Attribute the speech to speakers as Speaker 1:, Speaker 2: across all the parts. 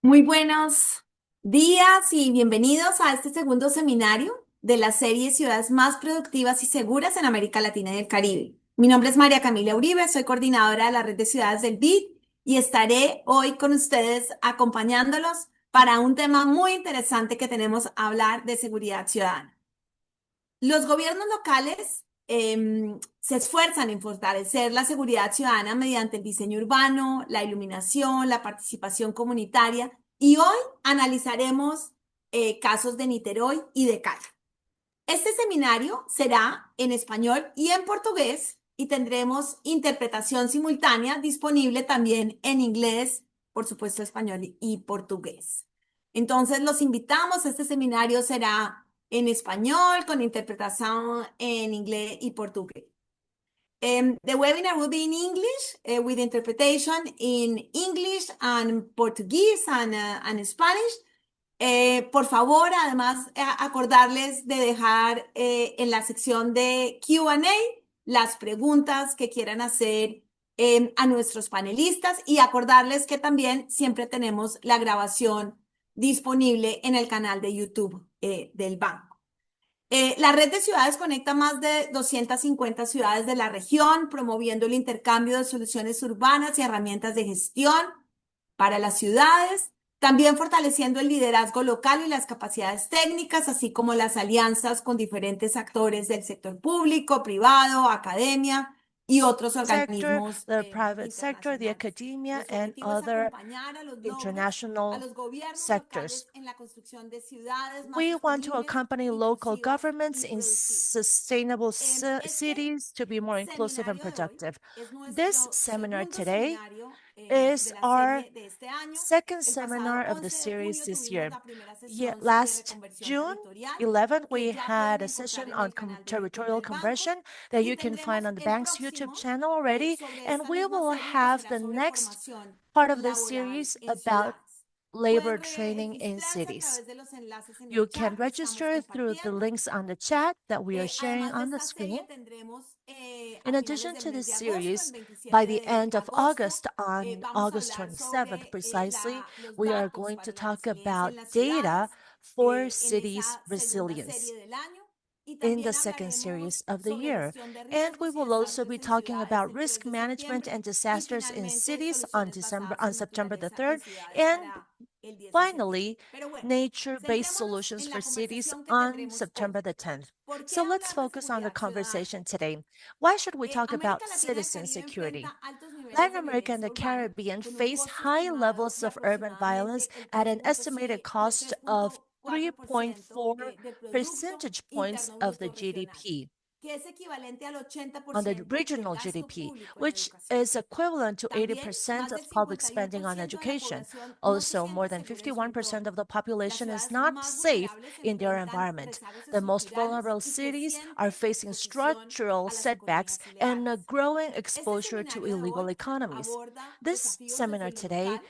Speaker 1: Muy buenos días y bienvenidos a este segundo seminario de la serie Ciudades más productivas y seguras en América Latina y el Caribe. Mi nombre es María Camila Uribe, soy coordinadora de la red de ciudades del BID y estaré hoy con ustedes acompañándolos para un tema muy interesante que tenemos a hablar de seguridad ciudadana. Los gobiernos locales se esfuerzan en fortalecer la seguridad ciudadana mediante el diseño urbano, la iluminación, la participación comunitaria y hoy analizaremos casos de Niterói y de Cali. Este seminario será en español y en portugués y tendremos interpretación simultánea disponible también en inglés, por supuesto español y portugués. Entonces los invitamos, este seminario será en español con interpretación en inglés y portugués. The webinar will be in English with interpretation in English and Portuguese and Spanish. Por favor, además, acordarles de dejar en la sección de Q&A las preguntas que quieran hacer a nuestros panelistas y acordarles que también siempre tenemos la grabación disponible en el canal de YouTube del banco. La red de ciudades conecta más de 250 ciudades de la región, promoviendo el intercambio de soluciones urbanas y herramientas de gestión para las ciudades, también fortaleciendo el liderazgo local y las capacidades técnicas, así como las alianzas con diferentes actores del sector público, privado, academia y otros
Speaker 2: sector,
Speaker 1: organismos
Speaker 2: the private sector, the
Speaker 1: internacionales.
Speaker 2: academia,
Speaker 1: Nuestro
Speaker 2: and
Speaker 1: objetivo es
Speaker 2: other
Speaker 1: acompañar a los logros, a
Speaker 2: international
Speaker 1: los gobiernos
Speaker 2: sectors.
Speaker 1: locales en la construcción de ciudades más
Speaker 2: We want to
Speaker 1: sostenibles,
Speaker 2: accompany local
Speaker 1: inclusivas
Speaker 2: governments
Speaker 1: y
Speaker 2: in
Speaker 1: productivas.
Speaker 2: sustainable
Speaker 1: Este
Speaker 2: cities to be more inclusive and
Speaker 1: seminario de hoy
Speaker 2: productive.
Speaker 1: es
Speaker 2: This
Speaker 1: nuestro
Speaker 2: seminar
Speaker 1: segundo
Speaker 2: today
Speaker 1: seminario de
Speaker 2: is
Speaker 1: la
Speaker 2: our
Speaker 1: serie de este año.
Speaker 2: second
Speaker 1: El
Speaker 2: seminar
Speaker 1: pasado
Speaker 2: of the
Speaker 1: 11 de
Speaker 2: series
Speaker 1: junio
Speaker 2: this
Speaker 1: tuvimos
Speaker 2: year.
Speaker 1: la primera
Speaker 2: Yeah,
Speaker 1: sesión sobre
Speaker 2: last
Speaker 1: reconversión
Speaker 2: June
Speaker 1: territorial
Speaker 2: 11th,
Speaker 1: que
Speaker 2: we
Speaker 1: ya pueden
Speaker 2: had a
Speaker 1: encontrar
Speaker 2: session
Speaker 1: en
Speaker 2: on
Speaker 1: el canal de YouTube
Speaker 2: territorial
Speaker 1: del banco
Speaker 2: conversion that
Speaker 1: y
Speaker 2: you can find
Speaker 1: tendremos
Speaker 2: on the
Speaker 1: el
Speaker 2: bank's YouTube
Speaker 1: próximo
Speaker 2: channel already.
Speaker 1: sobre
Speaker 2: And
Speaker 1: esta
Speaker 2: we
Speaker 1: misma
Speaker 2: will
Speaker 1: serie que
Speaker 2: have
Speaker 1: será
Speaker 2: the
Speaker 1: sobre
Speaker 2: next
Speaker 1: formación
Speaker 2: part of the
Speaker 1: laboral
Speaker 2: series
Speaker 1: en
Speaker 2: about
Speaker 1: ciudades.
Speaker 2: labor
Speaker 1: Pueden
Speaker 2: training in
Speaker 1: registrarse a
Speaker 2: cities.
Speaker 1: través de los enlaces en
Speaker 2: You
Speaker 1: el
Speaker 2: can
Speaker 1: chat que estamos
Speaker 2: register through the
Speaker 1: compartiendo.
Speaker 2: links on the chat that we are sharing
Speaker 1: Además de
Speaker 2: on the
Speaker 1: esta
Speaker 2: screen.
Speaker 1: serie tendremos
Speaker 2: In
Speaker 1: a finales
Speaker 2: addition
Speaker 1: del
Speaker 2: to
Speaker 1: mes
Speaker 2: this
Speaker 1: de agosto, el
Speaker 2: series,
Speaker 1: 27
Speaker 2: by the
Speaker 1: de
Speaker 2: end of
Speaker 1: agosto,
Speaker 2: August, on
Speaker 1: vamos a
Speaker 2: August
Speaker 1: hablar
Speaker 2: 27th
Speaker 1: sobre
Speaker 2: precisely,
Speaker 1: los
Speaker 2: we are
Speaker 1: datos
Speaker 2: going to
Speaker 1: para la
Speaker 2: talk
Speaker 1: resiliencia
Speaker 2: about
Speaker 1: en las
Speaker 2: data
Speaker 1: ciudades
Speaker 2: for
Speaker 1: en
Speaker 2: cities'
Speaker 1: esa segunda
Speaker 2: resilience
Speaker 1: serie del año. Y
Speaker 2: in the
Speaker 1: también
Speaker 2: second series
Speaker 1: hablaremos
Speaker 2: of the
Speaker 1: sobre
Speaker 2: year.
Speaker 1: gestión de
Speaker 2: And we
Speaker 1: riesgos y
Speaker 2: will also be
Speaker 1: desastres en
Speaker 2: talking
Speaker 1: ciudades
Speaker 2: about
Speaker 1: el 3
Speaker 2: risk
Speaker 1: de
Speaker 2: management
Speaker 1: septiembre.
Speaker 2: and
Speaker 1: Y
Speaker 2: disasters in
Speaker 1: finalmente,
Speaker 2: cities on
Speaker 1: soluciones basadas en
Speaker 2: September the
Speaker 1: naturaleza en
Speaker 2: 3rd.
Speaker 1: ciudades
Speaker 2: And
Speaker 1: para el 10 de septiembre.
Speaker 2: finally,
Speaker 1: Pero bueno,
Speaker 2: nature-based
Speaker 1: centrémonos
Speaker 2: solutions
Speaker 1: en
Speaker 2: for
Speaker 1: la
Speaker 2: cities
Speaker 1: conversación que
Speaker 2: on
Speaker 1: tendremos hoy.
Speaker 2: September the 10th.
Speaker 1: ¿Por qué
Speaker 2: So let's
Speaker 1: hablar de
Speaker 2: focus on the
Speaker 1: seguridad ciudadana?
Speaker 2: conversation today. Why should we talk
Speaker 1: América
Speaker 2: about
Speaker 1: Latina y el
Speaker 2: citizen
Speaker 1: Caribe
Speaker 2: security?
Speaker 1: enfrenta altos niveles
Speaker 2: Latin
Speaker 1: de
Speaker 2: America and
Speaker 1: violencia
Speaker 2: the
Speaker 1: urbana
Speaker 2: Caribbean
Speaker 1: con un
Speaker 2: face
Speaker 1: costo
Speaker 2: high
Speaker 1: estimado
Speaker 2: levels
Speaker 1: de
Speaker 2: of urban violence
Speaker 1: aproximadamente el
Speaker 2: at an estimated cost of
Speaker 1: 3.4%
Speaker 2: 3.4
Speaker 1: del Producto
Speaker 2: percentage points
Speaker 1: Interno
Speaker 2: of the
Speaker 1: Bruto Regional,
Speaker 2: GDP,
Speaker 1: que es equivalente al
Speaker 2: on the
Speaker 1: 80% del
Speaker 2: regional
Speaker 1: gasto
Speaker 2: GDP,
Speaker 1: público en
Speaker 2: which
Speaker 1: educación.
Speaker 2: is equivalent to
Speaker 1: También,
Speaker 2: 80%
Speaker 1: más del
Speaker 2: of public spending on
Speaker 1: 51% de la
Speaker 2: education.
Speaker 1: población no se
Speaker 2: Also, more
Speaker 1: siente
Speaker 2: than
Speaker 1: segura en su
Speaker 2: 51% of
Speaker 1: entorno.
Speaker 2: the
Speaker 1: Las
Speaker 2: population is
Speaker 1: ciudades
Speaker 2: not
Speaker 1: más
Speaker 2: safe
Speaker 1: vulnerables
Speaker 2: in their
Speaker 1: enfrentan
Speaker 2: environment.
Speaker 1: rezagos
Speaker 2: The most
Speaker 1: estructurales
Speaker 2: vulnerable
Speaker 1: y
Speaker 2: cities are
Speaker 1: creciente
Speaker 2: facing
Speaker 1: exposición
Speaker 2: structural
Speaker 1: a las economías
Speaker 2: setbacks and a
Speaker 1: ilegales.
Speaker 2: growing
Speaker 1: Este
Speaker 2: exposure to
Speaker 1: seminario de hoy
Speaker 2: illegal economies.
Speaker 1: aborda
Speaker 2: This
Speaker 1: desafíos desde
Speaker 2: seminar
Speaker 1: lo
Speaker 2: today
Speaker 1: local,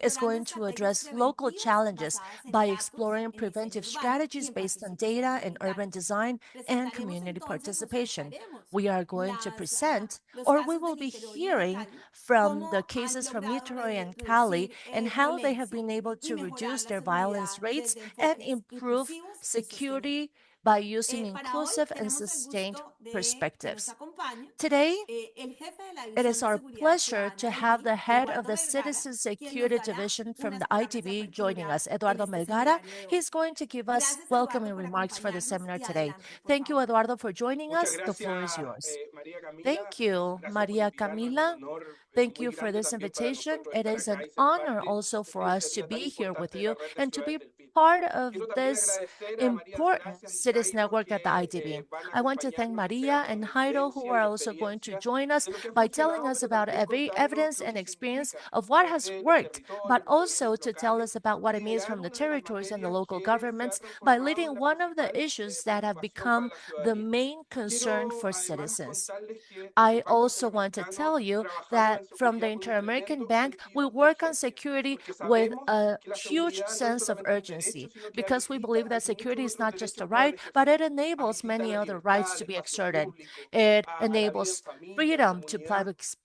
Speaker 2: is
Speaker 1: explorando
Speaker 2: going to
Speaker 1: estrategias
Speaker 2: address local
Speaker 1: preventivas
Speaker 2: challenges
Speaker 1: basadas en
Speaker 2: by
Speaker 1: datos,
Speaker 2: exploring
Speaker 1: en diseño
Speaker 2: preventive
Speaker 1: urbano y
Speaker 2: strategies
Speaker 1: en
Speaker 2: based on
Speaker 1: participación
Speaker 2: data in
Speaker 1: comunitaria.
Speaker 2: urban design and
Speaker 1: Presentaremos
Speaker 2: community
Speaker 1: entonces, o
Speaker 2: participation.
Speaker 1: escucharemos
Speaker 2: We are going to present,
Speaker 1: los
Speaker 2: or we
Speaker 1: casos de
Speaker 2: will be
Speaker 1: Niterói y de
Speaker 2: hearing
Speaker 1: Cali,
Speaker 2: from the
Speaker 1: cómo han
Speaker 2: cases from
Speaker 1: logrado
Speaker 2: Niteroi and Cali
Speaker 1: reducir
Speaker 2: and how they have
Speaker 1: violencia
Speaker 2: been able
Speaker 1: y
Speaker 2: to
Speaker 1: mejorar
Speaker 2: reduce
Speaker 1: la
Speaker 2: their violence
Speaker 1: seguridad
Speaker 2: rates
Speaker 1: desde
Speaker 2: and
Speaker 1: enfoques
Speaker 2: improve
Speaker 1: inclusivos y sostenibles.
Speaker 2: security by using
Speaker 1: Para hoy
Speaker 2: inclusive and
Speaker 1: tenemos el
Speaker 2: sustained
Speaker 1: gusto de que nos
Speaker 2: perspectives.
Speaker 1: acompañe
Speaker 2: Today,
Speaker 1: el jefe de la
Speaker 2: it
Speaker 1: División
Speaker 2: is
Speaker 1: de
Speaker 2: our
Speaker 1: Seguridad
Speaker 2: pleasure
Speaker 1: Ciudadana
Speaker 2: to
Speaker 1: del
Speaker 2: have
Speaker 1: BID,
Speaker 2: the head of
Speaker 1: Eduardo
Speaker 2: the
Speaker 1: Vergara,
Speaker 2: Citizen
Speaker 1: quien nos
Speaker 2: Security
Speaker 1: dará
Speaker 2: Division from
Speaker 1: unas
Speaker 2: the
Speaker 1: palabras de
Speaker 2: IDB joining
Speaker 1: apertura
Speaker 2: us,
Speaker 1: en
Speaker 2: Eduardo
Speaker 1: este
Speaker 2: Melgara.
Speaker 1: seminario de hoy.
Speaker 2: He's going to give us
Speaker 1: Gracias,
Speaker 2: welcoming
Speaker 1: Eduardo, por
Speaker 2: remarks for the
Speaker 1: acompañarnos
Speaker 2: seminar
Speaker 1: y
Speaker 2: today.
Speaker 1: adelante, por
Speaker 2: Thank you,
Speaker 1: favor.
Speaker 2: Eduardo, for joining
Speaker 3: Muchas
Speaker 2: us. The
Speaker 3: gracias,
Speaker 2: floor is yours.
Speaker 3: María Camila.
Speaker 2: Thank you,
Speaker 3: Gracias por
Speaker 2: Maria
Speaker 3: invitarnos. Es un
Speaker 2: Camila.
Speaker 3: honor
Speaker 2: Thank
Speaker 3: muy
Speaker 2: you for
Speaker 3: grande
Speaker 2: this
Speaker 3: también para
Speaker 2: invitation.
Speaker 3: nosotros
Speaker 2: It
Speaker 3: estar
Speaker 2: is
Speaker 3: acá
Speaker 2: an
Speaker 3: y ser
Speaker 2: honor
Speaker 3: parte
Speaker 2: also
Speaker 3: de
Speaker 2: for
Speaker 3: esta
Speaker 2: us to
Speaker 3: iniciativa tan
Speaker 2: be here with
Speaker 3: importante de la
Speaker 2: you
Speaker 3: Red de
Speaker 2: and to
Speaker 3: Ciudades
Speaker 2: be
Speaker 3: del PID.
Speaker 2: part of
Speaker 3: Quiero también
Speaker 2: this
Speaker 3: agradecer a María
Speaker 2: important
Speaker 3: Gracias y
Speaker 2: cities
Speaker 3: Jairo
Speaker 2: network at the
Speaker 3: que
Speaker 2: IDB.
Speaker 3: van a
Speaker 2: I want to thank
Speaker 3: acompañarnos en
Speaker 2: Maria
Speaker 3: temas
Speaker 2: and
Speaker 3: de
Speaker 2: Jairo, who
Speaker 3: evidencia
Speaker 2: are
Speaker 3: y
Speaker 2: also going to
Speaker 3: experiencia
Speaker 2: join us
Speaker 3: de lo que ha
Speaker 2: by telling
Speaker 3: funcionado,
Speaker 2: us
Speaker 3: pero
Speaker 2: about
Speaker 3: también contarnos
Speaker 2: evidence
Speaker 3: lo
Speaker 2: and
Speaker 3: que
Speaker 2: experience
Speaker 3: significa
Speaker 2: of what has
Speaker 3: desde los
Speaker 2: worked, but
Speaker 3: territorios, los
Speaker 2: also
Speaker 3: gobiernos
Speaker 2: to tell
Speaker 3: locales,
Speaker 2: us about what it means
Speaker 3: liderar
Speaker 2: from the
Speaker 3: una de las
Speaker 2: territories and the
Speaker 3: materias
Speaker 2: local
Speaker 3: que se ha
Speaker 2: governments by
Speaker 3: transformado en
Speaker 2: leading
Speaker 3: la
Speaker 2: one of the
Speaker 3: principal
Speaker 2: issues that have
Speaker 3: preocupación para
Speaker 2: become
Speaker 3: la
Speaker 2: the
Speaker 3: ciudadanía.
Speaker 2: main concern
Speaker 3: Quiero
Speaker 2: for
Speaker 3: además
Speaker 2: citizens.
Speaker 3: contarles que desde
Speaker 2: I
Speaker 3: el Banco
Speaker 2: also want to
Speaker 3: Interamericano
Speaker 2: tell you
Speaker 3: trabajamos
Speaker 2: that
Speaker 3: en
Speaker 2: from the
Speaker 3: seguridad con un
Speaker 2: Inter-American
Speaker 3: tremendo
Speaker 2: Bank, we
Speaker 3: sentido de
Speaker 2: work on
Speaker 3: urgencia,
Speaker 2: security
Speaker 3: porque
Speaker 2: with
Speaker 3: sabemos
Speaker 2: a
Speaker 3: que la
Speaker 2: huge
Speaker 3: seguridad no es
Speaker 2: sense of
Speaker 3: solamente un
Speaker 2: urgency urgency because we believe that security is not just a right, but it enables many other rights to be exerted. It enables freedom to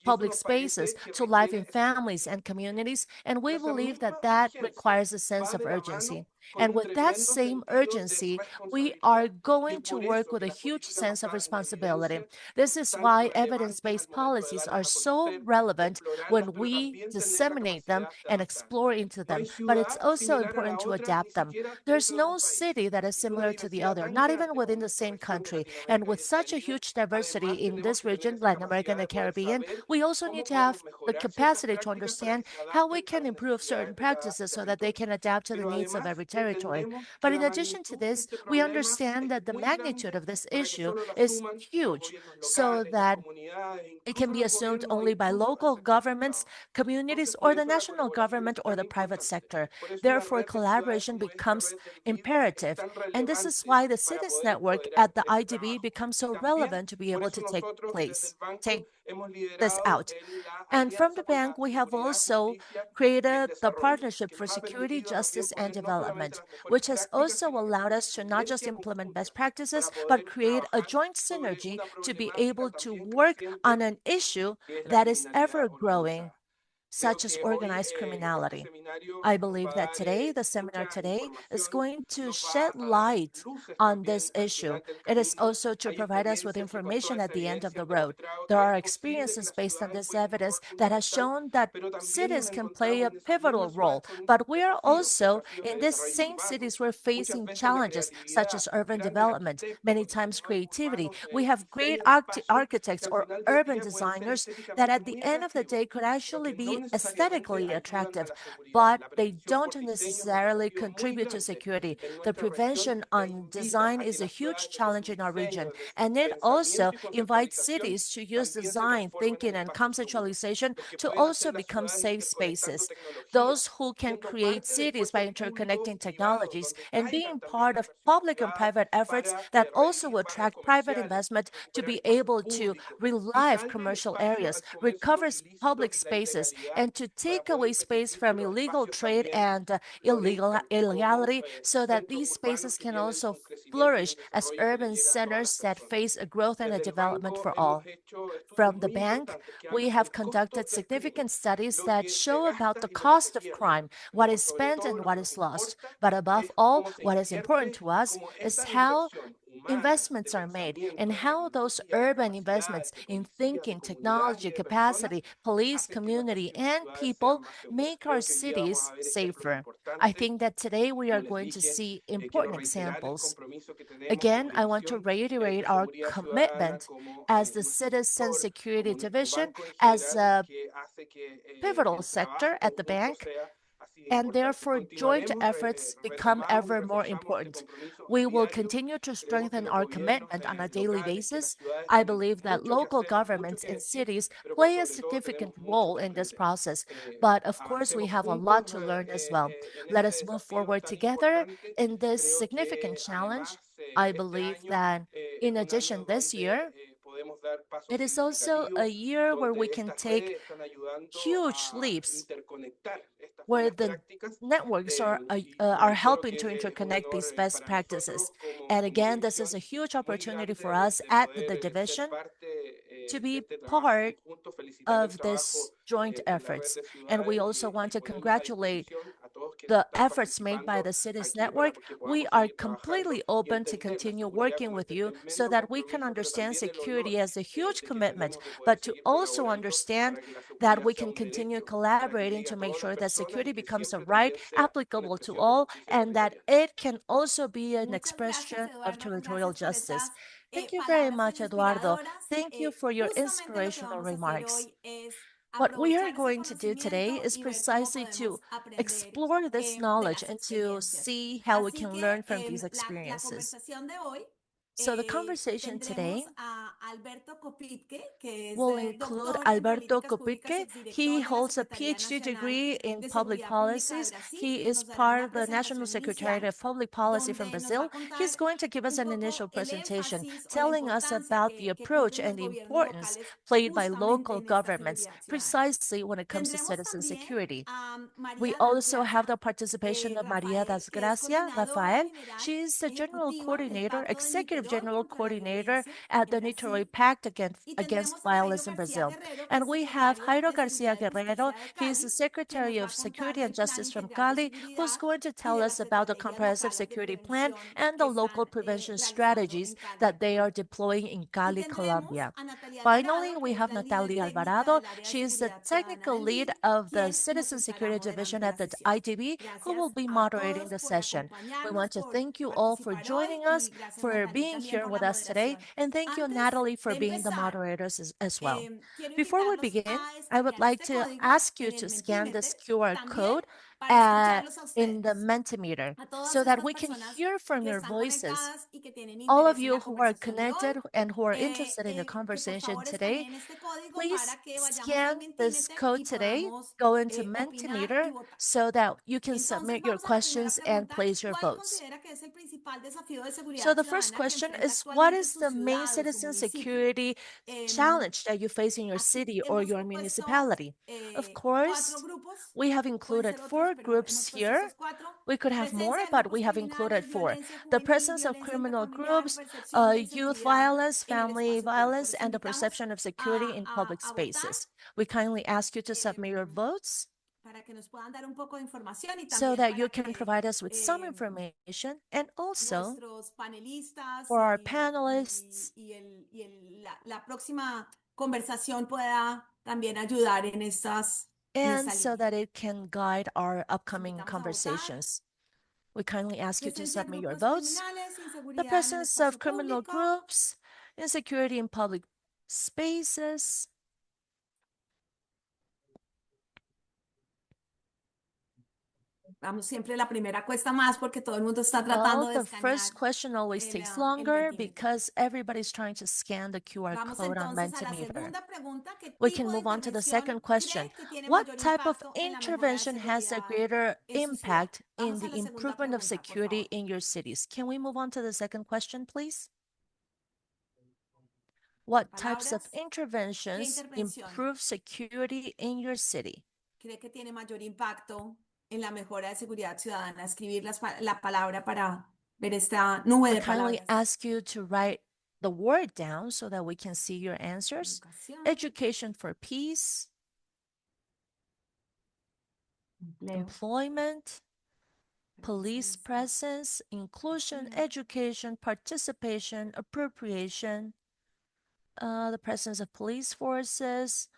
Speaker 2: public spaces, to life in families and communities, and we believe that that requires a sense of urgency. And with that same urgency, we are going to work with a huge sense of responsibility. This is why evidence-based policies are so relevant when we disseminate them and explore into them, but it's also important to adapt them. There's no city that is similar to the other, not even within the same country. And with such a huge diversity in this region, Latin America and the Caribbean, we also need to have the capacity to understand how we can improve certain practices so that they can adapt to the needs of every territory. But in addition to this, we understand that the magnitude of this issue is huge, so that it can be assumed only by local governments, communities, or the national government or the private sector. Therefore, collaboration becomes imperative. And this is why the Cities Network at the IDB becomes so relevant to be able to take this out. And from the bank, we have also created the Partnership for Security, Justice, and Development, which has also allowed us to not just implement best practices, but create a joint synergy to be able to work on an issue that is ever growing, such as organized criminality. I believe that today, the seminar today, is going to shed light on this issue. It is also to provide us with information at the end of the road. There are experiences based on this evidence that has shown that cities can play a pivotal role, but we are also in these same cities, we're facing challenges such as urban development, many times creativity. We have great architects or urban designers that at the end of the day could actually be aesthetically attractive, but they don't necessarily contribute to security. The prevention on design is a huge challenge in our region, and it also invites cities to use design, thinking, and conceptualization to also become safe spaces. Those who can create cities by interconnecting technologies and being part of public and private efforts that also attract private investment to be able to relive commercial areas, recover public spaces, and to take away space from illegal trade and illegality so that these spaces can also flourish as urban centers that face a growth and a development for all. From the bank, we have conducted significant studies that show about the cost of crime, what is spent and what is lost. But above all, what is important to us is how investments are made and how those urban investments in thinking, technology, capacity, police, community, and people make our cities safer. I think that today we are going to see important examples. Again, I want to reiterate our commitment as the Citizen Security Division, as a pivotal sector at the bank, and therefore joint efforts become ever more important. We will continue to strengthen our commitment on a daily basis. I believe that local governments in cities play a significant role in this process, but of course, we have a lot to learn as well. Let us move forward together in this significant challenge. I believe that in addition, this year, it is also a year where we can take huge leaps where the networks are helping to interconnect these best practices. And again, this is a huge opportunity for us at the division to be part of this joint efforts. And we also want to congratulate the efforts made by the Cities Network. We are completely open to continue working with you so that we can understand security as a huge commitment, but to also understand that we can continue collaborating to make sure that security becomes a right applicable to all and that it can also be an
Speaker 1: Muchas gracias,
Speaker 2: expression of
Speaker 1: Eduardo.
Speaker 2: territorial
Speaker 1: Gracias por
Speaker 2: justice.
Speaker 1: estas
Speaker 2: Thank you very
Speaker 1: palabras tan
Speaker 2: much, Eduardo.
Speaker 1: inspiradoras.
Speaker 2: Thank you for your
Speaker 1: Justamente lo que
Speaker 2: inspirational
Speaker 1: vamos a hacer
Speaker 2: remarks.
Speaker 1: hoy es
Speaker 2: What we are
Speaker 1: aprovechar ese
Speaker 2: going to do today
Speaker 1: conocimiento
Speaker 2: is
Speaker 1: y ver cómo
Speaker 2: precisely
Speaker 1: podemos
Speaker 2: to
Speaker 1: aprender
Speaker 2: explore this
Speaker 1: de
Speaker 2: knowledge
Speaker 1: las
Speaker 2: and to
Speaker 1: experiencias.
Speaker 2: see how we
Speaker 1: Así
Speaker 2: can
Speaker 1: que
Speaker 2: learn from these
Speaker 1: la
Speaker 2: experiences.
Speaker 1: conversación de hoy
Speaker 2: So the conversation
Speaker 1: Tendremos
Speaker 2: today
Speaker 1: a Alberto Copitque, que es
Speaker 2: will include
Speaker 1: doctor en
Speaker 2: Alberto
Speaker 1: políticas públicas y
Speaker 2: Copitque. He
Speaker 1: exdirector de la
Speaker 2: holds a
Speaker 1: Secretaría
Speaker 2: PhD
Speaker 1: Nacional
Speaker 2: degree in
Speaker 1: de
Speaker 2: public
Speaker 1: Seguridad Pública de
Speaker 2: policies.
Speaker 1: Brasil.
Speaker 2: He
Speaker 1: Nos
Speaker 2: is
Speaker 1: dará
Speaker 2: part
Speaker 1: una
Speaker 2: of the National
Speaker 1: presentación
Speaker 2: Secretariat
Speaker 1: inicial
Speaker 2: of Public Policy from
Speaker 1: donde nos va a
Speaker 2: Brazil. He's
Speaker 1: contar
Speaker 2: going to give us
Speaker 1: un
Speaker 2: an initial
Speaker 1: poco el
Speaker 2: presentation
Speaker 1: énfasis o la
Speaker 2: telling us
Speaker 1: importancia
Speaker 2: about the
Speaker 1: que
Speaker 2: approach
Speaker 1: cumplen
Speaker 2: and
Speaker 1: los
Speaker 2: the
Speaker 1: gobiernos
Speaker 2: importance
Speaker 1: locales
Speaker 2: played by
Speaker 1: justamente
Speaker 2: local
Speaker 1: en esta
Speaker 2: governments
Speaker 1: seguridad ciudadana.
Speaker 2: precisely when it comes to
Speaker 1: Tendremos
Speaker 2: citizen
Speaker 1: también
Speaker 2: security.
Speaker 1: a
Speaker 2: We
Speaker 1: María Das
Speaker 2: also
Speaker 1: Gracia,
Speaker 2: have the participation of Maria
Speaker 1: Rafael,
Speaker 2: das
Speaker 1: que es
Speaker 2: Gracia,
Speaker 1: coordinadora
Speaker 2: Rafael.
Speaker 1: general
Speaker 2: She is the general
Speaker 1: ejecutiva del
Speaker 2: coordinator,
Speaker 1: Pacto del
Speaker 2: executive
Speaker 1: Niterói
Speaker 2: general
Speaker 1: contra la
Speaker 2: coordinator
Speaker 1: violencia
Speaker 2: at
Speaker 1: en
Speaker 2: the Niteroi
Speaker 1: Brasil.
Speaker 2: Pact
Speaker 1: Y
Speaker 2: against
Speaker 1: tendremos a Jairo
Speaker 2: violence in
Speaker 1: García
Speaker 2: Brazil.
Speaker 1: Guerrero, que
Speaker 2: And
Speaker 1: es
Speaker 2: we have
Speaker 1: secretario
Speaker 2: Jairo
Speaker 1: de
Speaker 2: Garcia
Speaker 1: Seguridad y
Speaker 2: Guerrero.
Speaker 1: Justicia de
Speaker 2: He is
Speaker 1: Cali,
Speaker 2: the
Speaker 1: quien
Speaker 2: Secretary
Speaker 1: nos va
Speaker 2: of
Speaker 1: a contar
Speaker 2: Security and
Speaker 1: del Plan
Speaker 2: Justice from
Speaker 1: Integral de
Speaker 2: Cali, who's
Speaker 1: Seguridad
Speaker 2: going to
Speaker 1: y
Speaker 2: tell
Speaker 1: de
Speaker 2: us
Speaker 1: las
Speaker 2: about the
Speaker 1: estrategias
Speaker 2: comprehensive
Speaker 1: locales de
Speaker 2: security plan
Speaker 1: prevención
Speaker 2: and
Speaker 1: que
Speaker 2: the local
Speaker 1: están
Speaker 2: prevention
Speaker 1: realizando
Speaker 2: strategies
Speaker 1: en Cali
Speaker 2: that they are
Speaker 1: actualmente.
Speaker 2: deploying in
Speaker 1: Y
Speaker 2: Cali,
Speaker 1: tendremos
Speaker 2: Colombia.
Speaker 1: a Natalia
Speaker 2: Finally,
Speaker 1: Alvarado,
Speaker 2: we
Speaker 1: que es
Speaker 2: have
Speaker 1: la líder
Speaker 2: Natalia
Speaker 1: técnica
Speaker 2: Alvarado.
Speaker 1: del área de
Speaker 2: She is the
Speaker 1: seguridad ciudadana
Speaker 2: technical
Speaker 1: del
Speaker 2: lead
Speaker 1: MIN,
Speaker 2: of the
Speaker 1: quien nos
Speaker 2: Citizen
Speaker 1: estará
Speaker 2: Security
Speaker 1: moderando
Speaker 2: Division
Speaker 1: la
Speaker 2: at the
Speaker 1: sesión.
Speaker 2: IDB, who will
Speaker 1: Gracias
Speaker 2: be
Speaker 1: a
Speaker 2: moderating
Speaker 1: todos
Speaker 2: the
Speaker 1: por
Speaker 2: session. We want
Speaker 1: acompañarnos,
Speaker 2: to
Speaker 1: por
Speaker 2: thank you all for
Speaker 1: participar
Speaker 2: joining
Speaker 1: hoy
Speaker 2: us,
Speaker 1: y gracias
Speaker 2: for
Speaker 1: Natalie
Speaker 2: being
Speaker 1: también
Speaker 2: here
Speaker 1: por
Speaker 2: with
Speaker 1: la
Speaker 2: us today,
Speaker 1: moderación.
Speaker 2: and thank you,
Speaker 1: Antes
Speaker 2: Natalie,
Speaker 1: de
Speaker 2: for being the
Speaker 1: empezar,
Speaker 2: moderators as well.
Speaker 1: quiero
Speaker 2: Before we
Speaker 1: invitarlos
Speaker 2: begin,
Speaker 1: a
Speaker 2: I would
Speaker 1: escanear
Speaker 2: like
Speaker 1: este
Speaker 2: to
Speaker 1: código
Speaker 2: ask you
Speaker 1: en el
Speaker 2: to scan this
Speaker 1: Mentimeter,
Speaker 2: QR
Speaker 1: también
Speaker 2: code
Speaker 1: para escucharlos a
Speaker 2: in the
Speaker 1: ustedes,
Speaker 2: Mentimeter
Speaker 1: a todas
Speaker 2: so that
Speaker 1: estas
Speaker 2: we can
Speaker 1: personas
Speaker 2: hear from
Speaker 1: que
Speaker 2: your
Speaker 1: están
Speaker 2: voices.
Speaker 1: conectadas y que tienen
Speaker 2: All of
Speaker 1: interés en
Speaker 2: you
Speaker 1: la
Speaker 2: who are
Speaker 1: conversación de hoy,
Speaker 2: connected and who are interested in the
Speaker 1: que por
Speaker 2: conversation
Speaker 1: favor
Speaker 2: today,
Speaker 1: escaneen este código
Speaker 2: please
Speaker 1: para que vayamos al
Speaker 2: scan this
Speaker 1: Mentimeter
Speaker 2: code
Speaker 1: y
Speaker 2: today,
Speaker 1: podamos
Speaker 2: go into
Speaker 1: opinar y
Speaker 2: Mentimeter
Speaker 1: votar.
Speaker 2: so that you can
Speaker 1: Entonces
Speaker 2: submit your
Speaker 1: vamos a la primera
Speaker 2: questions and
Speaker 1: pregunta.
Speaker 2: place your
Speaker 1: ¿Cuál
Speaker 2: votes.
Speaker 1: considera que es el principal desafío de
Speaker 2: So
Speaker 1: seguridad
Speaker 2: the first
Speaker 1: ciudadana que
Speaker 2: question
Speaker 1: enfrenta
Speaker 2: is, what
Speaker 1: actualmente
Speaker 2: is
Speaker 1: su
Speaker 2: the main
Speaker 1: ciudad o su
Speaker 2: citizen
Speaker 1: municipio?
Speaker 2: security
Speaker 1: Em,
Speaker 2: challenge that you face in your
Speaker 1: Aquí
Speaker 2: city or
Speaker 1: hemos
Speaker 2: your
Speaker 1: puesto
Speaker 2: municipality? Of
Speaker 1: cuatro
Speaker 2: course,
Speaker 1: grupos,
Speaker 2: we have
Speaker 1: pueden
Speaker 2: included
Speaker 1: ser otros,
Speaker 2: four
Speaker 1: pero
Speaker 2: groups
Speaker 1: hemos puesto
Speaker 2: here.
Speaker 1: estos cuatro.
Speaker 2: We could have
Speaker 1: Presencia
Speaker 2: more,
Speaker 1: de
Speaker 2: but
Speaker 1: grupos
Speaker 2: we have included
Speaker 1: criminales,
Speaker 2: four.
Speaker 1: violencia
Speaker 2: The
Speaker 1: juvenil,
Speaker 2: presence of
Speaker 1: violencia
Speaker 2: criminal
Speaker 1: intrafamiliar,
Speaker 2: groups,
Speaker 1: percepción de
Speaker 2: youth
Speaker 1: inseguridad
Speaker 2: violence,
Speaker 1: en el
Speaker 2: family
Speaker 1: espacio público.
Speaker 2: violence,
Speaker 1: Les
Speaker 2: and the
Speaker 1: invitamos
Speaker 2: perception of security in public
Speaker 1: a votar
Speaker 2: spaces. We kindly ask you to submit your
Speaker 1: em,
Speaker 2: votes
Speaker 1: para que nos puedan dar un poco de información y
Speaker 2: so
Speaker 1: también
Speaker 2: that you
Speaker 1: para
Speaker 2: can
Speaker 1: que
Speaker 2: provide us with some
Speaker 1: em,
Speaker 2: information, and also
Speaker 1: nuestros panelistas
Speaker 2: for our panelists
Speaker 1: la próxima conversación pueda también ayudar en
Speaker 2: and
Speaker 1: esta
Speaker 2: so
Speaker 1: línea.
Speaker 2: that it can guide our
Speaker 1: Les
Speaker 2: upcoming
Speaker 1: invitamos a votar.
Speaker 2: conversations. We kindly ask you to
Speaker 1: Presencia de
Speaker 2: submit your
Speaker 1: grupos
Speaker 2: votes.
Speaker 1: criminales,
Speaker 2: The
Speaker 1: inseguridad en el
Speaker 2: presence of
Speaker 1: espacio
Speaker 2: criminal
Speaker 1: público.
Speaker 2: groups, insecurity in public spaces.
Speaker 1: Vamos, siempre la primera cuesta más porque todo el mundo está tratando
Speaker 2: Well,
Speaker 1: de
Speaker 2: the
Speaker 1: escanear
Speaker 2: first question always takes
Speaker 1: el
Speaker 2: longer
Speaker 1: Mentimeter.
Speaker 2: because everybody's trying to scan the QR
Speaker 1: Vamos
Speaker 2: code on
Speaker 1: entonces a la
Speaker 2: Mentimeter.
Speaker 1: segunda pregunta. ¿Qué
Speaker 2: We can
Speaker 1: tipo de
Speaker 2: move on to the
Speaker 1: intervención
Speaker 2: second question.
Speaker 1: cree que tiene
Speaker 2: What
Speaker 1: mayor
Speaker 2: type of
Speaker 1: impacto en la mejora de
Speaker 2: intervention has a
Speaker 1: seguridad
Speaker 2: greater
Speaker 1: en su ciudad?
Speaker 2: impact in
Speaker 1: Vamos a
Speaker 2: the
Speaker 1: la segunda
Speaker 2: improvement of
Speaker 1: pregunta, por
Speaker 2: security
Speaker 1: favor.
Speaker 2: in your cities? Can we move on to the second question, please? What types of
Speaker 1: Palabras. ¿Qué
Speaker 2: interventions
Speaker 1: intervención
Speaker 2: improve security in your city?
Speaker 1: cree que tiene mayor impacto en la mejora de seguridad ciudadana? Escribir la palabra para ver esta nube
Speaker 2: We
Speaker 1: de
Speaker 2: kindly
Speaker 1: palabras.
Speaker 2: ask you to write the word down so that we can see your answers.
Speaker 1: Educación,
Speaker 2: Education for peace,
Speaker 1: empleo,
Speaker 2: employment, police
Speaker 1: presencia,
Speaker 2: presence, inclusion,
Speaker 1: policía,
Speaker 2: education, participation, appropriation, the presence of police forces,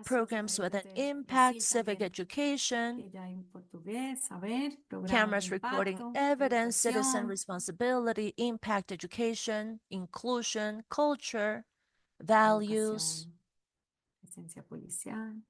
Speaker 2: programs with an
Speaker 1: de
Speaker 2: impact,
Speaker 1: Brasil
Speaker 2: civic
Speaker 1: también,
Speaker 2: education,
Speaker 1: que ya en portugués, saber, programas de
Speaker 2: cameras recording
Speaker 1: impacto,
Speaker 2: evidence, citizen
Speaker 1: educación,
Speaker 2: responsibility, impact education, inclusion, culture, values,
Speaker 1: educación, presencia policial.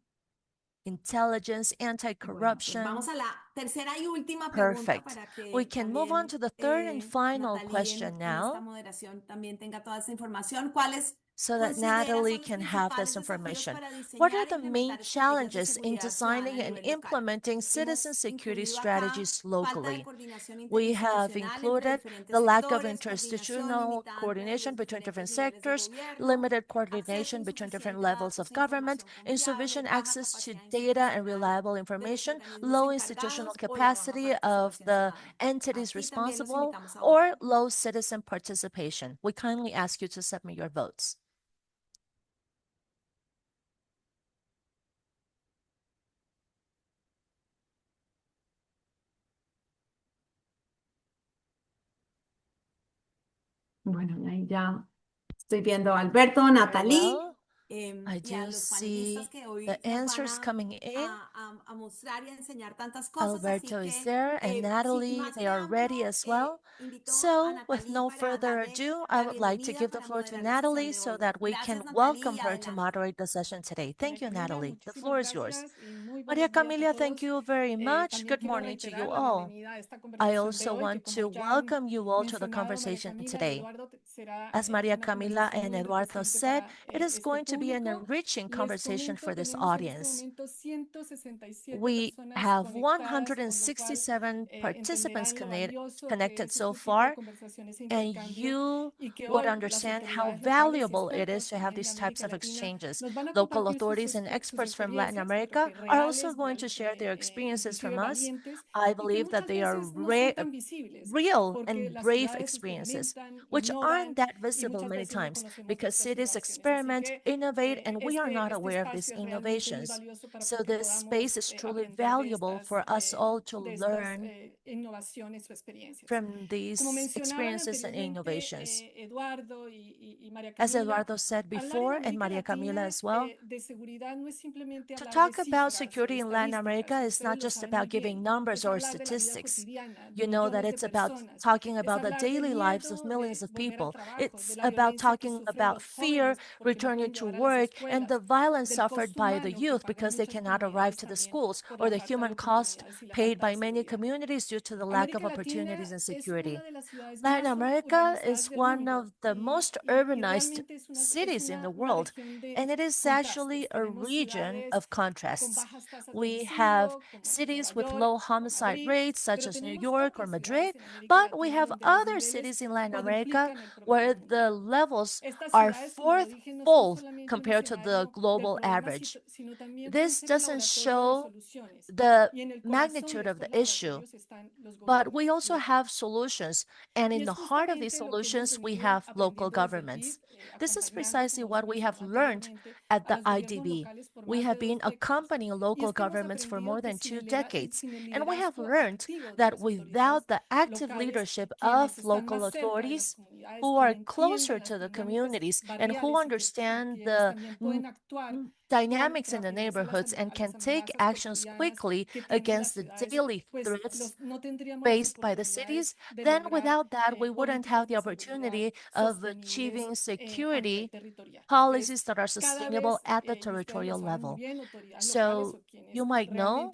Speaker 2: intelligence,
Speaker 1: Bueno, pues
Speaker 2: anti-corruption.
Speaker 1: vamos a la tercera y última pregunta
Speaker 2: Perfect.
Speaker 1: para
Speaker 2: We
Speaker 1: que
Speaker 2: can move on
Speaker 1: también
Speaker 2: to the third and final
Speaker 1: Natalie
Speaker 2: question
Speaker 1: en esta
Speaker 2: now
Speaker 1: moderación también tenga toda esa información. ¿Cuáles
Speaker 2: so that
Speaker 1: considera
Speaker 2: Natalie
Speaker 1: son los
Speaker 2: can have
Speaker 1: principales
Speaker 2: this
Speaker 1: desafíos
Speaker 2: information.
Speaker 1: para
Speaker 2: What are
Speaker 1: diseñar e
Speaker 2: the main
Speaker 1: implementar estrategias de
Speaker 2: challenges in
Speaker 1: seguridad ciudadana
Speaker 2: designing
Speaker 1: a
Speaker 2: and
Speaker 1: nivel local?
Speaker 2: implementing citizen
Speaker 1: Hemos
Speaker 2: security
Speaker 1: incluido acá
Speaker 2: strategies
Speaker 1: falta de
Speaker 2: locally?
Speaker 1: coordinación
Speaker 2: We have
Speaker 1: interinstitucional entre
Speaker 2: included the
Speaker 1: diferentes
Speaker 2: lack of
Speaker 1: sectores, coordinación
Speaker 2: interinstitutional
Speaker 1: limitante de
Speaker 2: coordination
Speaker 1: los
Speaker 2: between
Speaker 1: diferentes
Speaker 2: different
Speaker 1: niveles de
Speaker 2: sectors,
Speaker 1: gobierno,
Speaker 2: limited
Speaker 1: acceso
Speaker 2: coordination between different
Speaker 1: insuficiente a
Speaker 2: levels
Speaker 1: datos
Speaker 2: of
Speaker 1: e
Speaker 2: government,
Speaker 1: información confiable,
Speaker 2: insufficient
Speaker 1: baja
Speaker 2: access to
Speaker 1: capacidad
Speaker 2: data and
Speaker 1: institucional
Speaker 2: reliable
Speaker 1: de los
Speaker 2: information,
Speaker 1: organismos
Speaker 2: low institutional
Speaker 1: encargados o la baja
Speaker 2: capacity of
Speaker 1: participación
Speaker 2: the
Speaker 1: ciudadana.
Speaker 2: entities
Speaker 1: Aquí también los
Speaker 2: responsible,
Speaker 1: invitamos a
Speaker 2: or
Speaker 1: votar.
Speaker 2: low citizen participation. We kindly ask you to submit your votes.
Speaker 1: Bueno, ahí ya estoy viendo a Alberto, Natalie
Speaker 2: Well, I
Speaker 1: y a
Speaker 2: do
Speaker 1: los panelistas
Speaker 2: see
Speaker 1: que hoy
Speaker 2: the
Speaker 1: nos van
Speaker 2: answers coming in.
Speaker 1: a mostrar y a enseñar tantas cosas. Así
Speaker 2: Alberto is
Speaker 1: que,
Speaker 2: there and
Speaker 1: sin
Speaker 2: Natalie,
Speaker 1: más
Speaker 2: they are ready
Speaker 1: preámbulo,
Speaker 2: as well. So, with no further ado, I would like to give the floor to Natalie so that we can welcome her to moderate the session today. Thank you, Natalie. The floor is yours. Maria Camila, thank you very much. Good morning to you all. I also want to welcome you all to the conversation today. As Maria Camila and Eduardo said, it is going to be an enriching conversation for this audience. We have 167 participants connected so far, and you would understand how valuable it is to have these types of exchanges. Local authorities and experts from Latin America are also going to share their experiences from us. I believe that they are real and brave experiences, which aren't that visible many times because cities experiment, innovate, and we are not aware of these innovations. So this space is truly valuable for us all to learn from these experiences and innovations. As Eduardo said before, and Maria Camila as well, to talk about security in Latin America is not just about giving numbers or statistics. You know that it's about talking about the daily lives of millions of people. It's about talking about fear, returning to work, and the violence suffered by the youth because they cannot arrive to the schools, or the human cost paid by many communities due to the lack of opportunities and security. Latin America is one of the most urbanized cities in the world, and it is actually a region of contrasts. We have cities with low homicide rates, such as New York or Madrid, but we have other cities in Latin America where the levels are fourfold compared to the global average. This doesn't show the magnitude of the issue, but we also have solutions, and in the heart of these solutions, we have local governments. This is precisely what we have learned at the IDB. We have been accompanying local governments for more than 2 decades, and we have learned that without the active leadership of local authorities, who are closer to the communities and who understand the dynamics in the neighborhoods and can take actions quickly against the daily threats faced by the cities, then without that, we wouldn't have the opportunity of achieving security policies that are sustainable at the territorial level. So you might know,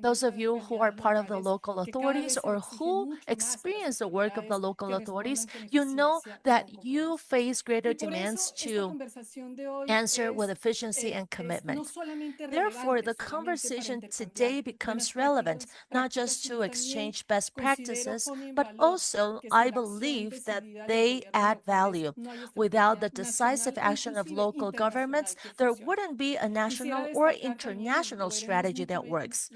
Speaker 2: those of you who are part of the local authorities or who experience the work of the local authorities, you know that you face greater demands to answer with efficiency and commitment. Therefore, the conversation today becomes relevant, not just to exchange best practices, but also, I believe that they add value. Without the decisive action of local governments, there wouldn't be a national or international strategy that works.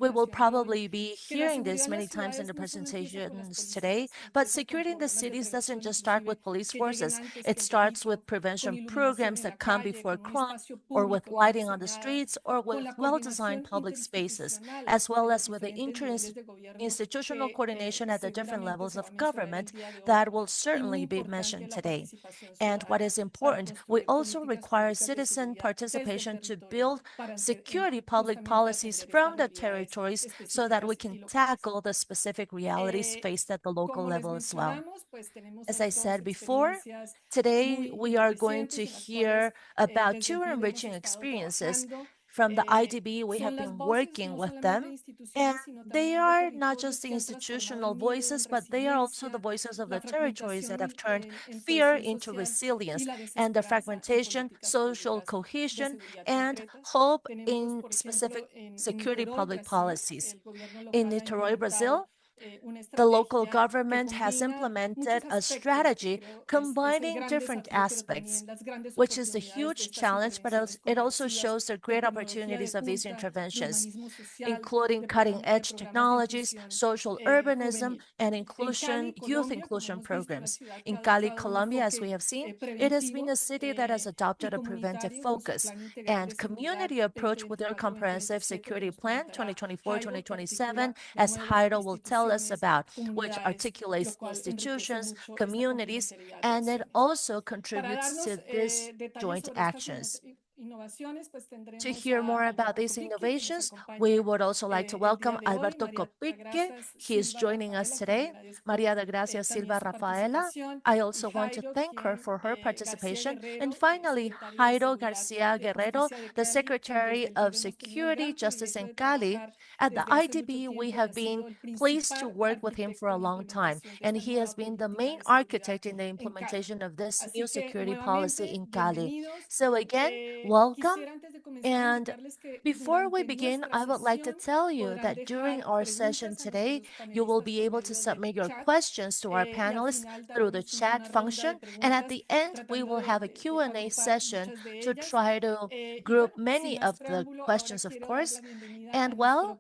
Speaker 2: We will probably be hearing this many times in the presentations today, but security in the cities doesn't just start with police forces. It starts with prevention programs that come before crime, or with lighting on the streets, or with well-designed public spaces, as well as with the institutional coordination at the different levels of government that will certainly be mentioned today. And what is important, we also require citizen participation to build security public policies from the territories so that we can tackle the specific realities faced at the local level as well. As I said before, today we are going to hear about two enriching experiences from the IDB. We have been working with them, and they are not just the institutional voices, but they are also the voices of the territories that have turned fear into resilience, and the fragmentation, social cohesion, and hope in specific security public policies. In Niterói, Brazil, the local government has implemented a strategy combining different aspects, which is a huge challenge, but it also shows the great opportunities of these interventions, including cutting-edge technologies, social urbanism, and youth inclusion programs. In Cali, Colombia, as we have seen, it has been a city that has adopted a preventive focus and community approach with their comprehensive security plan 2024-2027, as Jairo will tell us about, which articulates institutions, communities, and it also contributes to these joint actions. To hear more about these innovations, we would also like to welcome Alberto Copique. He is joining us today. Maria de Gracia Silva Rafaela. I also want to thank her for her participation. And finally, Jairo Garcia Guerrero, the Secretary of Security, Justice, and Cali. At the IDB, we have been pleased to work with him for a long time, and he has been the main architect in the implementation of this new security policy in Cali. So again, welcome. And before we begin, I would like to tell you that during our session today, you will be able to submit your questions to our panelists through the chat function. And at the end, we will have a Q&A session to try to group many of the questions, of course. And well,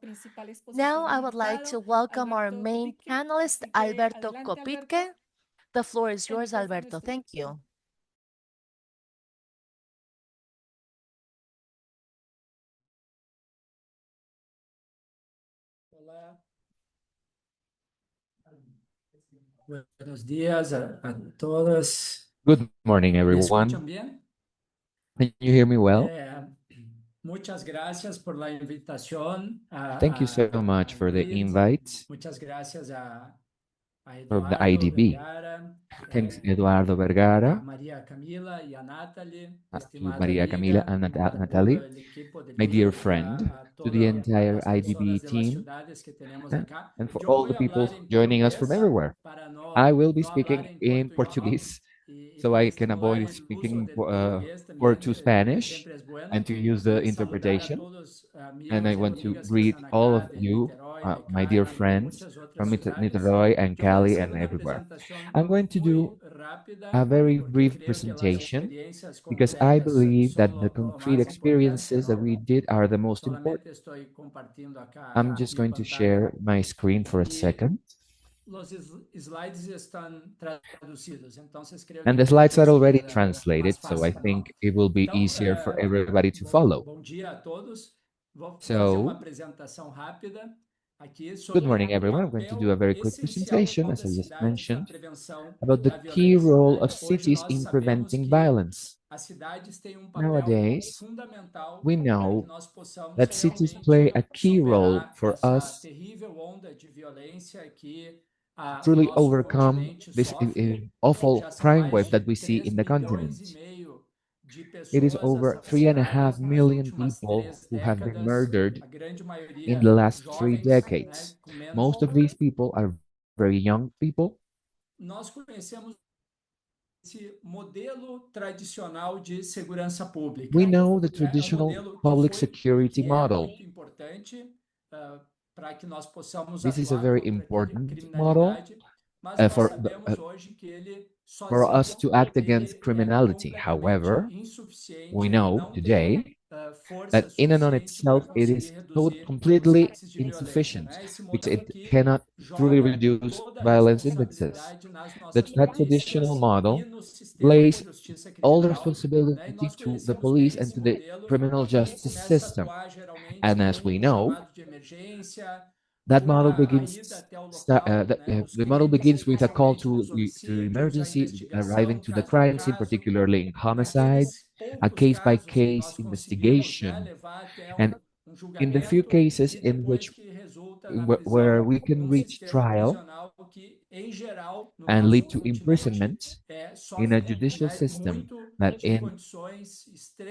Speaker 2: now I would like to welcome our main panelist, Alberto Copitque. The floor is yours, Alberto. Thank you.
Speaker 4: Buenos días a todos.
Speaker 5: Good morning,
Speaker 4: ¿Me
Speaker 5: everyone.
Speaker 4: escuchan bien?
Speaker 5: Can you hear me well?
Speaker 4: Muchas gracias por la invitación
Speaker 5: Thank you so much for the
Speaker 4: Luis.
Speaker 5: invite
Speaker 4: Muchas gracias a
Speaker 5: from the
Speaker 4: Eduardo
Speaker 5: IDB.
Speaker 4: Vergara,
Speaker 5: Thanks, Eduardo Vergara,
Speaker 4: a María Camila y a Natalie,
Speaker 5: to
Speaker 4: estimada
Speaker 5: Maria Camila
Speaker 4: amiga,
Speaker 5: and
Speaker 4: a todo
Speaker 5: Natalie,
Speaker 4: el equipo de
Speaker 5: my dear
Speaker 4: PIB,
Speaker 5: friend,
Speaker 4: a
Speaker 5: to the
Speaker 4: todas
Speaker 5: entire
Speaker 4: las
Speaker 5: IDB
Speaker 4: personas de las
Speaker 5: team,
Speaker 4: ciudades que tenemos
Speaker 5: eh,
Speaker 4: acá.
Speaker 5: and for
Speaker 4: Yo
Speaker 5: all
Speaker 4: voy
Speaker 5: the
Speaker 4: a
Speaker 5: people
Speaker 4: hablar en
Speaker 5: joining us from
Speaker 4: portugués
Speaker 5: everywhere.
Speaker 4: para
Speaker 5: I will be
Speaker 4: no hablar
Speaker 5: speaking
Speaker 4: en
Speaker 5: in
Speaker 4: portuñol.
Speaker 5: Portuguese,
Speaker 4: Y
Speaker 5: so
Speaker 4: para
Speaker 5: I can
Speaker 4: estimular
Speaker 5: avoid
Speaker 4: el uso
Speaker 5: speaking
Speaker 4: del portugués también,
Speaker 5: to Spanish
Speaker 4: siempre es bueno.
Speaker 5: and to use the
Speaker 4: Y saludar a
Speaker 5: interpretation.
Speaker 4: todos
Speaker 5: And I
Speaker 4: amigos y
Speaker 5: want to
Speaker 4: amigas que
Speaker 5: greet
Speaker 4: están
Speaker 5: all of
Speaker 4: acá de
Speaker 5: you,
Speaker 4: Niterói, de
Speaker 5: my dear
Speaker 4: Cali, de
Speaker 5: friends
Speaker 4: muchas otras
Speaker 5: from
Speaker 4: ciudades.
Speaker 5: Niterói and
Speaker 4: Yo voy a
Speaker 5: Cali
Speaker 4: hacer
Speaker 5: and
Speaker 4: una
Speaker 5: everywhere.
Speaker 4: presentación
Speaker 5: I'm going to
Speaker 4: muy
Speaker 5: do a
Speaker 4: rápida
Speaker 5: very
Speaker 4: porque
Speaker 5: brief
Speaker 4: creo que las
Speaker 5: presentation
Speaker 4: experiencias
Speaker 5: because I
Speaker 4: concretas
Speaker 5: believe
Speaker 4: son
Speaker 5: that the
Speaker 4: lo
Speaker 5: concrete
Speaker 4: más importante,
Speaker 5: experiences that
Speaker 4: ¿no?
Speaker 5: we did are the most
Speaker 4: Solamente
Speaker 5: important.
Speaker 4: estoy compartiendo
Speaker 5: I'm
Speaker 4: acá
Speaker 5: just
Speaker 4: mi
Speaker 5: going to
Speaker 4: pantalla
Speaker 5: share my screen for a
Speaker 4: y
Speaker 5: second.
Speaker 4: los slides están traducidos, entonces creo que
Speaker 5: And the
Speaker 4: para
Speaker 5: slides are
Speaker 4: todos
Speaker 5: already
Speaker 4: queda
Speaker 5: translated,
Speaker 4: más
Speaker 5: so I
Speaker 4: fácil, ¿no?
Speaker 5: think it will be
Speaker 4: Então,
Speaker 5: easier for everybody to follow.
Speaker 4: bom dia a todos. Vou fazer uma
Speaker 5: So,
Speaker 4: apresentação rápida aqui
Speaker 5: good
Speaker 4: sobre
Speaker 5: morning,
Speaker 4: o
Speaker 5: everyone. I'm going to do a
Speaker 4: papel
Speaker 5: very quick presentation,
Speaker 4: essencial
Speaker 5: as
Speaker 4: das
Speaker 5: I just
Speaker 4: cidades na
Speaker 5: mentioned,
Speaker 4: prevenção
Speaker 5: about the
Speaker 4: da
Speaker 5: key
Speaker 4: violência,
Speaker 5: role
Speaker 4: né?
Speaker 5: of
Speaker 4: Hoje
Speaker 5: cities
Speaker 4: nós
Speaker 5: in
Speaker 4: sabemos
Speaker 5: preventing
Speaker 4: que
Speaker 5: violence.
Speaker 4: as cidades têm papel
Speaker 5: Nowadays,
Speaker 4: fundamental
Speaker 5: we
Speaker 4: para que
Speaker 5: know
Speaker 4: nós possamos
Speaker 5: that cities play
Speaker 4: realmente
Speaker 5: a key role
Speaker 4: superar
Speaker 5: for
Speaker 4: essa
Speaker 5: us
Speaker 4: terrível onda de violência que
Speaker 5: to
Speaker 4: o
Speaker 5: truly
Speaker 4: nosso
Speaker 5: overcome
Speaker 4: continente
Speaker 5: this
Speaker 4: sofre. Já
Speaker 5: awful
Speaker 4: são
Speaker 5: crime
Speaker 4: mais
Speaker 5: wave
Speaker 4: de
Speaker 5: that we see
Speaker 4: 3
Speaker 5: in the
Speaker 4: milhões
Speaker 5: continent.
Speaker 4: e meio de
Speaker 5: It is
Speaker 4: pessoas
Speaker 5: over 3.5
Speaker 4: assassinadas nas
Speaker 5: million
Speaker 4: últimas
Speaker 5: people
Speaker 4: 3
Speaker 5: who have been
Speaker 4: décadas,
Speaker 5: murdered
Speaker 4: a grande
Speaker 5: in the
Speaker 4: maioria
Speaker 5: last three
Speaker 4: jovens, né,
Speaker 5: decades.
Speaker 4: com menos
Speaker 5: Most
Speaker 4: de...
Speaker 5: of these people are very young people.
Speaker 4: Nós conhecemos esse modelo tradicional de segurança pública,
Speaker 5: We know the
Speaker 4: né? É um
Speaker 5: traditional
Speaker 4: modelo que
Speaker 5: public
Speaker 4: foi e
Speaker 5: security
Speaker 4: que é
Speaker 5: model.
Speaker 4: muito importante para que nós possamos
Speaker 5: This is a
Speaker 4: atuar
Speaker 5: very
Speaker 4: contra a
Speaker 5: important model
Speaker 4: criminalidade, mas nós
Speaker 5: for,
Speaker 4: sabemos hoje que ele
Speaker 5: for us
Speaker 4: sozinho
Speaker 5: to act against
Speaker 4: ele é
Speaker 5: criminality.
Speaker 4: completamente
Speaker 5: However, we
Speaker 4: insuficiente e
Speaker 5: know
Speaker 4: não tem
Speaker 5: today
Speaker 4: força
Speaker 5: that in and on
Speaker 4: suficiente para
Speaker 5: itself it
Speaker 4: conseguir
Speaker 5: is
Speaker 4: reduzir os
Speaker 5: completely
Speaker 4: índices de violência,
Speaker 5: insufficient
Speaker 4: né? Esse
Speaker 5: because
Speaker 4: modelo
Speaker 5: it
Speaker 4: que
Speaker 5: cannot truly
Speaker 4: joga
Speaker 5: reduce
Speaker 4: toda a
Speaker 5: violence indexes.
Speaker 4: responsabilidade nas nossas
Speaker 5: That traditional
Speaker 4: polícias e
Speaker 5: model
Speaker 4: no sistema de
Speaker 5: lays
Speaker 4: justiça
Speaker 5: all the
Speaker 4: criminal, né? E
Speaker 5: responsibility
Speaker 4: nós
Speaker 5: to the
Speaker 4: conhecemos
Speaker 5: police
Speaker 4: bem
Speaker 5: and
Speaker 4: esse
Speaker 5: to the
Speaker 4: modelo
Speaker 5: criminal
Speaker 4: e ele
Speaker 5: justice
Speaker 4: começa a
Speaker 5: system.
Speaker 4: atuar geralmente
Speaker 5: And
Speaker 4: com
Speaker 5: as we
Speaker 4: um
Speaker 5: know,
Speaker 4: chamado de emergência,
Speaker 5: that
Speaker 4: com
Speaker 5: model
Speaker 4: a
Speaker 5: begins
Speaker 4: ida até o local, né? Os
Speaker 5: the model
Speaker 4: crimes,
Speaker 5: begins with a call
Speaker 4: especialmente nos
Speaker 5: to
Speaker 4: homicídios, a
Speaker 5: emergency, arriving
Speaker 4: investigação,
Speaker 5: to the
Speaker 4: caso a
Speaker 5: crime scene,
Speaker 4: caso,
Speaker 5: particularly in homicides,
Speaker 4: naqueles
Speaker 5: a
Speaker 4: poucos
Speaker 5: case by
Speaker 4: casos que
Speaker 5: case
Speaker 4: nós conseguimos, né,
Speaker 5: investigation,
Speaker 4: levar até
Speaker 5: and
Speaker 4: um
Speaker 5: in the few
Speaker 4: julgamento
Speaker 5: cases
Speaker 4: e
Speaker 5: in
Speaker 4: depois
Speaker 5: which
Speaker 4: que resulta na
Speaker 5: where
Speaker 4: prisão
Speaker 5: we can
Speaker 4: num
Speaker 5: reach
Speaker 4: sistema
Speaker 5: trial
Speaker 4: prisional que, em geral, no
Speaker 5: and lead
Speaker 4: nosso
Speaker 5: to
Speaker 4: continente,
Speaker 5: imprisonment in a
Speaker 4: sofre,
Speaker 5: judicial
Speaker 4: né,
Speaker 5: system
Speaker 4: muito
Speaker 5: that
Speaker 4: de
Speaker 5: in
Speaker 4: condições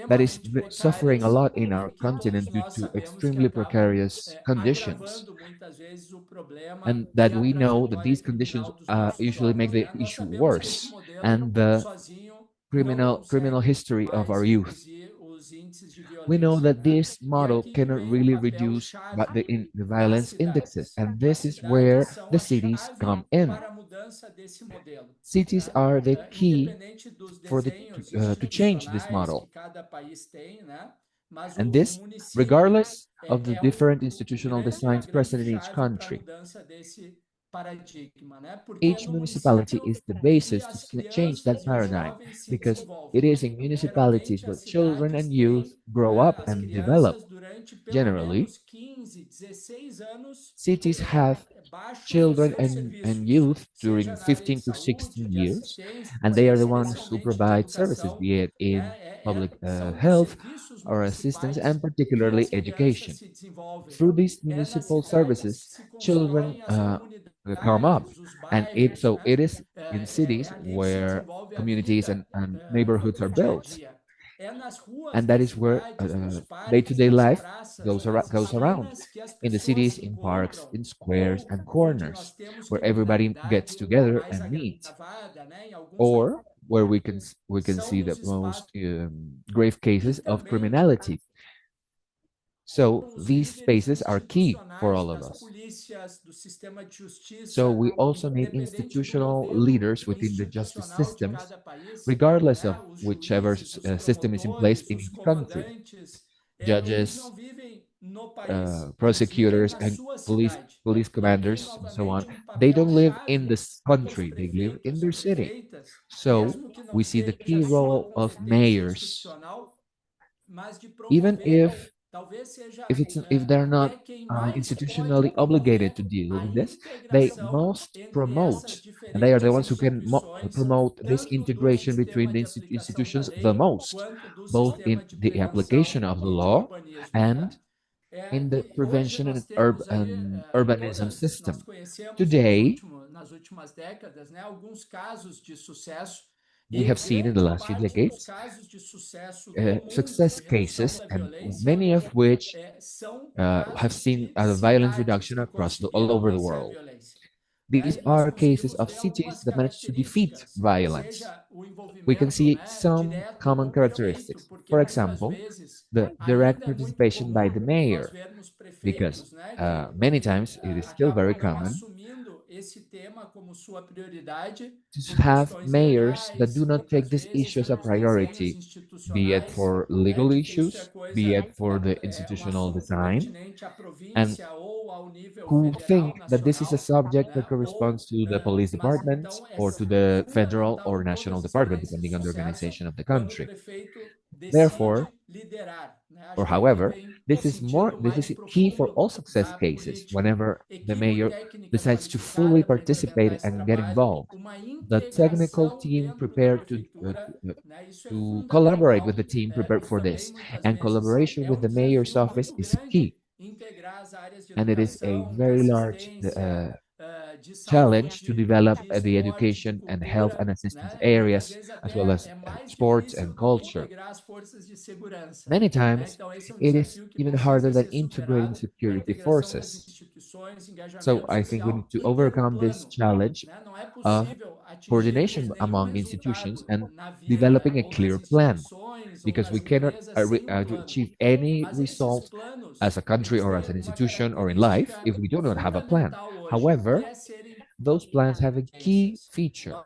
Speaker 5: that is
Speaker 4: extremamente
Speaker 5: suffering a
Speaker 4: precárias
Speaker 5: lot in our
Speaker 4: e que todos
Speaker 5: continent due
Speaker 4: nós
Speaker 5: to
Speaker 4: sabemos que
Speaker 5: extremely
Speaker 4: acabam
Speaker 5: precarious conditions,
Speaker 4: agravando muitas vezes o problema
Speaker 5: and
Speaker 4: e
Speaker 5: that
Speaker 4: a
Speaker 5: we know that
Speaker 4: trajetória
Speaker 5: these conditions
Speaker 4: criminal dos nossos
Speaker 5: usually make
Speaker 4: jovens,
Speaker 5: the
Speaker 4: né? Nós
Speaker 5: issue
Speaker 4: sabemos que esse
Speaker 5: worse,
Speaker 4: modelo
Speaker 5: and the
Speaker 4: sozinho não
Speaker 5: criminal
Speaker 4: consegue
Speaker 5: history of our
Speaker 4: mais
Speaker 5: youth.
Speaker 4: reduzir os índices de
Speaker 5: We know
Speaker 4: violência,
Speaker 5: that
Speaker 4: né?
Speaker 5: this
Speaker 4: E
Speaker 5: model
Speaker 4: aqui que
Speaker 5: cannot
Speaker 4: vem o
Speaker 5: really
Speaker 4: papel
Speaker 5: reduce
Speaker 4: chave
Speaker 5: the
Speaker 4: das
Speaker 5: violence indexes,
Speaker 4: cidades.
Speaker 5: and
Speaker 4: As
Speaker 5: this is where
Speaker 4: cidades são
Speaker 5: the
Speaker 4: a
Speaker 5: cities
Speaker 4: chave
Speaker 5: come in.
Speaker 4: para a mudança desse modelo,
Speaker 5: Cities
Speaker 4: né?
Speaker 5: are the key
Speaker 4: Independente dos
Speaker 5: for
Speaker 4: desenhos
Speaker 5: to change this
Speaker 4: institucionais que
Speaker 5: model,
Speaker 4: cada país tem, né? Mas
Speaker 5: and
Speaker 4: o
Speaker 5: this
Speaker 4: município
Speaker 5: regardless of the
Speaker 4: é o
Speaker 5: different institutional
Speaker 4: grande, a
Speaker 5: designs
Speaker 4: grande
Speaker 5: present in each
Speaker 4: chave para a
Speaker 5: country.
Speaker 4: mudança desse paradigma, né? Porque
Speaker 5: Each
Speaker 4: no
Speaker 5: municipality
Speaker 4: município
Speaker 5: is the basis to
Speaker 4: as
Speaker 5: change that
Speaker 4: crianças e os
Speaker 5: paradigm
Speaker 4: jovens se
Speaker 5: because
Speaker 4: desenvolvem.
Speaker 5: it is in municipalities
Speaker 4: Geralmente
Speaker 5: where
Speaker 4: as
Speaker 5: children
Speaker 4: cidades
Speaker 5: and youth
Speaker 4: têm,
Speaker 5: grow
Speaker 4: né,
Speaker 5: up
Speaker 4: as
Speaker 5: and develop.
Speaker 4: crianças durante pelo
Speaker 5: Generally,
Speaker 4: menos 15, 16 anos
Speaker 5: cities have
Speaker 4: baixo dos
Speaker 5: children
Speaker 4: seus
Speaker 5: and
Speaker 4: serviços,
Speaker 5: youth during
Speaker 4: seja na área de
Speaker 5: 15 to
Speaker 4: saúde,
Speaker 5: 16
Speaker 4: de
Speaker 5: years,
Speaker 4: assistência,
Speaker 5: and they are the ones who
Speaker 4: especialmente de
Speaker 5: provide services,
Speaker 4: educação,
Speaker 5: be it in
Speaker 4: né?
Speaker 5: public
Speaker 4: São nos
Speaker 5: health
Speaker 4: serviços
Speaker 5: or assistance,
Speaker 4: municipais
Speaker 5: and
Speaker 4: que
Speaker 5: particularly
Speaker 4: as crianças
Speaker 5: education.
Speaker 4: se desenvolvem.
Speaker 5: Through these
Speaker 4: É nas
Speaker 5: municipal
Speaker 4: cidades que
Speaker 5: services,
Speaker 4: se
Speaker 5: children
Speaker 4: constroem as
Speaker 5: come up,
Speaker 4: comunidades, os
Speaker 5: and
Speaker 4: bairros,
Speaker 5: so
Speaker 4: né?
Speaker 5: it is in
Speaker 4: É
Speaker 5: cities
Speaker 4: ali que se
Speaker 5: where
Speaker 4: desenvolve a
Speaker 5: communities
Speaker 4: vida
Speaker 5: and neighborhoods
Speaker 4: do
Speaker 5: are
Speaker 4: dia a
Speaker 5: built,
Speaker 4: dia. É nas ruas
Speaker 5: and that
Speaker 4: das
Speaker 5: is where
Speaker 4: cidades, nos parques,
Speaker 5: day-to-day
Speaker 4: nas
Speaker 5: life
Speaker 4: praças, nas
Speaker 5: goes around
Speaker 4: esquinas que as
Speaker 5: in the
Speaker 4: pessoas
Speaker 5: cities,
Speaker 4: se
Speaker 5: in parks,
Speaker 4: encontram,
Speaker 5: in squares
Speaker 4: ou
Speaker 5: and
Speaker 4: onde nós
Speaker 5: corners,
Speaker 4: temos
Speaker 5: where everybody
Speaker 4: criminalidade
Speaker 5: gets together
Speaker 4: mais
Speaker 5: and meet,
Speaker 4: agravada, né? Em alguns
Speaker 5: or where we can
Speaker 4: são
Speaker 5: see the
Speaker 4: nos
Speaker 5: most
Speaker 4: espaços
Speaker 5: grave
Speaker 4: e
Speaker 5: cases of
Speaker 4: também
Speaker 5: criminality. So
Speaker 4: os
Speaker 5: these
Speaker 4: líderes
Speaker 5: spaces are key for
Speaker 4: institucionais
Speaker 5: all of
Speaker 4: das
Speaker 5: us.
Speaker 4: polícias, do sistema de
Speaker 5: So
Speaker 4: justiça,
Speaker 5: we also need
Speaker 4: independente do
Speaker 5: institutional
Speaker 4: modelo
Speaker 5: leaders within the justice
Speaker 4: institucional de
Speaker 5: systems,
Speaker 4: cada país,
Speaker 5: regardless
Speaker 4: né?
Speaker 5: of
Speaker 4: Os
Speaker 5: whichever
Speaker 4: juízes, os
Speaker 5: system is in place
Speaker 4: promotores,
Speaker 5: in
Speaker 4: os
Speaker 5: each country.
Speaker 4: comandantes, eles
Speaker 5: Judges,
Speaker 4: não vivem no país, eles vivem
Speaker 5: prosecutors,
Speaker 4: na
Speaker 5: and
Speaker 4: sua cidade.
Speaker 5: police
Speaker 4: E tem
Speaker 5: commanders, and so on.
Speaker 4: novamente um
Speaker 5: They
Speaker 4: papel
Speaker 5: don't live in
Speaker 4: chave
Speaker 5: this
Speaker 4: os
Speaker 5: country; they live in
Speaker 4: prefeitos,
Speaker 5: their city.
Speaker 4: prefeitas,
Speaker 5: So
Speaker 4: mesmo que não
Speaker 5: we see the
Speaker 4: seja
Speaker 5: key
Speaker 4: a sua
Speaker 5: role of
Speaker 4: competência
Speaker 5: mayors,
Speaker 4: institucional, mas de
Speaker 5: even
Speaker 4: promover, talvez seja
Speaker 5: if they're not
Speaker 4: até quem mais pode
Speaker 5: institutionally obligated
Speaker 4: promover
Speaker 5: to deal
Speaker 4: a
Speaker 5: with this, they
Speaker 4: integração
Speaker 5: must
Speaker 4: entre
Speaker 5: promote,
Speaker 4: essas
Speaker 5: and they are the
Speaker 4: diferentes
Speaker 5: ones who can
Speaker 4: instituições,
Speaker 5: promote this
Speaker 4: tanto do
Speaker 5: integration between
Speaker 4: sistema
Speaker 5: the
Speaker 4: de aplicação da
Speaker 5: institutions the
Speaker 4: lei,
Speaker 5: most,
Speaker 4: quanto do
Speaker 5: both in
Speaker 4: sistema de
Speaker 5: the application
Speaker 4: prevenção
Speaker 5: of the
Speaker 4: e de
Speaker 5: law
Speaker 4: urbanismo, né?
Speaker 5: and in the
Speaker 4: E hoje
Speaker 5: prevention
Speaker 4: nós temos aí
Speaker 5: and urbanism
Speaker 4: nós
Speaker 5: system.
Speaker 4: conhecemos
Speaker 5: Today,
Speaker 4: nas últimas décadas, né, alguns casos de sucesso
Speaker 5: we
Speaker 4: e
Speaker 5: have seen in the
Speaker 4: grande
Speaker 5: last few
Speaker 4: parte dos
Speaker 5: decades
Speaker 4: casos de sucesso do mundo
Speaker 5: success
Speaker 4: de redução
Speaker 5: cases,
Speaker 4: da
Speaker 5: and
Speaker 4: violência
Speaker 5: many of which
Speaker 4: são
Speaker 5: have
Speaker 4: casos
Speaker 5: seen
Speaker 4: de
Speaker 5: a violence
Speaker 4: cidades
Speaker 5: reduction
Speaker 4: que
Speaker 5: across all
Speaker 4: conseguiram
Speaker 5: over the
Speaker 4: vencer a
Speaker 5: world.
Speaker 4: violência.
Speaker 5: These
Speaker 4: E nós
Speaker 5: are cases
Speaker 4: conseguimos
Speaker 5: of
Speaker 4: ver
Speaker 5: cities
Speaker 4: algumas
Speaker 5: that managed to defeat
Speaker 4: características,
Speaker 5: violence.
Speaker 4: seja o
Speaker 5: We can
Speaker 4: envolvimento,
Speaker 5: see
Speaker 4: né,
Speaker 5: some
Speaker 4: direto
Speaker 5: common
Speaker 4: ou perfeito,
Speaker 5: characteristics.
Speaker 4: porque
Speaker 5: For
Speaker 4: muitas
Speaker 5: example,
Speaker 4: vezes
Speaker 5: the direct
Speaker 4: ainda é muito
Speaker 5: participation by
Speaker 4: comum
Speaker 5: the
Speaker 4: nós
Speaker 5: mayor,
Speaker 4: vermos
Speaker 5: because
Speaker 4: prefeitos, né, que
Speaker 5: many times it is still very
Speaker 4: acabam não
Speaker 5: common
Speaker 4: assumindo esse tema como sua prioridade
Speaker 5: to
Speaker 4: por
Speaker 5: have
Speaker 4: questões
Speaker 5: mayors that
Speaker 4: legais,
Speaker 5: do not take
Speaker 4: muitas
Speaker 5: this
Speaker 4: vezes
Speaker 5: issue as a
Speaker 4: pelos desenhos
Speaker 5: priority, be it
Speaker 4: institucionais,
Speaker 5: for
Speaker 4: né,
Speaker 5: legal
Speaker 4: de que isso é
Speaker 5: issues, be
Speaker 4: coisa,
Speaker 5: it for the
Speaker 4: um
Speaker 5: institutional
Speaker 4: assunto
Speaker 5: design,
Speaker 4: pertinente à
Speaker 5: and
Speaker 4: província ou ao nível
Speaker 5: who
Speaker 4: federal,
Speaker 5: think that this is a
Speaker 4: nacional,
Speaker 5: subject that
Speaker 4: né,
Speaker 5: corresponds to the police
Speaker 4: mas
Speaker 5: department
Speaker 4: então
Speaker 5: or to the federal
Speaker 4: fundamental
Speaker 5: or
Speaker 4: em
Speaker 5: national
Speaker 4: todas
Speaker 5: department,
Speaker 4: essas
Speaker 5: depending on the
Speaker 4: sucesso
Speaker 5: organization of the
Speaker 4: quando o
Speaker 5: country.
Speaker 4: prefeito
Speaker 5: Therefore,
Speaker 4: decide liderar, né?
Speaker 5: or
Speaker 4: Acho que aí
Speaker 5: however,
Speaker 4: vem o
Speaker 5: this is
Speaker 4: sentido
Speaker 5: this
Speaker 4: mais
Speaker 5: is key for
Speaker 4: profundo
Speaker 5: all success
Speaker 4: da
Speaker 5: cases.
Speaker 4: política.
Speaker 5: Whenever the
Speaker 4: Equipe
Speaker 5: mayor
Speaker 4: técnica
Speaker 5: decides to fully
Speaker 4: qualificada para implementar
Speaker 5: participate
Speaker 4: esse
Speaker 5: and get
Speaker 4: trabalho,
Speaker 5: involved,
Speaker 4: uma
Speaker 5: the technical
Speaker 4: integração
Speaker 5: team
Speaker 4: dentro da
Speaker 5: prepared
Speaker 4: prefeitura, né? Isso é
Speaker 5: to collaborate with the
Speaker 4: fundamental
Speaker 5: team prepared
Speaker 4: e
Speaker 5: for
Speaker 4: também
Speaker 5: this,
Speaker 4: muitas
Speaker 5: and
Speaker 4: vezes
Speaker 5: collaboration
Speaker 4: é
Speaker 5: with
Speaker 4: um
Speaker 5: the mayor's
Speaker 4: desafio
Speaker 5: office
Speaker 4: muito
Speaker 5: is
Speaker 4: grande
Speaker 5: key,
Speaker 4: integrar as áreas de
Speaker 5: and it is a
Speaker 4: educação, de
Speaker 5: very large
Speaker 4: assistência, de
Speaker 5: challenge to
Speaker 4: saúde,
Speaker 5: develop
Speaker 4: de
Speaker 5: the
Speaker 4: esporte, de
Speaker 5: education and health and
Speaker 4: cultura,
Speaker 5: assistance
Speaker 4: né? E muitas
Speaker 5: areas,
Speaker 4: vezes
Speaker 5: as well
Speaker 4: até
Speaker 5: as
Speaker 4: é mais
Speaker 5: sports
Speaker 4: difícil
Speaker 5: and
Speaker 4: do que
Speaker 5: culture.
Speaker 4: integrar as forças de segurança,
Speaker 5: Many
Speaker 4: né?
Speaker 5: times,
Speaker 4: Então esse é um
Speaker 5: it is
Speaker 4: desafio que
Speaker 5: even harder
Speaker 4: precisa
Speaker 5: than
Speaker 4: ser
Speaker 5: integrating
Speaker 4: superado, a
Speaker 5: security
Speaker 4: integração das
Speaker 5: forces.
Speaker 4: instituições,
Speaker 5: So
Speaker 4: engajamento
Speaker 5: I think we need
Speaker 4: social
Speaker 5: to
Speaker 4: e ter um
Speaker 5: overcome this
Speaker 4: plano,
Speaker 5: challenge
Speaker 4: né? Não é
Speaker 5: of
Speaker 4: possível atingirmos
Speaker 5: coordination
Speaker 4: nenhum
Speaker 5: among institutions
Speaker 4: resultado
Speaker 5: and
Speaker 4: na vida
Speaker 5: developing a
Speaker 4: ou nas
Speaker 5: clear plan,
Speaker 4: instituições ou
Speaker 5: because we
Speaker 4: nas
Speaker 5: cannot
Speaker 4: empresas sem um plano.
Speaker 5: achieve any
Speaker 4: Mas esses
Speaker 5: results as
Speaker 4: planos,
Speaker 5: a country
Speaker 4: eles
Speaker 5: or as
Speaker 4: têm
Speaker 5: an
Speaker 4: uma
Speaker 5: institution or in life
Speaker 4: característica
Speaker 5: if we do not have a plan.
Speaker 4: fundamental hoje, que
Speaker 5: However,
Speaker 4: é serem
Speaker 5: those plans have a key
Speaker 4: ciências.
Speaker 5: feature,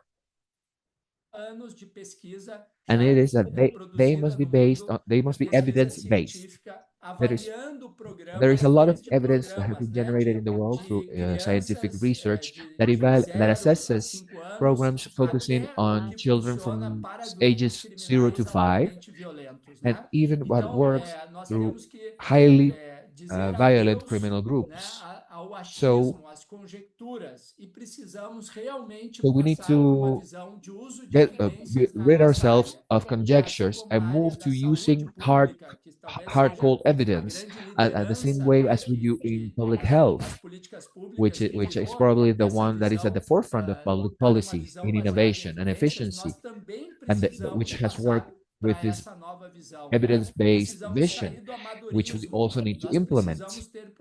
Speaker 4: Anos de pesquisa
Speaker 5: and it
Speaker 4: já
Speaker 5: is that they
Speaker 4: produzida
Speaker 5: must be
Speaker 4: no mundo,
Speaker 5: they must be
Speaker 4: pesquisa
Speaker 5: evidence based.
Speaker 4: científica,
Speaker 5: There is
Speaker 4: avaliando
Speaker 5: there is a
Speaker 4: programas,
Speaker 5: lot of
Speaker 4: desde
Speaker 5: evidence that has
Speaker 4: programas,
Speaker 5: been
Speaker 4: né,
Speaker 5: generated in the world through
Speaker 4: de
Speaker 5: scientific
Speaker 4: crianças
Speaker 5: research
Speaker 4: de
Speaker 5: that
Speaker 4: zero a
Speaker 5: assesses
Speaker 4: 5 anos,
Speaker 5: programs focusing
Speaker 4: até o
Speaker 5: on
Speaker 4: que
Speaker 5: children
Speaker 4: funciona
Speaker 5: from
Speaker 4: para grupos
Speaker 5: ages 0 to
Speaker 4: criminais
Speaker 5: 5,
Speaker 4: altamente violentos,
Speaker 5: and
Speaker 4: né?
Speaker 5: even what
Speaker 4: Então,
Speaker 5: works
Speaker 4: nós
Speaker 5: through
Speaker 4: temos que
Speaker 5: highly
Speaker 4: dizer
Speaker 5: violent
Speaker 4: adeus,
Speaker 5: criminal
Speaker 4: né,
Speaker 5: groups.
Speaker 4: ao
Speaker 5: So,
Speaker 4: achismo, às conjecturas, e precisamos realmente
Speaker 5: so we need
Speaker 4: passar para uma
Speaker 5: to
Speaker 4: visão de uso de evidências na
Speaker 5: rid
Speaker 4: nossa
Speaker 5: ourselves
Speaker 4: área.
Speaker 5: of
Speaker 4: Assim
Speaker 5: conjectures
Speaker 4: como a
Speaker 5: and
Speaker 4: área
Speaker 5: move
Speaker 4: da
Speaker 5: to
Speaker 4: saúde
Speaker 5: using
Speaker 4: pública, que talvez
Speaker 5: hard
Speaker 4: seja
Speaker 5: cold
Speaker 4: a
Speaker 5: evidence
Speaker 4: grande
Speaker 5: at the same
Speaker 4: liderança,
Speaker 5: way
Speaker 4: né,
Speaker 5: as we do in public
Speaker 4: das
Speaker 5: health,
Speaker 4: políticas públicas que
Speaker 5: which is
Speaker 4: virou
Speaker 5: probably the
Speaker 4: essa
Speaker 5: one that is at the
Speaker 4: visão
Speaker 5: forefront of public
Speaker 4: para uma
Speaker 5: policy
Speaker 4: visão
Speaker 5: in
Speaker 4: baseada em
Speaker 5: innovation and
Speaker 4: evidências,
Speaker 5: efficiency,
Speaker 4: nós também
Speaker 5: and which
Speaker 4: precisamos
Speaker 5: has worked
Speaker 4: passar
Speaker 5: with
Speaker 4: para
Speaker 5: this
Speaker 4: essa nova visão, né?
Speaker 5: evidence-based
Speaker 4: Precisamos
Speaker 5: vision,
Speaker 4: sair do
Speaker 5: which we
Speaker 4: amadorismo.
Speaker 5: also need to
Speaker 4: Nós
Speaker 5: implement.
Speaker 4: precisamos ter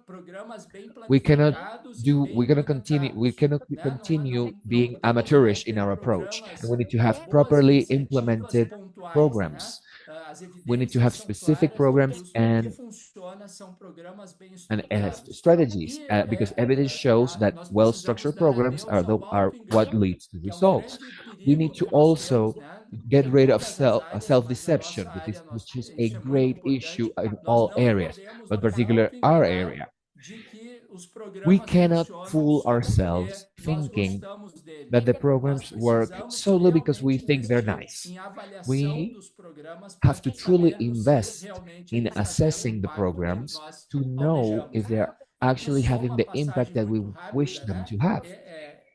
Speaker 4: programas bem
Speaker 5: We cannot
Speaker 4: planificados e bem
Speaker 5: we
Speaker 4: implementados,
Speaker 5: cannot
Speaker 4: né?
Speaker 5: continue
Speaker 4: Não
Speaker 5: being
Speaker 4: podemos
Speaker 5: amateurish in
Speaker 4: ter
Speaker 5: our approach, and
Speaker 4: programas
Speaker 5: we need to
Speaker 4: com
Speaker 5: have
Speaker 4: boas
Speaker 5: properly
Speaker 4: iniciativas
Speaker 5: implemented
Speaker 4: pontuais, né?
Speaker 5: programs.
Speaker 4: As
Speaker 5: We need to
Speaker 4: evidências
Speaker 5: have
Speaker 4: são
Speaker 5: specific
Speaker 4: claras de que
Speaker 5: programs
Speaker 4: o que funciona são programas bem
Speaker 5: and
Speaker 4: estruturados.
Speaker 5: strategies
Speaker 4: E
Speaker 5: because evidence shows that
Speaker 4: nós precisamos
Speaker 5: well-structured
Speaker 4: dar
Speaker 5: programs
Speaker 4: adeus ao
Speaker 5: are
Speaker 4: alto
Speaker 5: what
Speaker 4: engano,
Speaker 5: leads to
Speaker 4: que é um
Speaker 5: results.
Speaker 4: grande
Speaker 5: We
Speaker 4: perigo
Speaker 5: need to
Speaker 4: que nós temos,
Speaker 5: also
Speaker 4: né?
Speaker 5: get
Speaker 4: Em
Speaker 5: rid of
Speaker 4: todas as áreas, mas na
Speaker 5: self-deception,
Speaker 4: nossa área
Speaker 5: which is a
Speaker 4: isso é muito
Speaker 5: great issue
Speaker 4: importante.
Speaker 5: in
Speaker 4: Nós
Speaker 5: all
Speaker 4: não
Speaker 5: areas,
Speaker 4: podemos
Speaker 5: but
Speaker 4: nos
Speaker 5: particular our
Speaker 4: auto-enganar
Speaker 5: area.
Speaker 4: de que
Speaker 5: We
Speaker 4: programas
Speaker 5: cannot
Speaker 4: funcionam
Speaker 5: fool
Speaker 4: só
Speaker 5: ourselves
Speaker 4: porque nós
Speaker 5: thinking
Speaker 4: gostamos dele.
Speaker 5: that the
Speaker 4: Nós
Speaker 5: programs work
Speaker 4: precisamos
Speaker 5: solely because we
Speaker 4: realmente
Speaker 5: think they're
Speaker 4: investir
Speaker 5: nice.
Speaker 4: em avaliação
Speaker 5: We
Speaker 4: dos programas
Speaker 5: have
Speaker 4: para
Speaker 5: to truly
Speaker 4: sabermos se
Speaker 5: invest
Speaker 4: realmente
Speaker 5: in
Speaker 4: eles já têm o
Speaker 5: assessing the
Speaker 4: impacto que
Speaker 5: programs
Speaker 4: nós
Speaker 5: to know
Speaker 4: almejamos,
Speaker 5: if they're
Speaker 4: né? Aqui
Speaker 5: actually
Speaker 4: só
Speaker 5: having
Speaker 4: uma
Speaker 5: the impact
Speaker 4: passagem
Speaker 5: that we
Speaker 4: muito
Speaker 5: wish
Speaker 4: rápida,
Speaker 5: them
Speaker 4: né?
Speaker 5: to have.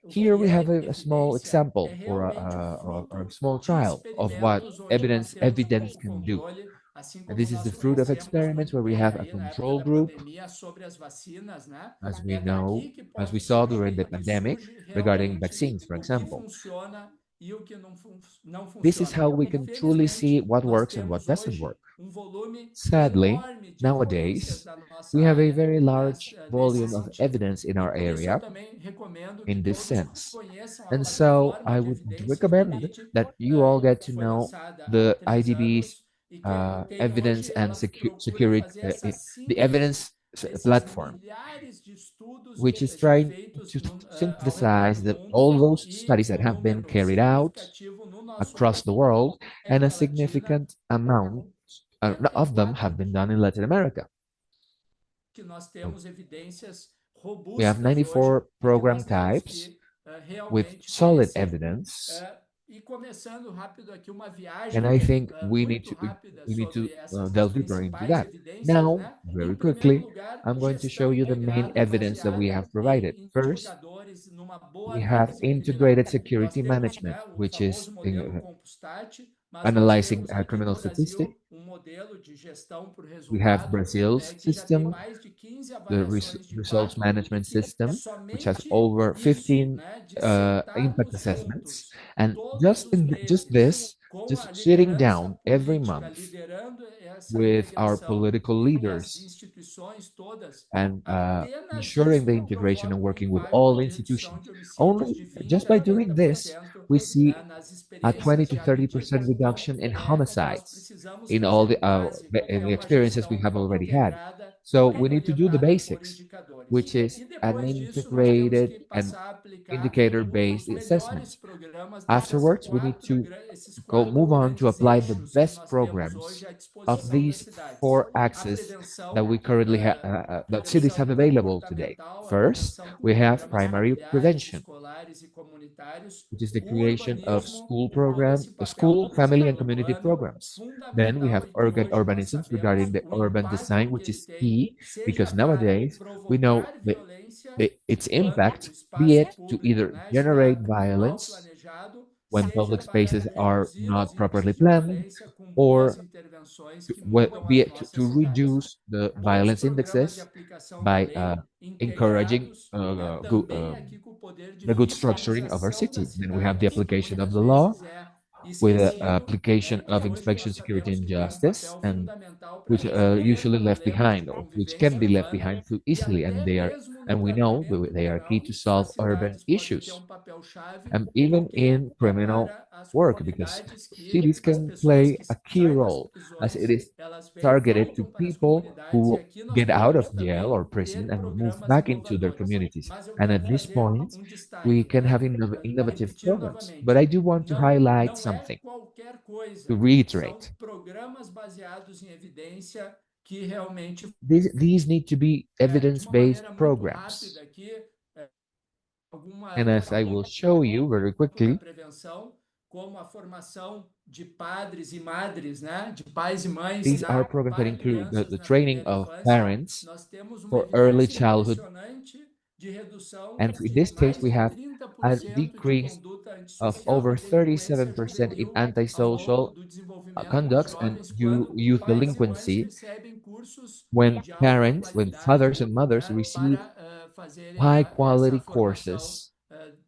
Speaker 4: O
Speaker 5: Here
Speaker 4: que
Speaker 5: we have
Speaker 4: é
Speaker 5: a small
Speaker 4: evidência é
Speaker 5: example
Speaker 4: realmente o
Speaker 5: or a
Speaker 4: fruto
Speaker 5: small
Speaker 4: de
Speaker 5: trial of what
Speaker 4: experimentos onde nós temos
Speaker 5: evidence
Speaker 4: o
Speaker 5: can do.
Speaker 4: controle, assim
Speaker 5: And
Speaker 4: como
Speaker 5: this is
Speaker 4: nós
Speaker 5: the fruit of
Speaker 4: conhecemos
Speaker 5: experiments
Speaker 4: muito
Speaker 5: where we
Speaker 4: bem
Speaker 5: have a
Speaker 4: aí na época
Speaker 5: control
Speaker 4: da
Speaker 5: group,
Speaker 4: pandemia sobre as vacinas, né?
Speaker 5: as we
Speaker 4: É
Speaker 5: know,
Speaker 4: daqui que
Speaker 5: as we
Speaker 4: pode
Speaker 5: saw during the
Speaker 4: surgir, que
Speaker 5: pandemic
Speaker 4: surge
Speaker 5: regarding
Speaker 4: realmente
Speaker 5: vaccines, for
Speaker 4: o que
Speaker 5: example.
Speaker 4: funciona e o que não
Speaker 5: This is
Speaker 4: funciona.
Speaker 5: how we can truly see
Speaker 4: Infelizmente,
Speaker 5: what
Speaker 4: nós
Speaker 5: works and what
Speaker 4: temos
Speaker 5: doesn't
Speaker 4: hoje
Speaker 5: work.
Speaker 4: um volume
Speaker 5: Sadly,
Speaker 4: enorme de evidências
Speaker 5: nowadays,
Speaker 4: da nossa
Speaker 5: we have a
Speaker 4: área
Speaker 5: very large
Speaker 4: nesse
Speaker 5: volume of
Speaker 4: sentido.
Speaker 5: evidence in
Speaker 4: E
Speaker 5: our
Speaker 4: por isso eu
Speaker 5: area
Speaker 4: também recomendo que
Speaker 5: in this
Speaker 4: todos
Speaker 5: sense.
Speaker 4: conheçam a
Speaker 5: And so
Speaker 4: plataforma
Speaker 5: I
Speaker 4: de
Speaker 5: would
Speaker 4: evidências do
Speaker 5: recommend
Speaker 4: MIT,
Speaker 5: that you all get to
Speaker 4: foi
Speaker 5: know
Speaker 4: lançada há
Speaker 5: the
Speaker 4: 3 anos
Speaker 5: IDB's
Speaker 4: e que tem
Speaker 5: evidence
Speaker 4: hoje,
Speaker 5: and
Speaker 4: ela procura
Speaker 5: security,
Speaker 4: fazer essa
Speaker 5: the
Speaker 4: síntese
Speaker 5: evidence
Speaker 4: desses
Speaker 5: platform,
Speaker 4: milhares de estudos
Speaker 5: which is
Speaker 4: já
Speaker 5: trying
Speaker 4: feitos
Speaker 5: to
Speaker 4: ao redor
Speaker 5: synthesize
Speaker 4: do mundo
Speaker 5: all those
Speaker 4: e
Speaker 5: studies that
Speaker 4: um
Speaker 5: have been
Speaker 4: número
Speaker 5: carried out
Speaker 4: significativo no nosso
Speaker 5: across the
Speaker 4: país,
Speaker 5: world, and a
Speaker 4: América Latina,
Speaker 5: significant amount of them have been done in Latin America.
Speaker 4: que nós
Speaker 5: So
Speaker 4: temos evidências
Speaker 5: we have
Speaker 4: robustas hoje
Speaker 5: 94
Speaker 4: e que
Speaker 5: program
Speaker 4: nós temos
Speaker 5: types
Speaker 4: que
Speaker 5: with
Speaker 4: realmente
Speaker 5: solid
Speaker 4: conhecer.
Speaker 5: evidence.
Speaker 4: E começando rápido aqui uma
Speaker 5: And
Speaker 4: viagem
Speaker 5: I think
Speaker 4: muito rápida
Speaker 5: we need to
Speaker 4: sobre essas
Speaker 5: delve deeper into
Speaker 4: principais
Speaker 5: that.
Speaker 4: evidências,
Speaker 5: Now,
Speaker 4: né? Em
Speaker 5: very
Speaker 4: primeiro
Speaker 5: quickly,
Speaker 4: lugar,
Speaker 5: I'm going to show
Speaker 4: gestão
Speaker 5: you the main
Speaker 4: integrada
Speaker 5: evidence that we
Speaker 4: baseada
Speaker 5: have provided.
Speaker 4: em
Speaker 5: First,
Speaker 4: indicadores numa boa
Speaker 5: we have
Speaker 4: análise criminal.
Speaker 5: integrated
Speaker 4: Nós
Speaker 5: security
Speaker 4: temos,
Speaker 5: management,
Speaker 4: né, o
Speaker 5: which is
Speaker 4: famoso modelo Compustat, mas nós
Speaker 5: analyzing
Speaker 4: temos aqui
Speaker 5: criminal
Speaker 4: no
Speaker 5: statistics.
Speaker 4: Brasil um modelo de gestão por
Speaker 5: We have
Speaker 4: resultado,
Speaker 5: Brazil's
Speaker 4: que já tem
Speaker 5: system,
Speaker 4: mais de 15
Speaker 5: the
Speaker 4: avaliações de
Speaker 5: results
Speaker 4: impacto e
Speaker 5: management
Speaker 4: que
Speaker 5: system, which has
Speaker 4: somente
Speaker 5: over
Speaker 4: isso,
Speaker 5: 15
Speaker 4: né, de
Speaker 5: impact
Speaker 4: sentarmos
Speaker 5: assessments.
Speaker 4: juntos
Speaker 5: And
Speaker 4: todos os
Speaker 5: just
Speaker 4: meses
Speaker 5: this,
Speaker 4: com a
Speaker 5: just sitting
Speaker 4: liderança
Speaker 5: down every
Speaker 4: política,
Speaker 5: month
Speaker 4: liderando essa
Speaker 5: with our
Speaker 4: integração
Speaker 5: political
Speaker 4: e as
Speaker 5: leaders
Speaker 4: instituições todas,
Speaker 5: and
Speaker 4: apenas
Speaker 5: ensuring
Speaker 4: isso
Speaker 5: the
Speaker 4: já
Speaker 5: integration and
Speaker 4: provoca um
Speaker 5: working with
Speaker 4: impacto
Speaker 5: all
Speaker 4: de redução
Speaker 5: institutions.
Speaker 4: de homicídios
Speaker 5: Only
Speaker 4: de 20
Speaker 5: just
Speaker 4: a
Speaker 5: by doing this,
Speaker 4: 30%,
Speaker 5: we
Speaker 4: né,
Speaker 5: see
Speaker 4: nas
Speaker 5: a 20
Speaker 4: experiências
Speaker 5: to
Speaker 4: já
Speaker 5: 30%
Speaker 4: medidas. Então,
Speaker 5: reduction in
Speaker 4: nós
Speaker 5: homicides
Speaker 4: precisamos
Speaker 5: in all
Speaker 4: fazer base,
Speaker 5: in the
Speaker 4: uma
Speaker 5: experiences we
Speaker 4: gestão
Speaker 5: have already had.
Speaker 4: integrada
Speaker 5: So
Speaker 4: e
Speaker 5: we need to do the
Speaker 4: orientada por
Speaker 5: basics,
Speaker 4: indicadores.
Speaker 5: which is
Speaker 4: E
Speaker 5: an
Speaker 4: depois disso, nós temos
Speaker 5: integrated
Speaker 4: que
Speaker 5: and
Speaker 4: passar a aplicar os
Speaker 5: indicator-based
Speaker 4: melhores
Speaker 5: assessment.
Speaker 4: programas
Speaker 5: Afterwards, we need to
Speaker 4: esses quatro
Speaker 5: move on to
Speaker 4: grandes
Speaker 5: apply the
Speaker 4: eixos que
Speaker 5: best
Speaker 4: nós temos hoje
Speaker 5: programs
Speaker 4: à
Speaker 5: of
Speaker 4: disposição das
Speaker 5: these
Speaker 4: cidades.
Speaker 5: four
Speaker 4: A
Speaker 5: axes that
Speaker 4: prevenção,
Speaker 5: we currently have, that cities have available today.
Speaker 4: comportamental, a
Speaker 5: First,
Speaker 4: prevenção com
Speaker 5: we have
Speaker 4: programas
Speaker 5: primary
Speaker 4: familiares,
Speaker 5: prevention,
Speaker 4: escolares e comunitários,
Speaker 5: which is the
Speaker 4: o
Speaker 5: creation of
Speaker 4: urbanismo com todo esse papel
Speaker 5: school,
Speaker 4: do
Speaker 5: family, and
Speaker 4: design
Speaker 5: community
Speaker 4: urbano,
Speaker 5: programs. Then we
Speaker 4: fundamental
Speaker 5: have
Speaker 4: e que hoje nós
Speaker 5: urbanisms regarding
Speaker 4: sabemos
Speaker 5: the
Speaker 4: o
Speaker 5: urban design,
Speaker 4: impacto que
Speaker 5: which
Speaker 4: ele
Speaker 5: is
Speaker 4: tem,
Speaker 5: key
Speaker 4: seja
Speaker 5: because
Speaker 4: para
Speaker 5: nowadays we know
Speaker 4: provocar violência
Speaker 5: its
Speaker 4: quando o
Speaker 5: impact, be
Speaker 4: espaço
Speaker 5: it to
Speaker 4: público,
Speaker 5: either
Speaker 4: né,
Speaker 5: generate
Speaker 4: está mal
Speaker 5: violence
Speaker 4: planejado,
Speaker 5: when
Speaker 4: seja
Speaker 5: public
Speaker 4: para
Speaker 5: spaces are
Speaker 4: reduzir os
Speaker 5: not properly
Speaker 4: índices de
Speaker 5: planned,
Speaker 4: violência com boas
Speaker 5: or
Speaker 4: intervenções que mudam as
Speaker 5: to
Speaker 4: nossas cidades.
Speaker 5: reduce the
Speaker 4: Bons
Speaker 5: violence
Speaker 4: programas de
Speaker 5: indexes
Speaker 4: aplicação da
Speaker 5: by
Speaker 4: lei
Speaker 5: encouraging
Speaker 4: integrados, né, também aqui com o poder de
Speaker 5: the good structuring of our
Speaker 4: fiscalização
Speaker 5: city.
Speaker 4: das
Speaker 5: Then we have the
Speaker 4: cidades, que
Speaker 5: application of
Speaker 4: muitas
Speaker 5: the law
Speaker 4: vezes é
Speaker 5: with the
Speaker 4: esquecido,
Speaker 5: application
Speaker 4: e que
Speaker 5: of
Speaker 4: hoje
Speaker 5: inspection,
Speaker 4: nós
Speaker 5: security,
Speaker 4: sabemos
Speaker 5: and
Speaker 4: que tem um
Speaker 5: justice,
Speaker 4: papel
Speaker 5: and
Speaker 4: fundamental para
Speaker 5: which
Speaker 4: resolver
Speaker 5: usually left
Speaker 4: problemas de
Speaker 5: behind or which can
Speaker 4: convivência
Speaker 5: be left
Speaker 4: urbana
Speaker 5: behind too
Speaker 4: e
Speaker 5: easily,
Speaker 4: até mesmo no
Speaker 5: and we know
Speaker 4: tratamento
Speaker 5: they are key
Speaker 4: penal,
Speaker 5: to
Speaker 4: as
Speaker 5: solve urban
Speaker 4: cidades podem ter
Speaker 5: issues,
Speaker 4: um papel-chave,
Speaker 5: and even
Speaker 4: porque
Speaker 5: in
Speaker 4: é
Speaker 5: criminal
Speaker 4: para as
Speaker 5: work, because
Speaker 4: comunidades que
Speaker 5: cities
Speaker 4: as
Speaker 5: can
Speaker 4: pessoas
Speaker 5: play
Speaker 4: que
Speaker 5: a key
Speaker 4: saem das
Speaker 5: role as it
Speaker 4: prisões,
Speaker 5: is
Speaker 4: elas vêm,
Speaker 5: targeted to
Speaker 4: voltam para as
Speaker 5: people
Speaker 4: comunidades e
Speaker 5: who
Speaker 4: aqui nós
Speaker 5: get out
Speaker 4: podemos
Speaker 5: of jail
Speaker 4: também
Speaker 5: or prison
Speaker 4: ter
Speaker 5: and move
Speaker 4: programas
Speaker 5: back into their
Speaker 4: inovadores.
Speaker 5: communities.
Speaker 4: Mas eu
Speaker 5: And
Speaker 4: quero
Speaker 5: at this
Speaker 4: trazer
Speaker 5: point,
Speaker 4: um
Speaker 5: we
Speaker 4: destaque,
Speaker 5: can have
Speaker 4: né?
Speaker 5: innovative
Speaker 4: Repetir
Speaker 5: programs. But
Speaker 4: novamente,
Speaker 5: I do want to highlight
Speaker 4: não é
Speaker 5: something
Speaker 4: qualquer
Speaker 5: to
Speaker 4: coisa, são
Speaker 5: reiterate.
Speaker 4: programas baseados em evidência que realmente,
Speaker 5: These need to be
Speaker 4: de uma
Speaker 5: evidence-based
Speaker 4: maneira muito
Speaker 5: programs.
Speaker 4: rápida aqui,
Speaker 5: And as I will show you very
Speaker 4: da
Speaker 5: quickly,
Speaker 4: prevenção, como a formação de padres e madres, né, de pais e mães
Speaker 5: these are programs that
Speaker 4: para
Speaker 5: include
Speaker 4: crianças
Speaker 5: the
Speaker 4: na
Speaker 5: training
Speaker 4: primeira
Speaker 5: of
Speaker 4: infância.
Speaker 5: parents
Speaker 4: Nós temos uma
Speaker 5: for early
Speaker 4: evidência
Speaker 5: childhood.
Speaker 4: impressionante de redução
Speaker 5: And in
Speaker 4: de
Speaker 5: this case,
Speaker 4: mais
Speaker 5: we
Speaker 4: de
Speaker 5: have a
Speaker 4: 30% de
Speaker 5: decrease
Speaker 4: conduta
Speaker 5: of
Speaker 4: antissocial
Speaker 5: over
Speaker 4: e delinquência
Speaker 5: 37% in
Speaker 4: juvenil ao longo
Speaker 5: antisocial
Speaker 4: do desenvolvimento dos
Speaker 5: conducts and
Speaker 4: jovens, quando
Speaker 5: youth
Speaker 4: pais e mães
Speaker 5: delinquency
Speaker 4: recebem cursos
Speaker 5: when
Speaker 4: de alta
Speaker 5: parents, when fathers
Speaker 4: qualidade,
Speaker 5: and mothers
Speaker 4: né,
Speaker 5: receive
Speaker 4: para fazer
Speaker 5: high
Speaker 4: essa
Speaker 5: quality
Speaker 4: formação
Speaker 5: courses,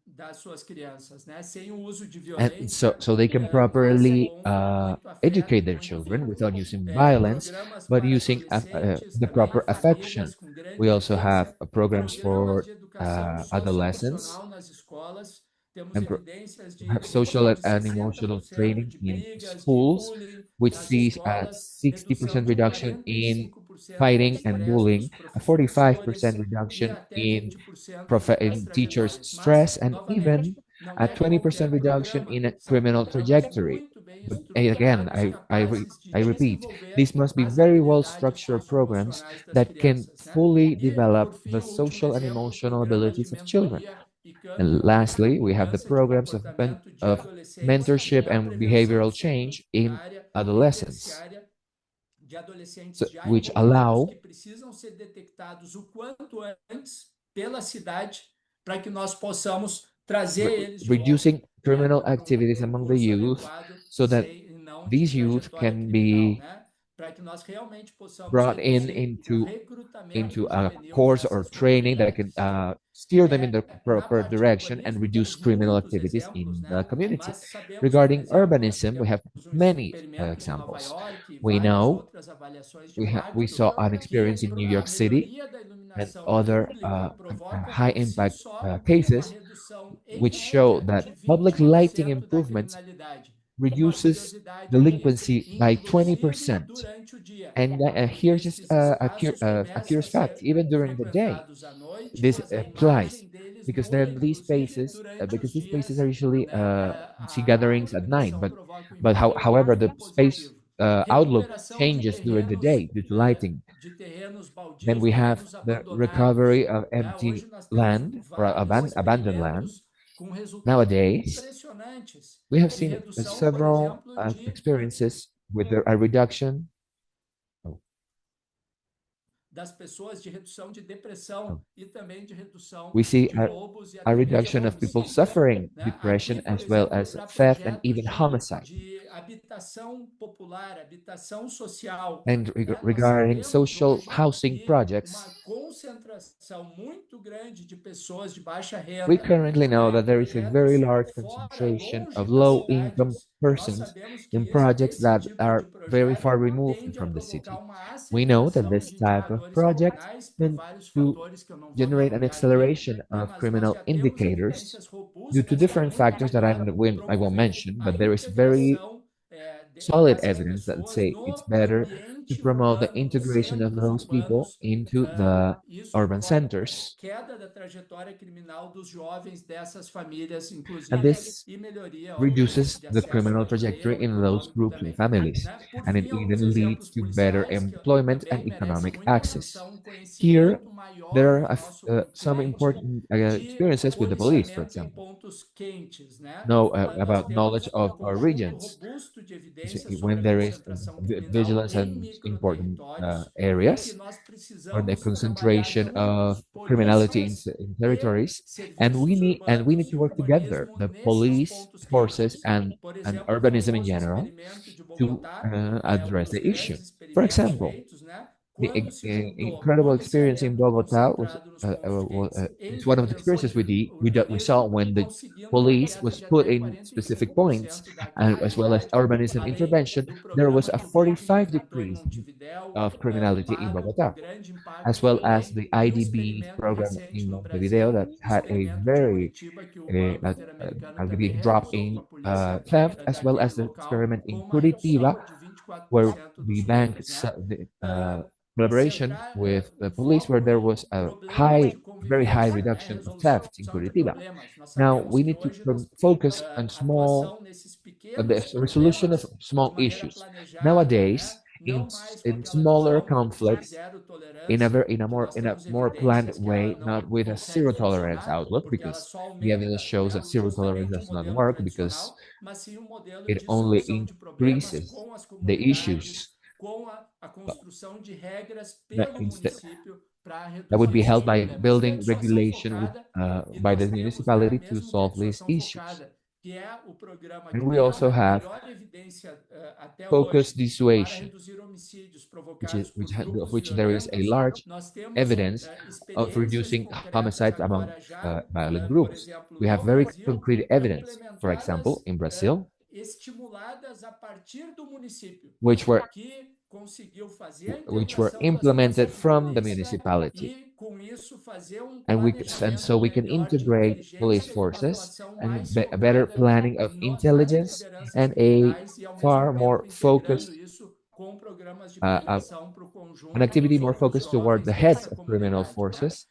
Speaker 4: das suas crianças, né, sem o uso de
Speaker 5: and
Speaker 4: violência,
Speaker 5: so they can
Speaker 4: mas
Speaker 5: properly
Speaker 4: com muito
Speaker 5: educate
Speaker 4: afeto,
Speaker 5: their
Speaker 4: muito
Speaker 5: children
Speaker 4: vínculo.
Speaker 5: without using violence,
Speaker 4: Programas
Speaker 5: but
Speaker 4: para
Speaker 5: using
Speaker 4: adolescentes
Speaker 5: the
Speaker 4: também,
Speaker 5: proper affection.
Speaker 4: famílias com grande
Speaker 5: We also have
Speaker 4: evidência,
Speaker 5: programs
Speaker 4: programas
Speaker 5: for
Speaker 4: de educação
Speaker 5: adolescents
Speaker 4: socioemocional nas escolas. Temos
Speaker 5: and
Speaker 4: evidências de
Speaker 5: have social
Speaker 4: redução de
Speaker 5: and emotional
Speaker 4: 60%
Speaker 5: training
Speaker 4: de
Speaker 5: in
Speaker 4: brigas, de
Speaker 5: schools,
Speaker 4: bullying
Speaker 5: which
Speaker 4: nas
Speaker 5: sees a
Speaker 4: escolas, redução
Speaker 5: 60%
Speaker 4: de
Speaker 5: reduction in
Speaker 4: 45% do
Speaker 5: fighting and
Speaker 4: estresse dos
Speaker 5: bullying, a 45%
Speaker 4: professores e
Speaker 5: reduction
Speaker 4: até 20% de
Speaker 5: in teachers'
Speaker 4: extraviolências. Mas,
Speaker 5: stress, and
Speaker 4: novamente,
Speaker 5: even
Speaker 4: não
Speaker 5: a
Speaker 4: é
Speaker 5: 20%
Speaker 4: qualquer
Speaker 5: reduction
Speaker 4: programa,
Speaker 5: in a
Speaker 4: são
Speaker 5: criminal
Speaker 4: programas
Speaker 5: trajectory.
Speaker 4: muito
Speaker 5: But again, I repeat, these must be very well structured programs that can fully develop the social and emotional abilities of children. And lastly, we have the programs of mentorship and behavioral change in adolescents,
Speaker 4: de adolescentes
Speaker 5: so,
Speaker 4: já
Speaker 5: which
Speaker 4: envolvidos que
Speaker 5: allow
Speaker 4: precisam ser detectados o quanto antes pela cidade para que nós possamos trazer eles de volta
Speaker 5: reducing criminal activities
Speaker 4: para um
Speaker 5: among the
Speaker 4: curso
Speaker 5: youth
Speaker 4: adequado
Speaker 5: so that
Speaker 4: e não de
Speaker 5: these youth
Speaker 4: trajetória
Speaker 5: can
Speaker 4: criminal,
Speaker 5: be
Speaker 4: né? Para que nós realmente possamos
Speaker 5: brought in
Speaker 4: reduzir o
Speaker 5: into
Speaker 4: recrutamento
Speaker 5: a
Speaker 4: juvenil
Speaker 5: course or
Speaker 4: nessas
Speaker 5: training that can
Speaker 4: comunidades.
Speaker 5: steer them in the
Speaker 4: Na
Speaker 5: proper
Speaker 4: parte
Speaker 5: direction and
Speaker 4: urbanística,
Speaker 5: reduce
Speaker 4: temos
Speaker 5: criminal
Speaker 4: muitos
Speaker 5: activities
Speaker 4: exemplos,
Speaker 5: in the
Speaker 4: né?
Speaker 5: community.
Speaker 4: Mas sabemos, por
Speaker 5: Regarding
Speaker 4: exemplo, nós
Speaker 5: urbanism, we
Speaker 4: tivemos
Speaker 5: have
Speaker 4: um
Speaker 5: many
Speaker 4: experimento em Nova
Speaker 5: examples.
Speaker 4: York e
Speaker 5: We
Speaker 4: várias
Speaker 5: know
Speaker 4: outras avaliações de
Speaker 5: we
Speaker 4: impacto
Speaker 5: saw an
Speaker 4: que
Speaker 5: experience in New
Speaker 4: a
Speaker 5: York City
Speaker 4: melhoria da
Speaker 5: and
Speaker 4: iluminação
Speaker 5: other
Speaker 4: pública provoca
Speaker 5: high
Speaker 4: por si
Speaker 5: impact
Speaker 4: só uma
Speaker 5: cases,
Speaker 4: redução em
Speaker 5: which show
Speaker 4: média
Speaker 5: that
Speaker 4: de
Speaker 5: public lighting
Speaker 4: 20% da
Speaker 5: improvements
Speaker 4: criminalidade. Uma
Speaker 5: reduces
Speaker 4: curiosidade aqui,
Speaker 5: delinquency by
Speaker 4: inclusive
Speaker 5: 20%.
Speaker 4: durante o dia.
Speaker 5: And here's just
Speaker 4: Esses espaços
Speaker 5: a
Speaker 4: começam a
Speaker 5: curious fact,
Speaker 4: ser
Speaker 5: even during the day,
Speaker 4: frequentados à noite,
Speaker 5: this
Speaker 4: mas a
Speaker 5: applies
Speaker 4: imagem deles
Speaker 5: because
Speaker 4: muda,
Speaker 5: then these
Speaker 4: inclusive
Speaker 5: spaces,
Speaker 4: durante
Speaker 5: because
Speaker 4: os
Speaker 5: these spaces are
Speaker 4: dias,
Speaker 5: usually
Speaker 4: né?
Speaker 5: see gatherings
Speaker 4: A
Speaker 5: at night,
Speaker 4: iluminação provoca um
Speaker 5: but
Speaker 4: impacto
Speaker 5: however, the space
Speaker 4: positivo.
Speaker 5: outlook
Speaker 4: Recuperação de
Speaker 5: changes during the day
Speaker 4: terrenos,
Speaker 5: due to lighting.
Speaker 4: de terrenos
Speaker 5: Then
Speaker 4: baldios,
Speaker 5: we have
Speaker 4: terrenos
Speaker 5: the
Speaker 4: abandonados.
Speaker 5: recovery of
Speaker 4: Né?
Speaker 5: empty
Speaker 4: Hoje nós temos
Speaker 5: land or
Speaker 4: vários
Speaker 5: abandoned land.
Speaker 4: experimentos com resultados
Speaker 5: Nowadays,
Speaker 4: impressionantes
Speaker 5: we have
Speaker 4: de
Speaker 5: seen
Speaker 4: redução, por
Speaker 5: several
Speaker 4: exemplo, de
Speaker 5: experiences with a reduction. Oh,
Speaker 4: das pessoas, de redução de depressão
Speaker 5: oh.
Speaker 4: e também de redução
Speaker 5: We see
Speaker 4: de roubos e
Speaker 5: a
Speaker 4: até mesmo
Speaker 5: reduction of people
Speaker 4: homicídios.
Speaker 5: suffering
Speaker 4: Né?
Speaker 5: depression
Speaker 4: Aqui, por
Speaker 5: as well
Speaker 4: exemplo,
Speaker 5: as
Speaker 4: para
Speaker 5: theft and
Speaker 4: projetos
Speaker 5: even homicide.
Speaker 4: de habitação popular, habitação social,
Speaker 5: And
Speaker 4: né? Nós
Speaker 5: regarding
Speaker 4: sabemos
Speaker 5: social
Speaker 4: hoje
Speaker 5: housing
Speaker 4: que uma
Speaker 5: projects,
Speaker 4: concentração muito grande de pessoas de baixa
Speaker 5: we
Speaker 4: renda,
Speaker 5: currently know
Speaker 4: né, em
Speaker 5: that there is a very
Speaker 4: projetos
Speaker 5: large
Speaker 4: fora,
Speaker 5: concentration
Speaker 4: longe
Speaker 5: of
Speaker 4: das
Speaker 5: low-income
Speaker 4: cidades, nós
Speaker 5: persons
Speaker 4: sabemos
Speaker 5: in
Speaker 4: que
Speaker 5: projects
Speaker 4: esse
Speaker 5: that
Speaker 4: tipo de
Speaker 5: are very
Speaker 4: projeto
Speaker 5: far removed
Speaker 4: tende a
Speaker 5: from the
Speaker 4: provocar
Speaker 5: city.
Speaker 4: uma
Speaker 5: We know that
Speaker 4: aceleração
Speaker 5: this
Speaker 4: de
Speaker 5: type of
Speaker 4: indicadores
Speaker 5: project
Speaker 4: criminais por
Speaker 5: tend
Speaker 4: vários
Speaker 5: to
Speaker 4: fatores que eu não vou me
Speaker 5: generate an
Speaker 4: alongar aqui,
Speaker 5: acceleration
Speaker 4: né,
Speaker 5: of
Speaker 4: mas nós
Speaker 5: criminal
Speaker 4: já temos
Speaker 5: indicators
Speaker 4: evidências
Speaker 5: due to
Speaker 4: robustas que
Speaker 5: different
Speaker 4: apontam
Speaker 5: factors that
Speaker 4: para
Speaker 5: I won't
Speaker 4: promover
Speaker 5: mention,
Speaker 4: a
Speaker 5: but there is very
Speaker 4: integração
Speaker 5: solid
Speaker 4: dessas
Speaker 5: evidence that
Speaker 4: pessoas
Speaker 5: say it's
Speaker 4: no
Speaker 5: better to
Speaker 4: ambiente
Speaker 5: promote the
Speaker 4: urbano, nos
Speaker 5: integration of
Speaker 4: centros
Speaker 5: those people
Speaker 4: urbanos.
Speaker 5: into the
Speaker 4: Isso
Speaker 5: urban
Speaker 4: provoca
Speaker 5: centers.
Speaker 4: queda da trajetória criminal dos jovens dessas famílias,
Speaker 5: And
Speaker 4: inclusive,
Speaker 5: this
Speaker 4: e melhoria, obviamente,
Speaker 5: reduces
Speaker 4: de
Speaker 5: the
Speaker 4: acesso à
Speaker 5: criminal
Speaker 4: lazer,
Speaker 5: trajectory
Speaker 4: ao
Speaker 5: in those
Speaker 4: econômico
Speaker 5: groups and
Speaker 4: também.
Speaker 5: families,
Speaker 4: Né? Por
Speaker 5: and it
Speaker 4: fim, alguns
Speaker 5: even leads
Speaker 4: exemplos
Speaker 5: to better
Speaker 4: policiais que
Speaker 5: employment and
Speaker 4: também merecem
Speaker 5: economic
Speaker 4: muita
Speaker 5: access.
Speaker 4: atenção, um
Speaker 5: Here,
Speaker 4: conhecimento maior
Speaker 5: there
Speaker 4: do
Speaker 5: are
Speaker 4: nosso
Speaker 5: some
Speaker 4: cliente
Speaker 5: important
Speaker 4: de
Speaker 5: experiences with the police, for
Speaker 4: policiamento em
Speaker 5: example.
Speaker 4: pontos quentes. Né?
Speaker 5: Know
Speaker 4: Nós
Speaker 5: about knowledge
Speaker 4: temos um
Speaker 5: of our
Speaker 4: conjunto
Speaker 5: regions.
Speaker 4: robusto de evidências sobre
Speaker 5: When
Speaker 4: a
Speaker 5: there is
Speaker 4: concentração criminal
Speaker 5: vigilance
Speaker 4: em
Speaker 5: and important
Speaker 4: microterritórios e que
Speaker 5: areas,
Speaker 4: nós
Speaker 5: or the
Speaker 4: precisamos trabalhar
Speaker 5: concentration of
Speaker 4: juntos,
Speaker 5: criminality
Speaker 4: polícias
Speaker 5: in
Speaker 4: e
Speaker 5: territories,
Speaker 4: serviços
Speaker 5: and we
Speaker 4: urbanos
Speaker 5: need
Speaker 4: e
Speaker 5: to work together,
Speaker 4: urbanismo
Speaker 5: the
Speaker 4: nesses
Speaker 5: police
Speaker 4: pontos
Speaker 5: forces
Speaker 4: quentes. Por
Speaker 5: and
Speaker 4: exemplo, o
Speaker 5: urbanism in
Speaker 4: famoso
Speaker 5: general,
Speaker 4: experimento de
Speaker 5: to
Speaker 4: Bogotá, um
Speaker 5: address
Speaker 4: dos
Speaker 5: the issue.
Speaker 4: grandes
Speaker 5: For
Speaker 4: experimentos
Speaker 5: example,
Speaker 4: feitos, né?
Speaker 5: the
Speaker 4: Quando se juntou
Speaker 5: incredible experience in
Speaker 4: policiamento
Speaker 5: Bogota was
Speaker 4: concentrado nos pontos quentes em
Speaker 5: it's one of the experiences
Speaker 4: intervenções de
Speaker 5: we saw
Speaker 4: urbanismo,
Speaker 5: when the
Speaker 4: conseguindo uma
Speaker 5: police
Speaker 4: queda
Speaker 5: was
Speaker 4: de
Speaker 5: put
Speaker 4: até
Speaker 5: in specific points,
Speaker 4: 45% da
Speaker 5: and as well as
Speaker 4: criminalidade,
Speaker 5: urbanism
Speaker 4: além
Speaker 5: intervention.
Speaker 4: do
Speaker 5: There was
Speaker 4: programa
Speaker 5: a
Speaker 4: que o governo
Speaker 5: 45
Speaker 4: implantou em
Speaker 5: decrease
Speaker 4: Montevidéu,
Speaker 5: of
Speaker 4: em
Speaker 5: criminality in
Speaker 4: Baga, com
Speaker 5: Bogota,
Speaker 4: grande impacto
Speaker 5: as well as
Speaker 4: também,
Speaker 5: the
Speaker 4: e um
Speaker 5: IDB
Speaker 4: experimento
Speaker 5: program
Speaker 4: recente
Speaker 5: in
Speaker 4: no
Speaker 5: Montevideo
Speaker 4: Brasil,
Speaker 5: that
Speaker 4: o
Speaker 5: had a
Speaker 4: experimento de
Speaker 5: very
Speaker 4: Curitiba, que o
Speaker 5: uh,
Speaker 4: Banco
Speaker 5: uh,
Speaker 4: Interamericano
Speaker 5: a
Speaker 4: também
Speaker 5: big drop
Speaker 4: realizou com a
Speaker 5: in
Speaker 4: polícia
Speaker 5: theft, as well
Speaker 4: daquele
Speaker 5: as the
Speaker 4: local,
Speaker 5: experiment
Speaker 4: com
Speaker 5: in
Speaker 4: uma
Speaker 5: Curitiba,
Speaker 4: redução de
Speaker 5: where
Speaker 4: 24%
Speaker 5: the
Speaker 4: dos
Speaker 5: bank
Speaker 4: roubos. Né?
Speaker 5: uh,
Speaker 4: Uh,
Speaker 5: collaboration
Speaker 4: centrar
Speaker 5: with the
Speaker 4: o
Speaker 5: police, where
Speaker 4: foco
Speaker 5: there
Speaker 4: em
Speaker 5: was a
Speaker 4: problemas de
Speaker 5: very high
Speaker 4: convivência, né?
Speaker 5: reduction of
Speaker 4: Resolução
Speaker 5: theft in
Speaker 4: de
Speaker 5: Curitiba.
Speaker 4: problemas. Nós
Speaker 5: Now
Speaker 4: sabemos
Speaker 5: we
Speaker 4: que
Speaker 5: need to
Speaker 4: hoje nós
Speaker 5: focus on
Speaker 4: atuação nesses
Speaker 5: the
Speaker 4: pequenos
Speaker 5: resolution of
Speaker 4: problemas de
Speaker 5: small
Speaker 4: maneira
Speaker 5: issues.
Speaker 4: planejada,
Speaker 5: Nowadays,
Speaker 4: né? Não mais com
Speaker 5: in
Speaker 4: aquela
Speaker 5: smaller
Speaker 4: visão de
Speaker 5: conflicts,
Speaker 4: zero tolerância, que nós
Speaker 5: in a
Speaker 4: temos
Speaker 5: more planned
Speaker 4: evidências que ela
Speaker 5: way,
Speaker 4: não
Speaker 5: not with a
Speaker 4: consegue
Speaker 5: zero tolerance
Speaker 4: funcionar,
Speaker 5: outlook,
Speaker 4: porque ela
Speaker 5: because
Speaker 4: só
Speaker 5: the evidence
Speaker 4: aumenta,
Speaker 5: shows
Speaker 4: né,
Speaker 5: that zero tolerance
Speaker 4: justamente o
Speaker 5: does not
Speaker 4: modelo
Speaker 5: work because
Speaker 4: tradicional, mas sim um modelo
Speaker 5: it
Speaker 4: de
Speaker 5: only
Speaker 4: solução de problemas
Speaker 5: increases
Speaker 4: com as
Speaker 5: the
Speaker 4: comunidades,
Speaker 5: issues
Speaker 4: com a construção de regras
Speaker 5: that
Speaker 4: pelo
Speaker 5: instead
Speaker 4: município para
Speaker 5: that would
Speaker 4: reduzir
Speaker 5: be
Speaker 4: esses
Speaker 5: held by
Speaker 4: problemas.
Speaker 5: building
Speaker 4: Legislação
Speaker 5: regulation
Speaker 4: focada, e
Speaker 5: by the
Speaker 4: nós temos, né,
Speaker 5: municipality to
Speaker 4: mesmo que a
Speaker 5: solve these
Speaker 4: legislação
Speaker 5: issues.
Speaker 4: focada, que é o programa
Speaker 5: And
Speaker 4: que
Speaker 5: we
Speaker 4: tem
Speaker 5: also
Speaker 4: a
Speaker 5: have
Speaker 4: melhor evidência até
Speaker 5: focus
Speaker 4: hoje para
Speaker 5: dissuasion,
Speaker 4: reduzir homicídios provocados por
Speaker 5: of
Speaker 4: grupos
Speaker 5: which there is a
Speaker 4: violentos.
Speaker 5: large
Speaker 4: Nós temos
Speaker 5: evidence of
Speaker 4: experiências
Speaker 5: reducing
Speaker 4: concretas
Speaker 5: homicides among
Speaker 4: agora já,
Speaker 5: violent
Speaker 4: por
Speaker 5: groups.
Speaker 4: exemplo,
Speaker 5: We have
Speaker 4: no
Speaker 5: very
Speaker 4: Brasil,
Speaker 5: concrete evidence, for example,
Speaker 4: implementadas,
Speaker 5: in Brazil,
Speaker 4: estimuladas a partir do município,
Speaker 5: which were
Speaker 4: que conseguiu fazer a
Speaker 5: which were
Speaker 4: integração das
Speaker 5: implemented
Speaker 4: forças de
Speaker 5: from the
Speaker 4: polícia
Speaker 5: municipality.
Speaker 4: e, com isso, fazer um
Speaker 5: And so
Speaker 4: planejamento
Speaker 5: we can
Speaker 4: melhor de
Speaker 5: integrate police
Speaker 4: inteligência e uma
Speaker 5: forces
Speaker 4: atuação
Speaker 5: and
Speaker 4: mais
Speaker 5: a better
Speaker 4: focada
Speaker 5: planning of
Speaker 4: nas
Speaker 5: intelligence
Speaker 4: lideranças
Speaker 5: and a
Speaker 4: criminais e, ao mesmo
Speaker 5: far more
Speaker 4: tempo, integrando
Speaker 5: focused
Speaker 4: isso com programas de
Speaker 5: uh, uh,
Speaker 4: prevenção para o
Speaker 5: an
Speaker 4: conjunto
Speaker 5: activity
Speaker 4: dos
Speaker 5: more
Speaker 4: outros
Speaker 5: focused toward the
Speaker 4: jovens
Speaker 5: heads
Speaker 4: dessa
Speaker 5: of criminal
Speaker 4: comunidade. Né?
Speaker 5: forces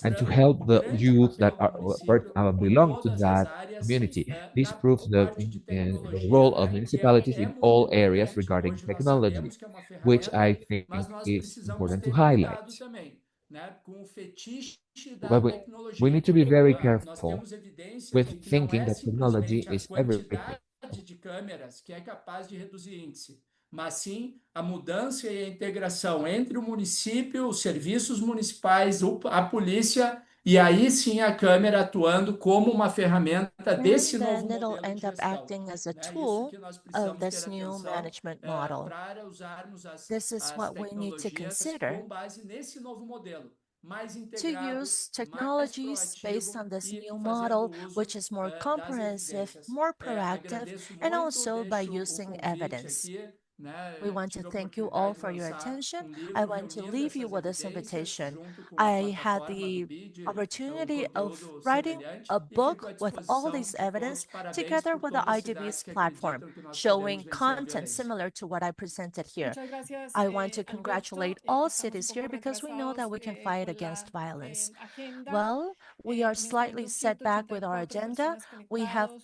Speaker 5: and to
Speaker 4: mostrando
Speaker 5: help the
Speaker 4: grande
Speaker 5: youth that
Speaker 4: papel do município em
Speaker 5: belong to
Speaker 4: todas as
Speaker 5: that
Speaker 4: áreas
Speaker 5: community. This
Speaker 4: na
Speaker 5: proves
Speaker 4: parte de
Speaker 5: the
Speaker 4: tecnologia,
Speaker 5: role of
Speaker 4: né?
Speaker 5: municipalities
Speaker 4: É
Speaker 5: in
Speaker 4: muito
Speaker 5: all areas
Speaker 4: importante.
Speaker 5: regarding
Speaker 4: Hoje nós
Speaker 5: technology,
Speaker 4: sabemos que é uma
Speaker 5: which I
Speaker 4: ferramenta, mas
Speaker 5: think
Speaker 4: nós
Speaker 5: is
Speaker 4: precisamos
Speaker 5: important to
Speaker 4: ter
Speaker 5: highlight.
Speaker 4: cuidado também, né? Com o fetiche da
Speaker 5: But we need
Speaker 4: tecnologia.
Speaker 5: to be very
Speaker 4: Nós
Speaker 5: careful
Speaker 4: temos evidências de
Speaker 5: with
Speaker 4: que não
Speaker 5: thinking
Speaker 4: é
Speaker 5: that technology
Speaker 4: simplesmente a
Speaker 5: is everything.
Speaker 4: quantidade de câmeras que é capaz de reduzir índice, mas sim a mudança e a integração entre o município, os serviços municipais, a polícia, e aí sim a câmera atuando como uma ferramenta desse
Speaker 2: And
Speaker 4: novo
Speaker 2: then it'll
Speaker 4: modelo de
Speaker 2: end up
Speaker 4: gestão.
Speaker 2: acting as a
Speaker 4: Né? Isso
Speaker 2: tool
Speaker 4: que nós
Speaker 2: of
Speaker 4: precisamos ter
Speaker 2: this new
Speaker 4: atenção
Speaker 2: management model.
Speaker 4: para usarmos
Speaker 2: This is
Speaker 4: as
Speaker 2: what we need to
Speaker 4: tecnologias
Speaker 2: consider
Speaker 4: com base nesse novo modelo, mais
Speaker 2: to
Speaker 4: integrado,
Speaker 2: use
Speaker 4: mais
Speaker 2: technologies based
Speaker 4: proativo
Speaker 2: on this
Speaker 4: e
Speaker 2: new
Speaker 4: fazendo
Speaker 2: model,
Speaker 4: uso
Speaker 2: which is more
Speaker 4: das
Speaker 2: comprehensive,
Speaker 4: evidências.
Speaker 2: more proactive,
Speaker 4: Agradeço
Speaker 2: and
Speaker 4: muito,
Speaker 2: also by
Speaker 4: deixo o
Speaker 2: using
Speaker 4: convite
Speaker 2: evidence.
Speaker 4: aqui,
Speaker 2: We
Speaker 4: né?
Speaker 2: want to
Speaker 4: Tive a
Speaker 2: thank you all
Speaker 4: oportunidade de
Speaker 2: for your
Speaker 4: lançar
Speaker 2: attention. I
Speaker 4: livro
Speaker 2: want to
Speaker 4: reunindo
Speaker 2: leave you
Speaker 4: essas
Speaker 2: with this
Speaker 4: evidências
Speaker 2: invitation.
Speaker 4: junto com a
Speaker 2: I had
Speaker 4: plataforma do
Speaker 2: the
Speaker 4: BID,
Speaker 2: opportunity of
Speaker 4: conteúdo
Speaker 2: writing
Speaker 4: semelhante,
Speaker 2: a
Speaker 4: e fico
Speaker 2: book
Speaker 4: à
Speaker 2: with all
Speaker 4: disposição
Speaker 2: this
Speaker 4: de
Speaker 2: evidence
Speaker 4: todos. Parabéns
Speaker 2: together
Speaker 4: por
Speaker 2: with the
Speaker 4: todas as cidades
Speaker 2: IDB's
Speaker 4: que
Speaker 2: platform,
Speaker 4: acreditam que nós podemos
Speaker 2: showing
Speaker 4: vencer a
Speaker 2: content
Speaker 4: violência.
Speaker 2: similar to what I presented here.
Speaker 3: Muchas gracias,
Speaker 2: I want to
Speaker 3: Alberto.
Speaker 2: congratulate all
Speaker 3: Estamos un
Speaker 2: cities here
Speaker 3: poco
Speaker 2: because we know that
Speaker 3: retrasados
Speaker 2: we can fight
Speaker 3: con
Speaker 2: against
Speaker 3: la
Speaker 2: violence.
Speaker 3: agenda.
Speaker 2: Well, we are
Speaker 3: En este
Speaker 2: slightly
Speaker 3: momento,
Speaker 2: set back with our
Speaker 3: 184
Speaker 2: agenda.
Speaker 3: personas
Speaker 2: We have
Speaker 3: conectados.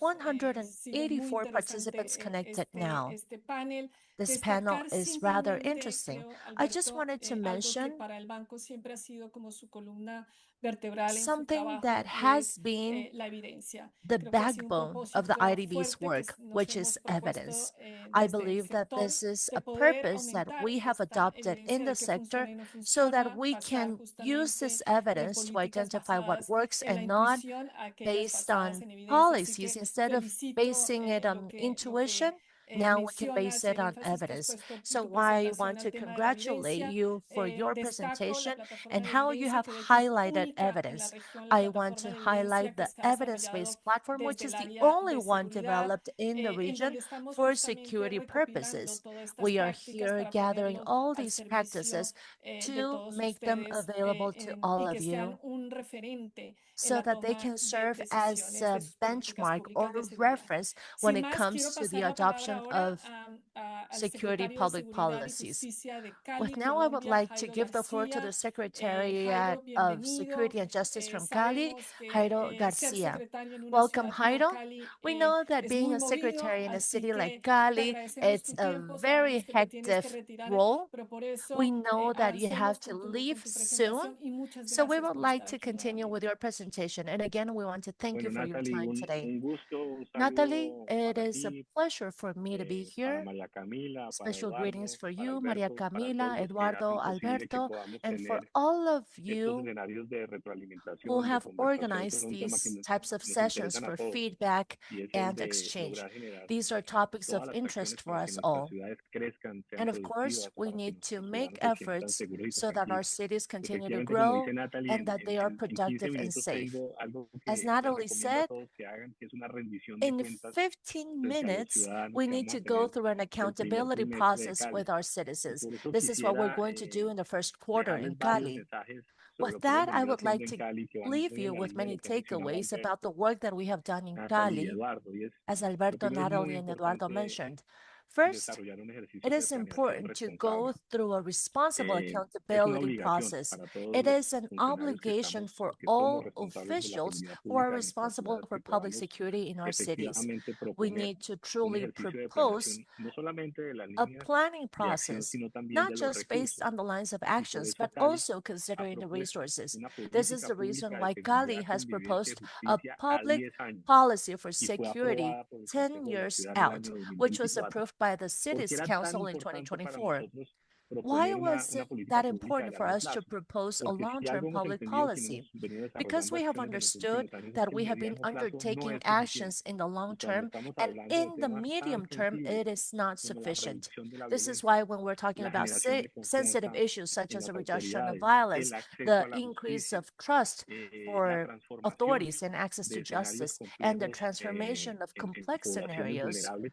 Speaker 3: Sigue muy
Speaker 2: 184 participants
Speaker 3: interesante
Speaker 2: connected now.
Speaker 3: este panel.
Speaker 2: This panel
Speaker 3: Destacar
Speaker 2: is rather
Speaker 3: simplemente,
Speaker 2: interesting.
Speaker 3: creo,
Speaker 2: I just
Speaker 3: Alberto,
Speaker 2: wanted to
Speaker 3: algo que
Speaker 2: mention
Speaker 3: para el banco siempre ha sido como su columna vertebral en su
Speaker 2: something that
Speaker 3: trabajo y
Speaker 2: has
Speaker 3: es
Speaker 2: been
Speaker 3: la evidencia.
Speaker 2: the
Speaker 3: Creo que ha sido un
Speaker 2: backbone of the
Speaker 3: propósito
Speaker 2: IDB's
Speaker 3: fuerte que
Speaker 2: work,
Speaker 3: nos
Speaker 2: which is
Speaker 3: hemos propuesto
Speaker 2: evidence. I
Speaker 3: desde el
Speaker 2: believe that
Speaker 3: sector
Speaker 2: this is
Speaker 3: de
Speaker 2: a
Speaker 3: poder
Speaker 2: purpose that
Speaker 3: aumentar
Speaker 2: we have
Speaker 3: esta
Speaker 2: adopted in
Speaker 3: evidencia
Speaker 2: the
Speaker 3: de qué
Speaker 2: sector
Speaker 3: funciona y no
Speaker 2: so that
Speaker 3: funciona,
Speaker 2: we
Speaker 3: pasar
Speaker 2: can use
Speaker 3: justamente
Speaker 2: this
Speaker 3: de
Speaker 2: evidence to
Speaker 3: políticas
Speaker 2: identify what
Speaker 3: basadas
Speaker 2: works
Speaker 3: en la
Speaker 2: and not
Speaker 3: intuición a aquellas
Speaker 2: based
Speaker 3: basadas
Speaker 2: on
Speaker 3: en evidencia. Así
Speaker 2: policies.
Speaker 3: que
Speaker 2: Instead of
Speaker 3: felicito
Speaker 2: basing it
Speaker 3: lo
Speaker 2: on
Speaker 3: lo que
Speaker 2: intuition, now we can base
Speaker 3: mencionas y
Speaker 2: it
Speaker 3: el
Speaker 2: on
Speaker 3: énfasis que has
Speaker 2: evidence.
Speaker 3: puesto en
Speaker 2: So
Speaker 3: tu
Speaker 2: I
Speaker 3: presentación
Speaker 2: want
Speaker 3: al
Speaker 2: to
Speaker 3: tema de la
Speaker 2: congratulate
Speaker 3: evidencia.
Speaker 2: you for your
Speaker 3: Destaco la
Speaker 2: presentation
Speaker 3: plataforma
Speaker 2: and
Speaker 3: de
Speaker 2: how you
Speaker 3: evidencia,
Speaker 2: have
Speaker 3: que de hecho es
Speaker 2: highlighted
Speaker 3: única en la
Speaker 2: evidence.
Speaker 3: región, la
Speaker 2: I want
Speaker 3: plataforma
Speaker 2: to
Speaker 3: de evidencia
Speaker 2: highlight
Speaker 3: que
Speaker 2: the
Speaker 3: está desarrollado
Speaker 2: evidence-based platform, which
Speaker 3: desde
Speaker 2: is
Speaker 3: el
Speaker 2: the
Speaker 3: área
Speaker 2: only
Speaker 3: de
Speaker 2: one
Speaker 3: seguridad,
Speaker 2: developed in the
Speaker 3: en
Speaker 2: region
Speaker 3: donde estamos
Speaker 2: for
Speaker 3: justamente
Speaker 2: security
Speaker 3: recopilando
Speaker 2: purposes.
Speaker 3: todas estas
Speaker 2: We are
Speaker 3: prácticas
Speaker 2: here
Speaker 3: para
Speaker 2: gathering
Speaker 3: ponerlo
Speaker 2: all
Speaker 3: al
Speaker 2: these
Speaker 3: servicio
Speaker 2: practices
Speaker 3: de
Speaker 2: to
Speaker 3: todos
Speaker 2: make them
Speaker 3: ustedes
Speaker 2: available to all
Speaker 3: y
Speaker 2: of
Speaker 3: que sean
Speaker 2: you
Speaker 3: un referente en
Speaker 2: so
Speaker 3: la
Speaker 2: that they
Speaker 3: toma
Speaker 2: can
Speaker 3: de
Speaker 2: serve as
Speaker 3: decisiones de
Speaker 2: a
Speaker 3: sus políticas
Speaker 2: benchmark
Speaker 3: públicas
Speaker 2: or
Speaker 3: de seguridad.
Speaker 2: reference when
Speaker 3: Sin
Speaker 2: it
Speaker 3: más, quiero
Speaker 2: comes to the
Speaker 3: pasar la palabra
Speaker 2: adoption
Speaker 3: ahora
Speaker 2: of
Speaker 3: al
Speaker 2: security
Speaker 3: secretario de
Speaker 2: public
Speaker 3: Seguridad y
Speaker 2: policies.
Speaker 3: Justicia de
Speaker 2: With
Speaker 3: Cali,
Speaker 2: now, I would
Speaker 3: Colombia,
Speaker 2: like to
Speaker 3: Jairo
Speaker 2: give the floor to the
Speaker 3: García.
Speaker 2: Secretariat
Speaker 3: Jairo,
Speaker 2: of
Speaker 3: bienvenido.
Speaker 2: Security and Justice from Cali,
Speaker 3: Sabemos
Speaker 2: Jairo
Speaker 3: que ser
Speaker 2: Garcia.
Speaker 3: secretario en una
Speaker 2: Welcome,
Speaker 3: ciudad como
Speaker 2: Jairo.
Speaker 3: Cali
Speaker 2: We know that
Speaker 3: es
Speaker 2: being
Speaker 3: muy
Speaker 2: a
Speaker 3: movido,
Speaker 2: secretary in a
Speaker 3: así
Speaker 2: city like
Speaker 3: que te
Speaker 2: Cali,
Speaker 3: agradecemos
Speaker 2: it's
Speaker 3: tu
Speaker 2: a
Speaker 3: tiempo. Sabemos
Speaker 2: very
Speaker 3: que te tienes que
Speaker 2: hectic
Speaker 3: retirar,
Speaker 2: role.
Speaker 3: pero por
Speaker 2: We
Speaker 3: eso
Speaker 2: know that you have
Speaker 3: avancemos
Speaker 2: to
Speaker 3: con
Speaker 2: leave
Speaker 3: tu
Speaker 2: soon.
Speaker 3: presentación y muchas
Speaker 2: So we
Speaker 3: gracias
Speaker 2: would
Speaker 3: por
Speaker 2: like
Speaker 3: estar
Speaker 2: to
Speaker 3: aquí
Speaker 2: continue with
Speaker 3: nuevamente.
Speaker 2: your presentation. And again, we want to thank you
Speaker 6: Bueno,
Speaker 2: for your
Speaker 6: Natalie,
Speaker 2: time today.
Speaker 6: un gusto, un
Speaker 2: Natalie,
Speaker 6: saludo
Speaker 2: it
Speaker 6: para
Speaker 2: is a
Speaker 6: ti,
Speaker 2: pleasure for me to be
Speaker 6: para
Speaker 2: here.
Speaker 6: María Camila, para
Speaker 2: Special greetings
Speaker 6: Eduardo,
Speaker 2: for
Speaker 6: para
Speaker 2: you, Maria
Speaker 6: Alberto, para todos
Speaker 2: Camila,
Speaker 6: los que
Speaker 2: Eduardo,
Speaker 6: hacen posible que
Speaker 2: Alberto,
Speaker 6: podamos
Speaker 2: and for
Speaker 6: tener
Speaker 2: all of
Speaker 6: estos
Speaker 2: you
Speaker 6: escenarios de
Speaker 2: who
Speaker 6: retroalimentación, de
Speaker 2: have
Speaker 6: conversación
Speaker 2: organized
Speaker 6: sobre un tema que
Speaker 2: these types of
Speaker 6: nos
Speaker 2: sessions
Speaker 6: interesan a
Speaker 2: for
Speaker 6: todos,
Speaker 2: feedback
Speaker 6: y es el
Speaker 2: and
Speaker 6: de
Speaker 2: exchange.
Speaker 6: lograr generar
Speaker 2: These are topics of
Speaker 6: todas las acciones
Speaker 2: interest for
Speaker 6: para que
Speaker 2: us
Speaker 6: nuestras
Speaker 2: all.
Speaker 6: ciudades crezcan, sean
Speaker 2: And of course,
Speaker 6: productivas,
Speaker 2: we
Speaker 6: para que
Speaker 2: need to
Speaker 6: nuestros
Speaker 2: make
Speaker 6: ciudadanos se sientan
Speaker 2: efforts
Speaker 6: seguros y
Speaker 2: so that our
Speaker 6: tranquilos.
Speaker 2: cities continue to
Speaker 6: Efectivamente, como
Speaker 2: grow
Speaker 6: dice Natalie,
Speaker 2: and that they are
Speaker 6: en 15
Speaker 2: productive and
Speaker 6: minutos te
Speaker 2: safe.
Speaker 6: digo algo
Speaker 2: As
Speaker 6: que les
Speaker 2: Natalie
Speaker 6: recomiendo a
Speaker 2: said,
Speaker 6: todos que hagan, que es una rendición de
Speaker 2: in
Speaker 6: cuentas
Speaker 2: 15
Speaker 6: frente a los
Speaker 2: minutes,
Speaker 6: ciudadanos
Speaker 2: we
Speaker 6: que
Speaker 2: need
Speaker 6: vamos
Speaker 2: to
Speaker 6: a
Speaker 2: go
Speaker 6: tener
Speaker 2: through an
Speaker 6: el primer
Speaker 2: accountability
Speaker 6: trimestre de
Speaker 2: process
Speaker 6: Cali.
Speaker 2: with our
Speaker 6: Y
Speaker 2: citizens.
Speaker 6: por eso
Speaker 2: This is what we're
Speaker 6: quisiera
Speaker 2: going to do in the first quarter in
Speaker 6: dejarles varios
Speaker 2: Cali.
Speaker 6: mensajes sobre
Speaker 2: With
Speaker 6: lo que hemos
Speaker 2: that, I
Speaker 6: venido
Speaker 2: would
Speaker 6: haciendo
Speaker 2: like
Speaker 6: en
Speaker 2: to
Speaker 6: Cali que van
Speaker 2: leave
Speaker 6: muy en
Speaker 2: you
Speaker 6: la
Speaker 2: with
Speaker 6: línea de
Speaker 2: many
Speaker 6: lo que ha mencionado
Speaker 2: takeaways about
Speaker 6: Alberto,
Speaker 2: the work that we have done in
Speaker 6: Natalie y
Speaker 2: Cali,
Speaker 6: Eduardo. Y es,
Speaker 2: as
Speaker 6: lo
Speaker 2: Alberto,
Speaker 6: primero es muy
Speaker 2: Natalie, and Eduardo
Speaker 6: importante
Speaker 2: mentioned. First,
Speaker 6: desarrollar un
Speaker 2: it
Speaker 6: ejercicio de
Speaker 2: is
Speaker 6: planeación
Speaker 2: important to go
Speaker 6: responsable.
Speaker 2: through a responsible
Speaker 6: Es una
Speaker 2: accountability
Speaker 6: obligación
Speaker 2: process.
Speaker 6: para todos
Speaker 2: It
Speaker 6: los
Speaker 2: is an
Speaker 6: funcionarios
Speaker 2: obligation for
Speaker 6: que somos
Speaker 2: all
Speaker 6: responsables de la
Speaker 2: officials
Speaker 6: seguridad
Speaker 2: who are
Speaker 6: pública de nuestras
Speaker 2: responsible
Speaker 6: ciudades
Speaker 2: for
Speaker 6: que
Speaker 2: public
Speaker 6: podamos
Speaker 2: security in our cities.
Speaker 6: efectivamente
Speaker 2: We
Speaker 6: proponer
Speaker 2: need to
Speaker 6: un
Speaker 2: truly
Speaker 6: ejercicio de
Speaker 2: propose
Speaker 6: planeación no solamente de las
Speaker 2: a
Speaker 6: líneas
Speaker 2: planning
Speaker 6: de acción,
Speaker 2: process,
Speaker 6: sino también
Speaker 2: not
Speaker 6: de los
Speaker 2: just based
Speaker 6: recursos.
Speaker 2: on the lines of
Speaker 6: Y por
Speaker 2: actions,
Speaker 6: eso
Speaker 2: but
Speaker 6: Cali
Speaker 2: also
Speaker 6: ha
Speaker 2: considering the
Speaker 6: propuesto
Speaker 2: resources.
Speaker 6: una
Speaker 2: This is
Speaker 6: política
Speaker 2: the reason
Speaker 6: pública de
Speaker 2: why Cali
Speaker 6: seguridad,
Speaker 2: has
Speaker 6: convivencia y
Speaker 2: proposed a
Speaker 6: justicia a
Speaker 2: public
Speaker 6: 10 años
Speaker 2: policy for
Speaker 6: y fue
Speaker 2: security
Speaker 6: aprobada por el
Speaker 2: 10
Speaker 6: Consejo de la
Speaker 2: years
Speaker 6: Ciudad en el
Speaker 2: out,
Speaker 6: año
Speaker 2: which was
Speaker 6: 2024.
Speaker 2: approved by the
Speaker 6: ¿Por qué
Speaker 2: City's
Speaker 6: era tan
Speaker 2: Council in
Speaker 6: importante para
Speaker 2: 2024.
Speaker 6: nosotros
Speaker 2: Why
Speaker 6: proponer
Speaker 2: was
Speaker 6: una
Speaker 2: it
Speaker 6: política
Speaker 2: that
Speaker 6: pública de
Speaker 2: important for
Speaker 6: largo
Speaker 2: us to
Speaker 6: plazo?
Speaker 2: propose a
Speaker 6: Porque si
Speaker 2: long-term
Speaker 6: algo hemos
Speaker 2: public
Speaker 6: entendido quienes hemos
Speaker 2: policy?
Speaker 6: venido
Speaker 2: Because
Speaker 6: desarrollando
Speaker 2: we have
Speaker 6: acciones en los
Speaker 2: understood
Speaker 6: últimos años es
Speaker 2: that
Speaker 6: que el
Speaker 2: we have been
Speaker 6: mediano plazo no
Speaker 2: undertaking
Speaker 6: es suficiente.
Speaker 2: actions in the long
Speaker 6: Y cuando
Speaker 2: term,
Speaker 6: estamos
Speaker 2: and
Speaker 6: hablando de
Speaker 2: in the
Speaker 6: temas tan
Speaker 2: medium term,
Speaker 6: sensibles
Speaker 2: it is not
Speaker 6: como la
Speaker 2: sufficient.
Speaker 6: reducción de la
Speaker 2: This is
Speaker 6: violencia,
Speaker 2: why when we're talking
Speaker 6: la
Speaker 2: about
Speaker 6: generación de
Speaker 2: sensitive
Speaker 6: confianza
Speaker 2: issues such
Speaker 6: en
Speaker 2: as
Speaker 6: las
Speaker 2: the reduction of
Speaker 6: autoridades,
Speaker 2: violence,
Speaker 6: el acceso
Speaker 2: the
Speaker 6: a la
Speaker 2: increase
Speaker 6: justicia,
Speaker 2: of trust
Speaker 6: la
Speaker 2: for
Speaker 6: transformación
Speaker 2: authorities and access
Speaker 6: de
Speaker 2: to
Speaker 6: escenarios
Speaker 2: justice, and the
Speaker 6: complejos
Speaker 2: transformation of
Speaker 6: en
Speaker 2: complex
Speaker 6: poblaciones
Speaker 2: scenarios
Speaker 6: vulnerables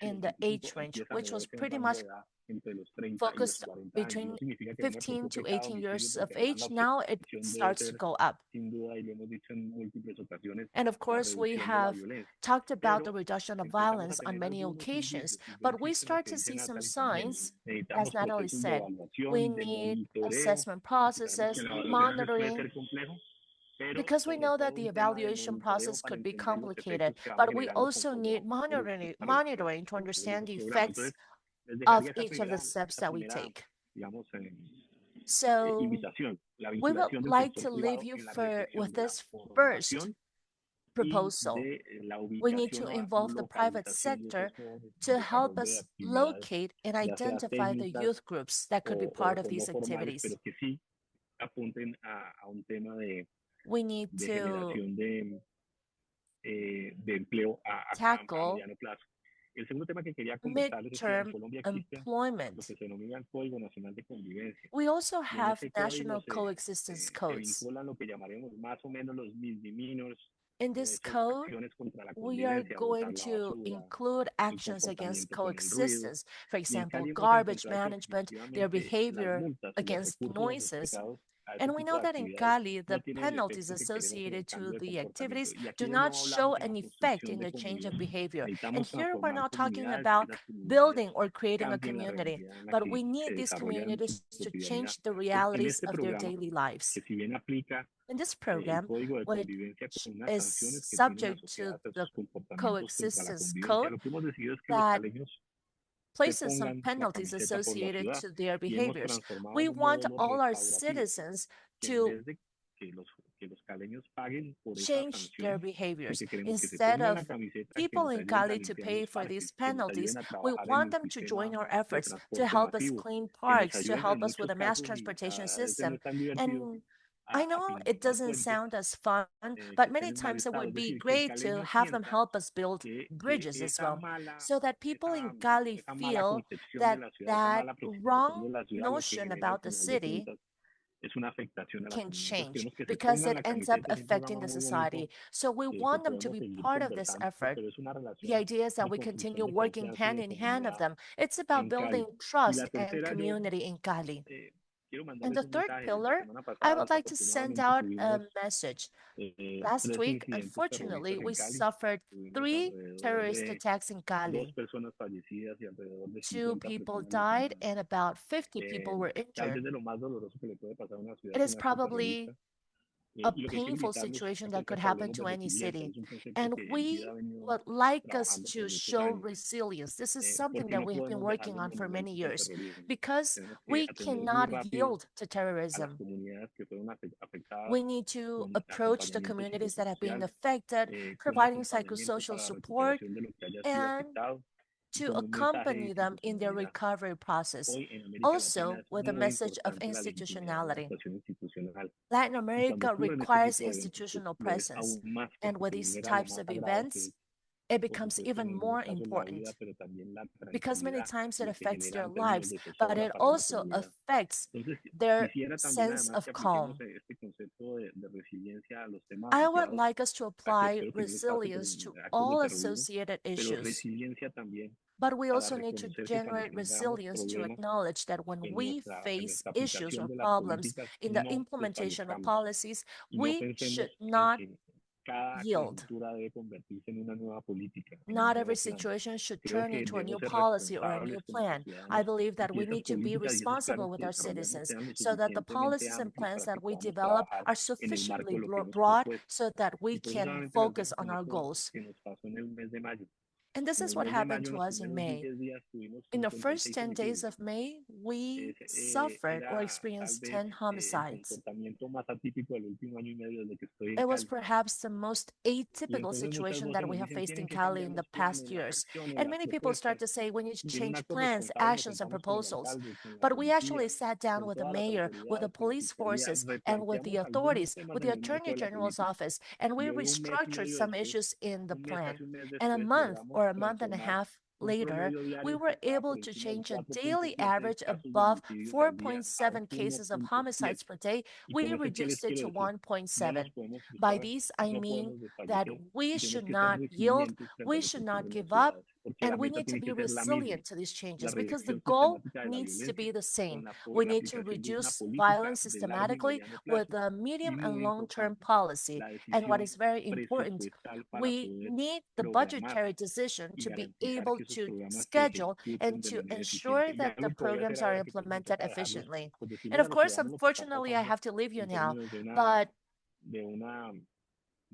Speaker 2: in the age range, which was pretty much focused between 15 to 18 years of age. Now it starts to go up. And of course, we have talked about the reduction of violence on many occasions, but we start to see some signs, as Natalie said. We need assessment processes, monitoring. Because we know that the evaluation process could be complicated, but we also need monitoring to understand the effects of each of the steps that we take. So we would like to leave you with this first proposal. We need to involve the private sector to help us locate and identify the youth groups that could be part of these activities. We need to tackle midterm employment. We also have national coexistence codes. In this code, we are going to include actions against coexistence, for example, garbage management, their behavior against noises. And we know that in Cali, the penalties associated to the activities do not show an effect in the change of behavior. And here we're not talking about building or creating a community, but we need these communities to change the realities of their daily lives. In this program, which is subject to the coexistence code that places some penalties associated to their behaviors. We want all our citizens to change their behaviors. Instead of people in Cali to pay for these penalties, we want them to join our efforts to help us clean parks, to help us with a mass transportation system. And I know it doesn't sound as fun, but many times it would be great to have them help us build bridges as well, so that people in Cali feel that that wrong notion about the city can change because it ends up affecting the society. So we want them to be part of this effort. The idea is that we continue working hand in hand of them. It's about building trust and community in Cali. And the third pillar, I would like to send out a message. Last week, unfortunately, we suffered 3 terrorist attacks in Cali. 2 people died and about 50 people were injured. It is probably a painful situation that could happen to any city. And we would like us to show resilience. This is something that we have been working on for many years because we cannot yield to terrorism. We need to approach the communities that have been affected, providing psychosocial support and to accompany them in their recovery process, also with a message of institutionality. Latin America requires institutional presence, and with these types of events, it becomes even more important because many times it affects their lives, but it also affects their sense of calm. I would like us to apply resilience to all associated issues. But we also need to generate resilience to acknowledge that when we face issues or problems in the implementation of policies, we should not yield. Not every situation should turn into a new policy or a new plan. I believe that we need to be responsible with our citizens so that the policies and plans that we develop are sufficiently broad so that we can focus on our goals. And this is what happened to us in May. In the first 10 days of May, we suffered or experienced 10 homicides. It was perhaps the most atypical situation that we have faced in Cali in the past years. And many people start to say we need to change plans, actions, and proposals. But we actually sat down with the mayor, with the police forces, and with the authorities, with the Attorney General's office, and we restructured some issues in the plan. And a month or a month and a half later, we were able to change a daily average above 4.7 cases of homicides per day. We reduced it to 1.7. By these, I mean that we should not yield, we should not give up, and we need to be resilient to these changes because the goal needs to be the same. We need to reduce violence systematically with a medium and long-term policy. And what is very important, we need the budgetary decision to be able to schedule and to ensure that the programs are implemented efficiently. And of course, unfortunately, I have to leave you now, but
Speaker 6: de una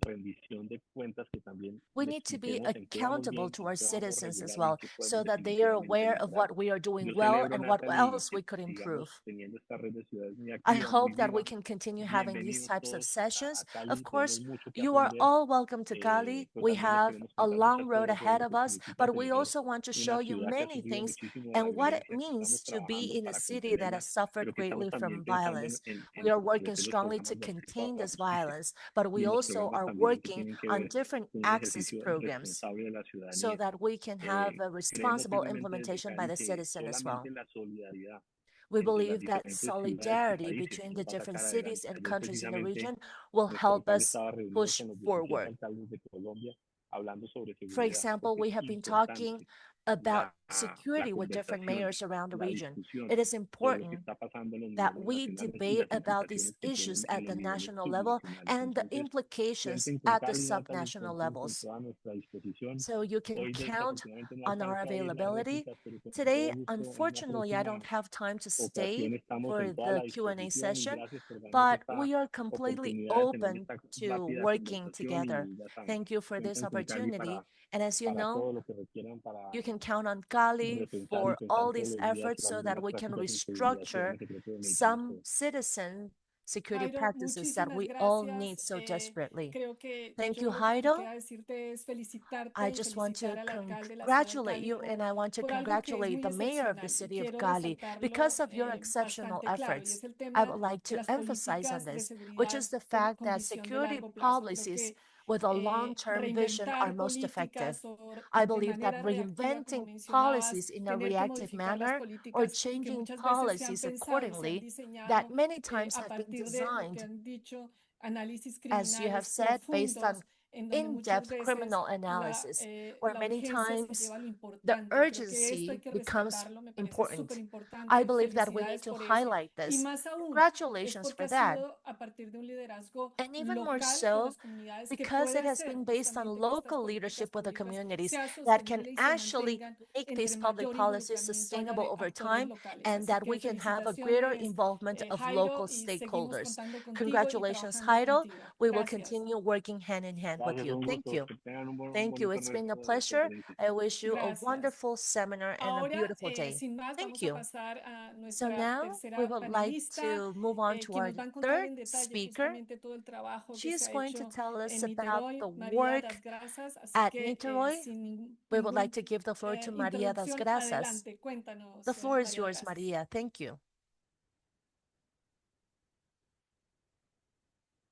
Speaker 6: rendición de cuentas que también
Speaker 2: We
Speaker 6: le
Speaker 2: need to be
Speaker 6: expliquemos en qué vamos
Speaker 2: accountable
Speaker 6: bien,
Speaker 2: to
Speaker 6: en
Speaker 2: our
Speaker 6: qué vamos
Speaker 2: citizens as
Speaker 6: regular y en
Speaker 2: well,
Speaker 6: qué podemos
Speaker 2: so that they are
Speaker 6: definitivamente
Speaker 2: aware of
Speaker 6: mejorar.
Speaker 2: what we are doing
Speaker 6: Yo
Speaker 2: well
Speaker 6: celebro,
Speaker 2: and what
Speaker 6: Natalie,
Speaker 2: else
Speaker 6: que
Speaker 2: we could
Speaker 6: sigamos
Speaker 2: improve.
Speaker 6: teniendo esta red de ciudades muy
Speaker 2: I
Speaker 6: activa, muy
Speaker 2: hope that we
Speaker 6: viva.
Speaker 2: can continue having these
Speaker 6: Bienvenidos
Speaker 2: types of
Speaker 6: todos
Speaker 2: sessions.
Speaker 6: a Cali,
Speaker 2: Of
Speaker 6: tenemos
Speaker 2: course,
Speaker 6: mucho que
Speaker 2: you are
Speaker 6: aprender,
Speaker 2: all welcome to Cali.
Speaker 6: pero
Speaker 2: We
Speaker 6: también les
Speaker 2: have
Speaker 6: queremos
Speaker 2: a
Speaker 6: contar
Speaker 2: long
Speaker 6: muchas
Speaker 2: road
Speaker 6: cosas de
Speaker 2: ahead
Speaker 6: lo
Speaker 2: of
Speaker 6: que
Speaker 2: us,
Speaker 6: significa
Speaker 2: but we
Speaker 6: tener
Speaker 2: also want to
Speaker 6: una
Speaker 2: show you
Speaker 6: ciudad que ha
Speaker 2: many
Speaker 6: sufrido
Speaker 2: things
Speaker 6: muchísimo de la
Speaker 2: and what it
Speaker 6: violencia, que
Speaker 2: means
Speaker 6: estamos
Speaker 2: to be
Speaker 6: trabajando
Speaker 2: in a
Speaker 6: para
Speaker 2: city that
Speaker 6: contenerla,
Speaker 2: has suffered
Speaker 6: pero que estamos
Speaker 2: greatly from
Speaker 6: también pensando
Speaker 2: violence. We
Speaker 6: en
Speaker 2: are working
Speaker 6: fortalecer los
Speaker 2: strongly to
Speaker 6: programas de acceso a
Speaker 2: contain
Speaker 6: la
Speaker 2: this
Speaker 6: justicia
Speaker 2: violence, but
Speaker 6: y
Speaker 2: we
Speaker 6: en los
Speaker 2: also
Speaker 6: programas
Speaker 2: are
Speaker 6: también que
Speaker 2: working
Speaker 6: tienen que
Speaker 2: on
Speaker 6: ver
Speaker 2: different
Speaker 6: con un
Speaker 2: access
Speaker 6: ejercicio
Speaker 2: programs
Speaker 6: responsable de la
Speaker 2: so
Speaker 6: ciudadanía.
Speaker 2: that we can have a
Speaker 6: Creemos
Speaker 2: responsible
Speaker 6: firmemente desde
Speaker 2: implementation by
Speaker 6: Cali
Speaker 2: the
Speaker 6: que
Speaker 2: citizen as well.
Speaker 6: solamente la solidaridad
Speaker 2: We
Speaker 6: entre las
Speaker 2: believe that
Speaker 6: diferentes ciudades y
Speaker 2: solidarity
Speaker 6: países
Speaker 2: between the
Speaker 6: nos va a
Speaker 2: different
Speaker 6: sacar
Speaker 2: cities
Speaker 6: adelante.
Speaker 2: and
Speaker 6: Ayer
Speaker 2: countries in the
Speaker 6: precisamente
Speaker 2: region will
Speaker 6: nuestro
Speaker 2: help
Speaker 6: alcalde
Speaker 2: us
Speaker 6: estaba reunido
Speaker 2: push
Speaker 6: con los 17
Speaker 2: forward.
Speaker 6: alcaldes de Colombia hablando sobre
Speaker 2: For
Speaker 6: seguridad,
Speaker 2: example,
Speaker 6: porque es
Speaker 2: we have been talking
Speaker 6: importante
Speaker 2: about
Speaker 6: la
Speaker 2: security with different
Speaker 6: conversación,
Speaker 2: mayors around the
Speaker 6: la
Speaker 2: region.
Speaker 6: discusión
Speaker 2: It is
Speaker 6: sobre lo que
Speaker 2: important
Speaker 6: está pasando en los
Speaker 2: that
Speaker 6: niveles
Speaker 2: we
Speaker 6: nacionales y
Speaker 2: debate
Speaker 6: las
Speaker 2: about these
Speaker 6: implicaciones que
Speaker 2: issues
Speaker 6: tienen en
Speaker 2: at
Speaker 6: los
Speaker 2: the
Speaker 6: niveles
Speaker 2: national level
Speaker 6: subnacionales.
Speaker 2: and the
Speaker 6: Entonces,
Speaker 2: implications
Speaker 6: cuenten con
Speaker 2: at the
Speaker 6: Cali, Natalie,
Speaker 2: subnational
Speaker 6: cuenten con
Speaker 2: levels.
Speaker 6: toda nuestra disposición.
Speaker 2: So you can
Speaker 6: Hoy
Speaker 2: count
Speaker 6: desafortunadamente no
Speaker 2: on our
Speaker 6: alcanzo a oír las
Speaker 2: availability.
Speaker 6: réplicas, pero con todo
Speaker 2: Today,
Speaker 6: gusto en una
Speaker 2: unfortunately, I
Speaker 6: próxima
Speaker 2: don't have time to stay
Speaker 6: ocasión estamos
Speaker 2: for
Speaker 6: en toda
Speaker 2: the
Speaker 6: la
Speaker 2: Q&A
Speaker 6: disposición y
Speaker 2: session,
Speaker 6: gracias por darnos
Speaker 2: but
Speaker 6: esta
Speaker 2: we are completely
Speaker 6: oportunidad de tener
Speaker 2: open
Speaker 6: esta
Speaker 2: to
Speaker 6: rápida
Speaker 2: working
Speaker 6: conversación
Speaker 2: together.
Speaker 6: y ya saben,
Speaker 2: Thank you for this
Speaker 6: cuentan con Cali
Speaker 2: opportunity. And as you
Speaker 6: para
Speaker 2: know,
Speaker 6: todo lo que requieran para
Speaker 2: you can count on Cali
Speaker 6: repensar y
Speaker 2: for
Speaker 6: pensar
Speaker 2: all
Speaker 6: todos
Speaker 2: these
Speaker 6: los días
Speaker 2: efforts
Speaker 6: las
Speaker 2: so that
Speaker 6: buenas
Speaker 2: we can
Speaker 6: prácticas en seguridad que dan
Speaker 2: restructure
Speaker 6: el secreto de medicina.
Speaker 2: some citizen security
Speaker 3: Jairo,
Speaker 2: practices that
Speaker 3: muchísimas
Speaker 2: we all need
Speaker 3: gracias.
Speaker 2: so desperately.
Speaker 3: Creo que
Speaker 2: Thank you,
Speaker 3: yo lo que me
Speaker 2: Jairo.
Speaker 3: queda decirte es
Speaker 2: I
Speaker 3: felicitarte y
Speaker 2: just want to
Speaker 3: felicitar al alcalde de la ciudad de
Speaker 2: congratulate
Speaker 3: Cali
Speaker 2: you, and I want to
Speaker 3: por algo que es
Speaker 2: congratulate
Speaker 3: muy
Speaker 2: the mayor of the
Speaker 3: excepcional y
Speaker 2: city of
Speaker 3: quiero
Speaker 2: Cali because
Speaker 3: resaltarlo
Speaker 2: of your exceptional
Speaker 3: bastante claro y
Speaker 2: efforts.
Speaker 3: es el
Speaker 2: I
Speaker 3: tema
Speaker 2: would like
Speaker 3: de
Speaker 2: to
Speaker 3: las
Speaker 2: emphasize on
Speaker 3: políticas de
Speaker 2: this, which is
Speaker 3: seguridad
Speaker 2: the
Speaker 3: con,
Speaker 2: fact
Speaker 3: con
Speaker 2: that
Speaker 3: visión de
Speaker 2: security
Speaker 3: largo plazo. Creo
Speaker 2: policies
Speaker 3: que
Speaker 2: with a long-term vision are
Speaker 3: reinventar
Speaker 2: most effective.
Speaker 3: políticas o
Speaker 2: I
Speaker 3: de
Speaker 2: believe that
Speaker 3: manera reactiva, como
Speaker 2: reinventing
Speaker 3: mencionabas,
Speaker 2: policies in a
Speaker 3: tener que
Speaker 2: reactive
Speaker 3: modificar las
Speaker 2: manner or
Speaker 3: políticas que
Speaker 2: changing
Speaker 3: muchas veces se han
Speaker 2: policies
Speaker 3: pensado y se han
Speaker 2: accordingly that
Speaker 3: diseñado
Speaker 2: many times
Speaker 3: a
Speaker 2: have been
Speaker 3: partir de lo que
Speaker 2: designed,
Speaker 3: han dicho análisis
Speaker 2: as you have
Speaker 3: criminales
Speaker 2: said, based on
Speaker 3: profundos, en donde muchas
Speaker 2: in-depth
Speaker 3: veces
Speaker 2: criminal analysis, where
Speaker 3: la
Speaker 2: many
Speaker 3: urgencia se
Speaker 2: times
Speaker 3: lleva a lo
Speaker 2: the
Speaker 3: importante y creo que esto hay
Speaker 2: urgency
Speaker 3: que
Speaker 2: becomes
Speaker 3: rescatarlo, me parece súper
Speaker 2: important. I
Speaker 3: importante,
Speaker 2: believe that we need
Speaker 3: felicidades
Speaker 2: to
Speaker 3: por eso
Speaker 2: highlight
Speaker 3: y
Speaker 2: this.
Speaker 3: más aún es
Speaker 2: Congratulations
Speaker 3: porque
Speaker 2: for
Speaker 3: ha
Speaker 2: that.
Speaker 3: sido a partir de un liderazgo
Speaker 2: And even more
Speaker 3: local con
Speaker 2: so,
Speaker 3: las comunidades que
Speaker 2: because
Speaker 3: puede
Speaker 2: it has been
Speaker 3: hacer
Speaker 2: based on
Speaker 3: justamente que estas
Speaker 2: local
Speaker 3: políticas
Speaker 2: leadership with the
Speaker 3: públicas
Speaker 2: communities
Speaker 3: sean
Speaker 2: that can
Speaker 3: sostenibles y se
Speaker 2: actually
Speaker 3: mantengan
Speaker 2: make these
Speaker 3: entre
Speaker 2: public
Speaker 3: mayor
Speaker 2: policies
Speaker 3: involucramiento haya
Speaker 2: sustainable
Speaker 3: de
Speaker 2: over
Speaker 3: actores
Speaker 2: time
Speaker 3: locales.
Speaker 2: and
Speaker 3: Así
Speaker 2: that
Speaker 3: que
Speaker 2: we can have a greater
Speaker 3: felicitaciones,
Speaker 2: involvement of
Speaker 3: Jairo,
Speaker 2: local
Speaker 3: y seguimos
Speaker 2: stakeholders.
Speaker 3: contando contigo y
Speaker 2: Congratulations,
Speaker 3: trabajando
Speaker 2: Heidel.
Speaker 3: contigo.
Speaker 2: We will
Speaker 3: Gracias.
Speaker 2: continue working hand in hand with
Speaker 6: Gracias,
Speaker 2: you.
Speaker 6: un
Speaker 2: Thank
Speaker 6: gusto.
Speaker 2: you.
Speaker 6: Que tengan un
Speaker 2: Thank you.
Speaker 6: bonito
Speaker 2: It's been a
Speaker 6: resto de
Speaker 2: pleasure.
Speaker 6: conferencia.
Speaker 2: I wish you a
Speaker 3: Gracias.
Speaker 2: wonderful seminar and a
Speaker 3: Ahora,
Speaker 2: beautiful day.
Speaker 3: sin más,
Speaker 2: Thank
Speaker 3: vamos a
Speaker 2: you.
Speaker 3: pasar a
Speaker 2: So
Speaker 3: nuestra
Speaker 2: now we
Speaker 3: tercera
Speaker 2: would like
Speaker 3: panelista,
Speaker 2: to move on to
Speaker 3: quien
Speaker 2: our
Speaker 3: nos va a contar
Speaker 2: third
Speaker 3: en detalle
Speaker 2: speaker.
Speaker 3: justamente todo el trabajo que
Speaker 2: She
Speaker 3: se
Speaker 2: is
Speaker 3: ha
Speaker 2: going to
Speaker 3: hecho
Speaker 2: tell us
Speaker 3: en
Speaker 2: about
Speaker 3: Niterói,
Speaker 2: the
Speaker 3: María
Speaker 2: work
Speaker 3: das Grasas. Así
Speaker 2: at
Speaker 3: que,
Speaker 2: Niterói.
Speaker 3: sin
Speaker 2: We would like
Speaker 3: ninguna
Speaker 2: to give the floor to Maria das
Speaker 3: interrupción,
Speaker 2: Grasas.
Speaker 3: adelante.
Speaker 2: The
Speaker 3: Cuéntanos,
Speaker 2: floor is
Speaker 3: María das
Speaker 2: yours,
Speaker 3: Grasas.
Speaker 2: Maria. Thank you.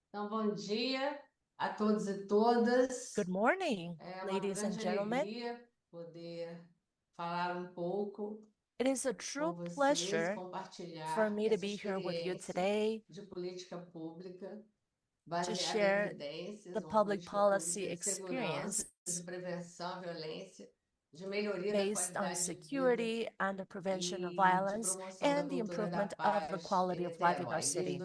Speaker 7: Então, bom dia a todos e todas.
Speaker 2: Good morning,
Speaker 7: É uma
Speaker 2: ladies and
Speaker 7: grande
Speaker 2: gentlemen.
Speaker 7: alegria poder falar pouco
Speaker 2: It is a
Speaker 7: com
Speaker 2: true
Speaker 7: vocês,
Speaker 2: pleasure for
Speaker 7: compartilhar
Speaker 2: me to
Speaker 7: essa
Speaker 2: be here with you
Speaker 7: experiência
Speaker 2: today
Speaker 7: de política pública
Speaker 2: to
Speaker 7: baseada em
Speaker 2: share
Speaker 7: evidências,
Speaker 2: the
Speaker 7: uma
Speaker 2: public
Speaker 7: política pública
Speaker 2: policy
Speaker 7: de segurança,
Speaker 2: experience
Speaker 7: de prevenção à violência, de melhoria da
Speaker 2: based on
Speaker 7: qualidade de vida
Speaker 2: security and the prevention of
Speaker 7: e de
Speaker 2: violence
Speaker 7: promoção da
Speaker 2: and the
Speaker 7: cultura da
Speaker 2: improvement of the
Speaker 7: paz
Speaker 2: quality
Speaker 7: em
Speaker 2: of life in our
Speaker 7: Niterói. Desde
Speaker 2: city,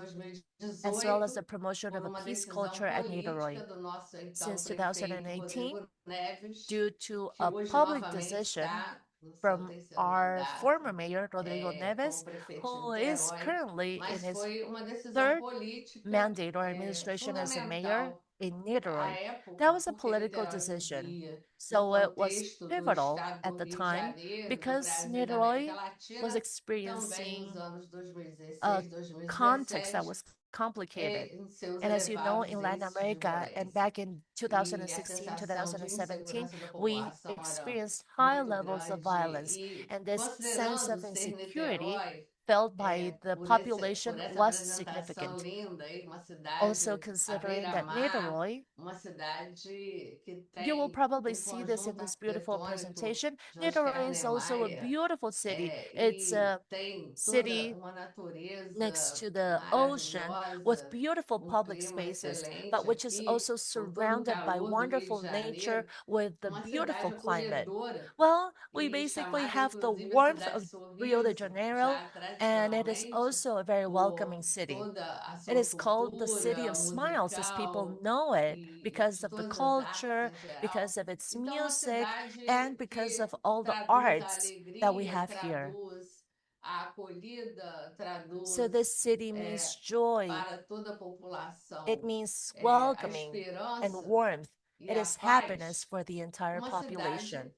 Speaker 2: as well as the
Speaker 7: 2018,
Speaker 2: promotion of
Speaker 7: por
Speaker 2: a
Speaker 7: uma
Speaker 2: peace
Speaker 7: decisão
Speaker 2: culture at Niterói.
Speaker 7: política do nosso então
Speaker 2: Since
Speaker 7: prefeito
Speaker 2: 2018,
Speaker 7: Rodrigo Neves,
Speaker 2: due to
Speaker 7: que
Speaker 2: a
Speaker 7: hoje
Speaker 2: public
Speaker 7: novamente
Speaker 2: decision
Speaker 7: está no seu
Speaker 2: from
Speaker 7: terceiro
Speaker 2: our former
Speaker 7: mandato
Speaker 2: mayor, Rodrigo
Speaker 7: como
Speaker 2: Neves,
Speaker 7: prefeito de
Speaker 2: who is
Speaker 7: Niterói,
Speaker 2: currently in
Speaker 7: mas
Speaker 2: his
Speaker 7: foi uma decisão
Speaker 2: third
Speaker 7: política
Speaker 2: mandate or administration as a mayor
Speaker 7: fundamental
Speaker 2: in
Speaker 7: à
Speaker 2: Niterói. That
Speaker 7: época,
Speaker 2: was a
Speaker 7: porque
Speaker 2: political
Speaker 7: Niterói
Speaker 2: decision.
Speaker 7: vivia no
Speaker 2: So it was
Speaker 7: contexto do
Speaker 2: pivotal
Speaker 7: estado
Speaker 2: at
Speaker 7: do
Speaker 2: the
Speaker 7: Rio de
Speaker 2: time
Speaker 7: Janeiro, do
Speaker 2: because
Speaker 7: Brasil e da América
Speaker 2: Niterói was
Speaker 7: Latina, também nos
Speaker 2: experiencing
Speaker 7: anos
Speaker 2: a
Speaker 7: 2016,
Speaker 2: context that
Speaker 7: 2017,
Speaker 2: was complicated.
Speaker 7: em seus
Speaker 2: And as you know,
Speaker 7: elevados
Speaker 2: in Latin
Speaker 7: índices de
Speaker 2: America and
Speaker 7: violência.
Speaker 2: back in
Speaker 7: E a
Speaker 2: 2016,
Speaker 7: sensação de
Speaker 2: 2017,
Speaker 7: insegurança da
Speaker 2: we
Speaker 7: população era
Speaker 2: experienced high
Speaker 7: muito
Speaker 2: levels of
Speaker 7: grande
Speaker 2: violence.
Speaker 7: e
Speaker 2: And this sense
Speaker 7: considerando
Speaker 2: of
Speaker 7: ser
Speaker 2: insecurity
Speaker 7: Niterói
Speaker 2: felt by the
Speaker 7: por
Speaker 2: population
Speaker 7: essa
Speaker 2: was
Speaker 7: apresentação
Speaker 2: significant.
Speaker 7: linda aí, uma
Speaker 2: Also
Speaker 7: cidade à
Speaker 2: considering that
Speaker 7: beira-mar,
Speaker 2: Niterói,
Speaker 7: uma cidade que
Speaker 2: you will
Speaker 7: tem
Speaker 2: probably see this in
Speaker 7: conjunto
Speaker 2: this beautiful
Speaker 7: arquitetônico
Speaker 2: presentation.
Speaker 7: de uma
Speaker 2: Niterói is
Speaker 7: escala
Speaker 2: also a beautiful city. It's
Speaker 7: e
Speaker 2: a
Speaker 7: tem toda
Speaker 2: city
Speaker 7: uma
Speaker 2: next
Speaker 7: natureza
Speaker 2: to the ocean with
Speaker 7: maravilhosa,
Speaker 2: beautiful public
Speaker 7: clima
Speaker 2: spaces,
Speaker 7: excelente
Speaker 2: but which is
Speaker 7: aqui,
Speaker 2: also
Speaker 7: com todo o
Speaker 2: surrounded by
Speaker 7: calor do Rio de
Speaker 2: wonderful nature
Speaker 7: Janeiro,
Speaker 2: with the
Speaker 7: uma
Speaker 2: beautiful
Speaker 7: cidade
Speaker 2: climate.
Speaker 7: acolhedora
Speaker 2: Well, we
Speaker 7: e
Speaker 2: basically
Speaker 7: chamada
Speaker 2: have the
Speaker 7: inclusive a
Speaker 2: warmth
Speaker 7: cidade
Speaker 2: of Rio de
Speaker 7: sorriso,
Speaker 2: Janeiro,
Speaker 7: já
Speaker 2: and it is
Speaker 7: tradicionalmente
Speaker 2: also a very welcoming
Speaker 7: por
Speaker 2: city.
Speaker 7: toda a
Speaker 2: It
Speaker 7: sua
Speaker 2: is called the City
Speaker 7: cultura
Speaker 2: of Smiles, as people
Speaker 7: musical
Speaker 2: know it,
Speaker 7: e
Speaker 2: because
Speaker 7: de
Speaker 2: of the
Speaker 7: todas as artes
Speaker 2: culture,
Speaker 7: em geral.
Speaker 2: because of its
Speaker 7: Então, uma
Speaker 2: music,
Speaker 7: cidade
Speaker 2: and because
Speaker 7: que
Speaker 2: of all the
Speaker 7: traduz a
Speaker 2: arts that we
Speaker 7: alegria e
Speaker 2: have here.
Speaker 7: traduz a acolhida
Speaker 2: So
Speaker 7: traduz
Speaker 2: this city means joy.
Speaker 7: para toda a
Speaker 2: It
Speaker 7: população
Speaker 2: means
Speaker 7: a
Speaker 2: welcoming and
Speaker 7: esperança
Speaker 2: warmth.
Speaker 7: e
Speaker 2: It
Speaker 7: a
Speaker 2: is happiness
Speaker 7: paz,
Speaker 2: for the entire
Speaker 7: uma
Speaker 2: population.
Speaker 7: cidade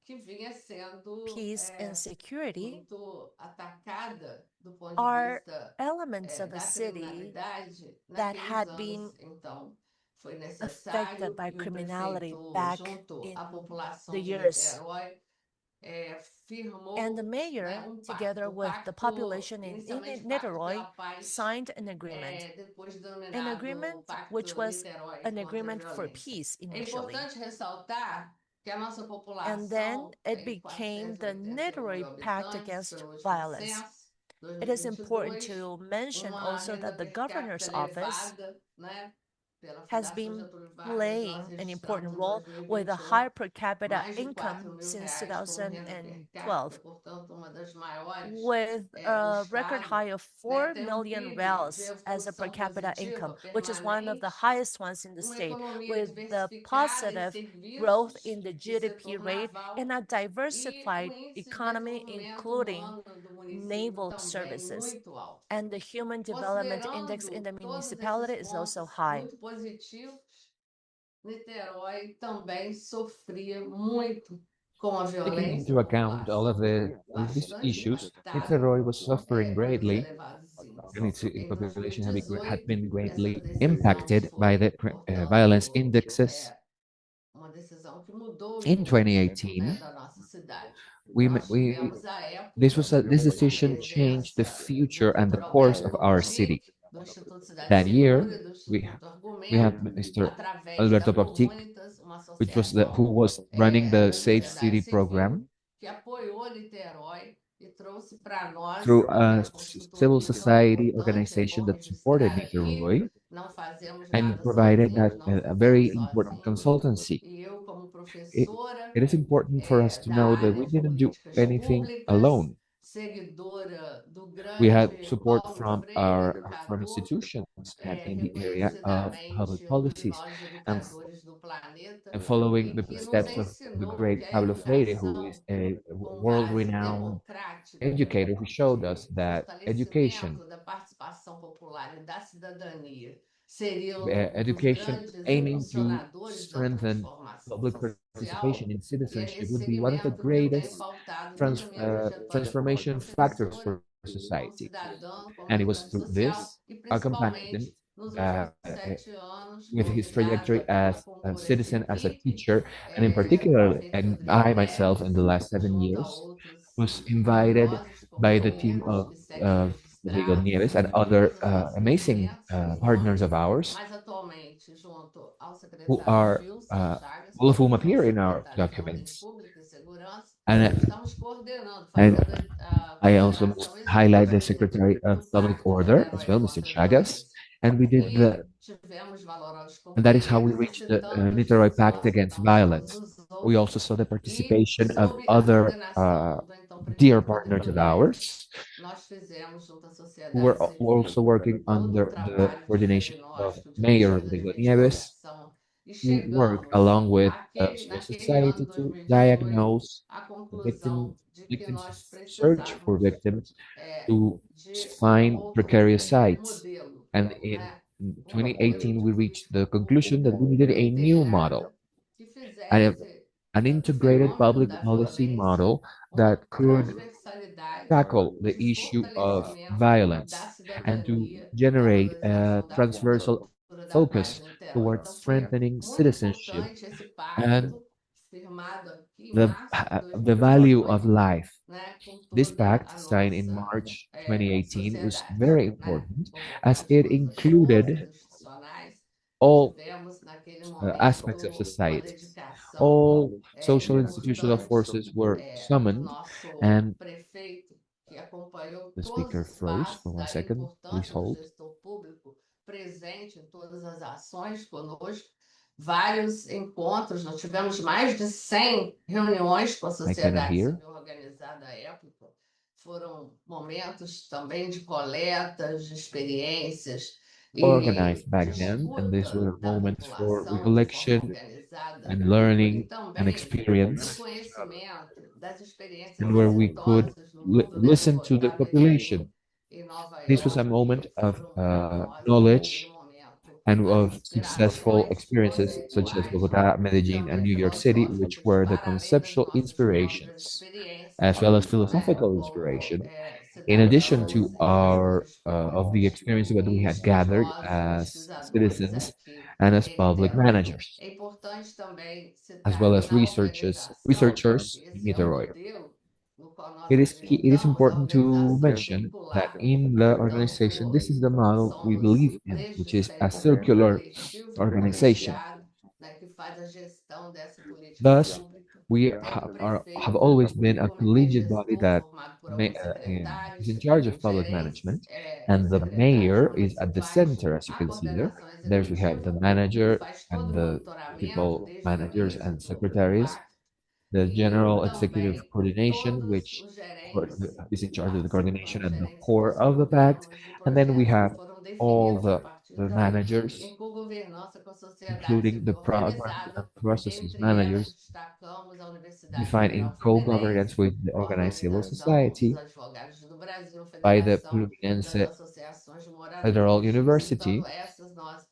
Speaker 7: que vinha sendo
Speaker 2: Peace and security
Speaker 7: muito atacada do ponto de
Speaker 2: are
Speaker 7: vista
Speaker 2: elements of a
Speaker 7: da
Speaker 2: city
Speaker 7: criminalidade
Speaker 2: that
Speaker 7: naqueles
Speaker 2: had been
Speaker 7: anos. Então, foi
Speaker 2: affected
Speaker 7: necessário
Speaker 2: by
Speaker 7: e o
Speaker 2: criminality
Speaker 7: prefeito,
Speaker 2: back
Speaker 7: junto
Speaker 2: in
Speaker 7: à
Speaker 2: the
Speaker 7: população de
Speaker 2: years.
Speaker 7: Niterói,
Speaker 2: And the
Speaker 7: firmou,
Speaker 2: mayor,
Speaker 7: um pacto.
Speaker 2: together
Speaker 7: O
Speaker 2: with the
Speaker 7: pacto,
Speaker 2: population in
Speaker 7: inicialmente, Pacto
Speaker 2: Niterói,
Speaker 7: pela Paz,
Speaker 2: signed
Speaker 7: depois
Speaker 2: an
Speaker 7: denominado
Speaker 2: agreement which
Speaker 7: Pacto
Speaker 2: was
Speaker 7: Niterói
Speaker 2: an
Speaker 7: contra a
Speaker 2: agreement for
Speaker 7: Violência.
Speaker 2: peace
Speaker 7: É
Speaker 2: initially.
Speaker 7: importante ressaltar que a nossa
Speaker 2: And then
Speaker 7: população
Speaker 2: it
Speaker 7: tem
Speaker 2: became the
Speaker 7: 481 mil
Speaker 2: Niterói Pact
Speaker 7: habitantes
Speaker 2: Against
Speaker 7: pelo último
Speaker 2: Violence.
Speaker 7: censo,
Speaker 2: It is important
Speaker 7: 2022,
Speaker 2: to mention
Speaker 7: uma
Speaker 2: also
Speaker 7: renda
Speaker 2: that the
Speaker 7: per capita
Speaker 2: governor's office
Speaker 7: elevada, né? Pela
Speaker 2: has
Speaker 7: Fundação
Speaker 2: been
Speaker 7: Getúlio Vargas, nós
Speaker 2: playing an important
Speaker 7: registramos em
Speaker 2: role with a high
Speaker 7: 2021
Speaker 2: per capita
Speaker 7: mais de
Speaker 2: income
Speaker 7: 4 mil
Speaker 2: since
Speaker 7: reais como renda per capita,
Speaker 2: 2012,
Speaker 7: portanto, uma das maiores
Speaker 2: with
Speaker 7: do
Speaker 2: a record
Speaker 7: Estado,
Speaker 2: high of
Speaker 7: né?
Speaker 2: 4
Speaker 7: Tem
Speaker 2: million
Speaker 7: PIB de
Speaker 2: reals as a per
Speaker 7: evolução
Speaker 2: capita
Speaker 7: positiva
Speaker 2: income, which is one of the
Speaker 7: permanente,
Speaker 2: highest ones in the
Speaker 7: uma
Speaker 2: state,
Speaker 7: economia
Speaker 2: with the
Speaker 7: diversificada em
Speaker 2: positive growth in
Speaker 7: serviços
Speaker 2: the
Speaker 7: e
Speaker 2: GDP
Speaker 7: setor
Speaker 2: rate and
Speaker 7: naval
Speaker 2: a
Speaker 7: e o
Speaker 2: diversified
Speaker 7: índice de
Speaker 2: economy,
Speaker 7: desenvolvimento
Speaker 2: including
Speaker 7: humano do município
Speaker 2: naval
Speaker 7: também
Speaker 2: services.
Speaker 7: muito alto.
Speaker 2: And the Human Development Index in
Speaker 7: Considerando
Speaker 2: the
Speaker 7: todos
Speaker 2: municipality
Speaker 7: esses
Speaker 2: is also
Speaker 7: pontos
Speaker 2: high.
Speaker 7: muito positivos, Niterói também sofria muito com a
Speaker 5: Taking
Speaker 7: violência
Speaker 5: into account
Speaker 7: popular,
Speaker 5: all of these
Speaker 7: bastante
Speaker 5: issues,
Speaker 7: impactada
Speaker 5: Niterói was suffering
Speaker 7: pelos
Speaker 5: greatly,
Speaker 7: elevados
Speaker 5: and
Speaker 7: índices.
Speaker 5: its
Speaker 7: Em
Speaker 5: population had
Speaker 7: 2018,
Speaker 5: been
Speaker 7: essa
Speaker 5: greatly
Speaker 7: decisão
Speaker 5: impacted by
Speaker 7: foi,
Speaker 5: the violence
Speaker 7: portanto,
Speaker 5: indexes.
Speaker 7: uma decisão que mudou os
Speaker 5: In
Speaker 7: rumos,
Speaker 5: 2018,
Speaker 7: da nossa cidade.
Speaker 5: we,
Speaker 7: Nós
Speaker 5: we
Speaker 7: tivemos, à época,
Speaker 5: this
Speaker 7: a
Speaker 5: decision changed the
Speaker 7: presença do
Speaker 5: future and the
Speaker 7: Dr.
Speaker 5: course of
Speaker 7: Alberto
Speaker 5: our city.
Speaker 7: Bortic, do Instituto Cidade
Speaker 5: That
Speaker 7: Segura
Speaker 5: year,
Speaker 7: e do
Speaker 5: we
Speaker 7: Instituto
Speaker 5: we had
Speaker 7: Argumento,
Speaker 5: Mr.
Speaker 7: através da
Speaker 5: Alberto Bortic,
Speaker 7: Comunitas, uma
Speaker 5: which was
Speaker 7: associação
Speaker 5: who was running
Speaker 7: da
Speaker 5: the Safe
Speaker 7: sociedade
Speaker 5: City
Speaker 7: civil,
Speaker 5: program
Speaker 7: que apoiou Niterói e trouxe para nós
Speaker 5: through a civil
Speaker 7: consultoria. Então, é
Speaker 5: society
Speaker 7: importante, é
Speaker 5: organization
Speaker 7: bom
Speaker 5: that supported
Speaker 7: registrar aqui,
Speaker 5: Niterói
Speaker 7: não fazemos
Speaker 5: and
Speaker 7: nada
Speaker 5: provided
Speaker 7: sozinhos,
Speaker 5: that
Speaker 7: não
Speaker 5: a very
Speaker 7: fizemos
Speaker 5: important
Speaker 7: sozinhos.
Speaker 5: consultancy.
Speaker 7: E eu, como
Speaker 5: It,
Speaker 7: professora
Speaker 5: it is important for us to
Speaker 7: da
Speaker 5: know that
Speaker 7: área
Speaker 5: we
Speaker 7: de
Speaker 5: didn't do
Speaker 7: políticas
Speaker 5: anything
Speaker 7: públicas,
Speaker 5: alone.
Speaker 7: seguidora do
Speaker 5: We had
Speaker 7: grande
Speaker 5: support
Speaker 7: Paulo
Speaker 5: from
Speaker 7: Freire,
Speaker 5: our from
Speaker 7: educador,
Speaker 5: institutions and in the area of public
Speaker 7: reconhecidamente um dos
Speaker 5: policies,
Speaker 7: maiores
Speaker 5: and,
Speaker 7: educadores do planeta,
Speaker 5: and following
Speaker 7: e
Speaker 5: the
Speaker 7: que nos
Speaker 5: steps of the
Speaker 7: ensinou o que
Speaker 5: great
Speaker 7: é
Speaker 5: Pablo Freire, who
Speaker 7: educação
Speaker 5: is a
Speaker 7: com base
Speaker 5: world-renowned
Speaker 7: democrática,
Speaker 5: educator, who showed us
Speaker 7: de
Speaker 5: that education,
Speaker 7: fortalecimento da participação popular e da cidadania, seriam os
Speaker 5: education
Speaker 7: grandes
Speaker 5: aiming to
Speaker 7: impulsionadores da
Speaker 5: strengthen
Speaker 7: transformação
Speaker 5: public
Speaker 7: social.
Speaker 5: participation in
Speaker 7: E é
Speaker 5: citizenship
Speaker 7: nesse
Speaker 5: would be one of the
Speaker 7: segmento que eu tenho
Speaker 5: greatest
Speaker 7: pautado toda a minha trajetória como
Speaker 5: transformation factors
Speaker 7: professora,
Speaker 5: for
Speaker 7: como
Speaker 5: society.
Speaker 7: cidadã, como
Speaker 5: And it was
Speaker 7: militante
Speaker 5: through
Speaker 7: social,
Speaker 5: this
Speaker 7: e
Speaker 5: accompanied
Speaker 7: principalmente nos
Speaker 5: uh,
Speaker 7: últimos 7 anos,
Speaker 5: with his trajectory
Speaker 7: convidada pela
Speaker 5: as a
Speaker 7: Concura
Speaker 5: citizen, as a
Speaker 7: Equipe,
Speaker 5: teacher, and in particular,
Speaker 7: feita
Speaker 5: and
Speaker 7: por
Speaker 5: I myself in the
Speaker 7: IDBs,
Speaker 5: last seven
Speaker 7: junto a
Speaker 5: years
Speaker 7: outros
Speaker 5: was invited
Speaker 7: valiosos
Speaker 5: by the team
Speaker 7: companheiros
Speaker 5: of
Speaker 7: que seguem
Speaker 5: Rodrigo
Speaker 7: registrados
Speaker 5: Nieves and
Speaker 7: em
Speaker 5: other
Speaker 7: todos os nossos
Speaker 5: amazing
Speaker 7: documentos que
Speaker 5: partners
Speaker 7: estão
Speaker 5: of ours
Speaker 7: mais atualmente junto ao
Speaker 5: who
Speaker 7: secretário
Speaker 5: are
Speaker 7: Gilson Chagas,
Speaker 5: all of
Speaker 7: que
Speaker 5: whom
Speaker 7: hoje é o
Speaker 5: appear in our
Speaker 7: secretário de Ordem
Speaker 5: documents.
Speaker 7: Pública e Segurança.
Speaker 5: And,
Speaker 7: Estamos coordenando,
Speaker 5: and
Speaker 7: fazendo a
Speaker 5: I also
Speaker 7: coordenação
Speaker 5: must highlight the
Speaker 7: executiva
Speaker 5: Secretary
Speaker 7: do
Speaker 5: of Public
Speaker 7: Pacto
Speaker 5: Order as
Speaker 7: Niterói
Speaker 5: well, Mr.
Speaker 7: contra a
Speaker 5: Chagas.
Speaker 7: Violência.
Speaker 5: And we did
Speaker 7: E tivemos valorosos
Speaker 5: and that is how we
Speaker 7: companheiros, e
Speaker 5: reached the
Speaker 7: citando
Speaker 5: Niterói Pact
Speaker 7: pessoas,
Speaker 5: Against
Speaker 7: então todos
Speaker 5: Violence.
Speaker 7: os
Speaker 5: We also
Speaker 7: outros.
Speaker 5: saw the
Speaker 7: E
Speaker 5: participation of
Speaker 7: sob a
Speaker 5: other
Speaker 7: coordenação do então
Speaker 5: dear
Speaker 7: prefeito
Speaker 5: partners
Speaker 7: Rodrigo
Speaker 5: of
Speaker 7: Hilbert,
Speaker 5: ours
Speaker 7: nós fizemos junto à
Speaker 5: who
Speaker 7: sociedade
Speaker 5: were
Speaker 7: civil
Speaker 5: also working
Speaker 7: todo um
Speaker 5: under the
Speaker 7: trabalho de
Speaker 5: coordination of
Speaker 7: diagnóstico, de
Speaker 5: Mayor
Speaker 7: pesquisa, de
Speaker 5: Rodrigo Nieves,
Speaker 7: investigação, e
Speaker 5: who worked
Speaker 7: chegamos,
Speaker 5: along with civil
Speaker 7: naquele ano
Speaker 5: society to
Speaker 7: 2018,
Speaker 5: diagnose
Speaker 7: à
Speaker 5: the
Speaker 7: conclusão de que nós
Speaker 5: victims, search for
Speaker 7: precisávamos
Speaker 5: victims, to
Speaker 7: de
Speaker 5: find
Speaker 7: outro
Speaker 5: precarious sites.
Speaker 7: modelo,
Speaker 5: And in
Speaker 7: né? Modelo
Speaker 5: 2018, we
Speaker 7: de
Speaker 5: reached the conclusion that we needed a new model,
Speaker 7: integrado que
Speaker 5: an,
Speaker 7: fizesse
Speaker 5: an
Speaker 7: do
Speaker 5: integrated
Speaker 7: fenômeno
Speaker 5: public
Speaker 7: da
Speaker 5: policy
Speaker 7: violência
Speaker 5: model
Speaker 7: uma
Speaker 5: that could
Speaker 7: transversalidade
Speaker 5: tackle the
Speaker 7: de
Speaker 5: issue of
Speaker 7: fortalecimento da
Speaker 5: violence and to
Speaker 7: cidadania, da
Speaker 5: generate a
Speaker 7: valorização da
Speaker 5: transversal
Speaker 7: cultura da paz
Speaker 5: focus
Speaker 7: em Niterói.
Speaker 5: towards
Speaker 7: Então, foi
Speaker 5: strengthening
Speaker 7: muito
Speaker 5: citizenship
Speaker 7: importante esse
Speaker 5: and
Speaker 7: pacto firmado aqui em
Speaker 5: the,
Speaker 7: março de
Speaker 5: the value of
Speaker 7: 2018,
Speaker 5: life.
Speaker 7: né, com
Speaker 5: This
Speaker 7: toda
Speaker 5: pact,
Speaker 7: a
Speaker 5: signed in
Speaker 7: nossa
Speaker 5: March 2018, was
Speaker 7: sociedade,
Speaker 5: very
Speaker 7: né,
Speaker 5: important as
Speaker 7: convocamos
Speaker 5: it
Speaker 7: todas as forças
Speaker 5: included
Speaker 7: institucionais e
Speaker 5: all
Speaker 7: tivemos naquele
Speaker 5: aspects of
Speaker 7: momento uma
Speaker 5: society.
Speaker 7: dedicação
Speaker 5: All social institutional
Speaker 7: importante
Speaker 5: forces were
Speaker 7: do
Speaker 5: summoned,
Speaker 7: nosso
Speaker 5: and
Speaker 7: prefeito, que acompanhou
Speaker 5: the
Speaker 7: todos
Speaker 5: speaker
Speaker 7: os
Speaker 5: froze for
Speaker 7: passos
Speaker 5: one
Speaker 7: da
Speaker 5: second. Please
Speaker 7: importância do
Speaker 5: hold.
Speaker 7: gestor público presente em todas as ações conosco, vários encontros, nós tivemos mais de 100 reuniões com a
Speaker 5: I cannot
Speaker 7: sociedade
Speaker 5: hear.
Speaker 7: civil organizada à época. Foram momentos também de coletas, de experiências e
Speaker 5: Organized
Speaker 7: de
Speaker 5: back then, and these
Speaker 7: escuta
Speaker 5: were
Speaker 7: da
Speaker 5: moments for
Speaker 7: população de forma
Speaker 5: recollection
Speaker 7: organizada
Speaker 5: and
Speaker 7: e
Speaker 5: learning and
Speaker 7: também
Speaker 5: experience,
Speaker 7: reconhecimento das experiências
Speaker 5: and where we could
Speaker 7: exitosas
Speaker 5: listen to the population.
Speaker 7: em Nova
Speaker 5: This was a
Speaker 7: York,
Speaker 5: moment
Speaker 7: que
Speaker 5: of
Speaker 7: foram famosas naquele
Speaker 5: knowledge
Speaker 7: momento,
Speaker 5: and
Speaker 7: as
Speaker 5: of successful
Speaker 7: inspirações
Speaker 5: experiences such as
Speaker 7: conceituais
Speaker 5: Bogota,
Speaker 7: e
Speaker 5: Medellin, and
Speaker 7: também
Speaker 5: New York City, which
Speaker 7: filosóficos,
Speaker 5: were the
Speaker 7: para além das
Speaker 5: conceptual
Speaker 7: nossas próprias
Speaker 5: inspirations, as
Speaker 7: experiências,
Speaker 5: well as
Speaker 7: né,
Speaker 5: philosophical
Speaker 7: como
Speaker 5: inspiration, in addition
Speaker 7: cidadãos
Speaker 5: to our
Speaker 7: eleitos
Speaker 5: of the
Speaker 7: por
Speaker 5: experience that we had gathered
Speaker 7: estudiosos,
Speaker 5: as
Speaker 7: pesquisadores
Speaker 5: citizens
Speaker 7: aqui
Speaker 5: and as
Speaker 7: em
Speaker 5: public
Speaker 7: Niterói.
Speaker 5: managers,
Speaker 7: É importante também
Speaker 5: as well
Speaker 7: citar que
Speaker 5: as
Speaker 7: na organização,
Speaker 5: researchers in
Speaker 7: esse é um
Speaker 5: Niterói.
Speaker 7: modelo no qual nós
Speaker 5: It is
Speaker 7: acreditamos, a
Speaker 5: important to
Speaker 7: organização
Speaker 5: mention that
Speaker 7: circular.
Speaker 5: in the organization,
Speaker 7: Portanto,
Speaker 5: this is the model we
Speaker 7: somos
Speaker 5: believe in, which
Speaker 7: desde
Speaker 5: is a
Speaker 7: sempre um
Speaker 5: circular
Speaker 7: coletivo
Speaker 5: organization.
Speaker 7: colegiado, né, que faz a gestão dessa política
Speaker 5: Thus,
Speaker 7: pública,
Speaker 5: we
Speaker 7: tendo
Speaker 5: have
Speaker 7: prefeito
Speaker 5: always been
Speaker 7: e
Speaker 5: a
Speaker 7: comitê
Speaker 5: collegiate body
Speaker 7: gestor
Speaker 5: that
Speaker 7: formado por alguns
Speaker 5: is in
Speaker 7: secretários,
Speaker 5: charge of public
Speaker 7: gerentes,
Speaker 5: management, and the
Speaker 7: secretários
Speaker 5: mayor is at the
Speaker 7: municipais,
Speaker 5: center, as you
Speaker 7: a
Speaker 5: can see there.
Speaker 7: coordenação
Speaker 5: There's we have the
Speaker 7: executiva, que
Speaker 5: manager
Speaker 7: faz todo
Speaker 5: and
Speaker 7: o
Speaker 5: the
Speaker 7: monitoramento
Speaker 5: people
Speaker 7: desde o
Speaker 5: managers
Speaker 7: início
Speaker 5: and
Speaker 7: do
Speaker 5: secretaries,
Speaker 7: pacto,
Speaker 5: the
Speaker 7: e
Speaker 5: general executive
Speaker 7: também
Speaker 5: coordination,
Speaker 7: todos
Speaker 5: which
Speaker 7: os gerentes
Speaker 5: is in
Speaker 7: que
Speaker 5: charge of the
Speaker 7: participam,
Speaker 5: coordination
Speaker 7: os
Speaker 5: and the
Speaker 7: gerentes
Speaker 5: core
Speaker 7: dos
Speaker 5: of the pact,
Speaker 7: programas e
Speaker 5: and then we
Speaker 7: projetos que
Speaker 5: have
Speaker 7: foram
Speaker 5: all
Speaker 7: definidos a partir
Speaker 5: the
Speaker 7: daí,
Speaker 5: managers,
Speaker 7: em governança com a sociedade
Speaker 5: including the
Speaker 7: civil
Speaker 5: programs and
Speaker 7: organizada.
Speaker 5: processes
Speaker 7: Entre elas,
Speaker 5: managers,
Speaker 7: destacamos a Universidade
Speaker 5: defined in
Speaker 7: Federal
Speaker 5: co-governance
Speaker 7: Fluminense,
Speaker 5: with the organized civil
Speaker 7: Organização dos
Speaker 5: society
Speaker 7: Advogados do Brasil,
Speaker 5: by the
Speaker 7: Federação das
Speaker 5: Fluminense
Speaker 7: Associações de
Speaker 5: Federal
Speaker 7: Moradores. Citando
Speaker 5: University
Speaker 7: essas, nós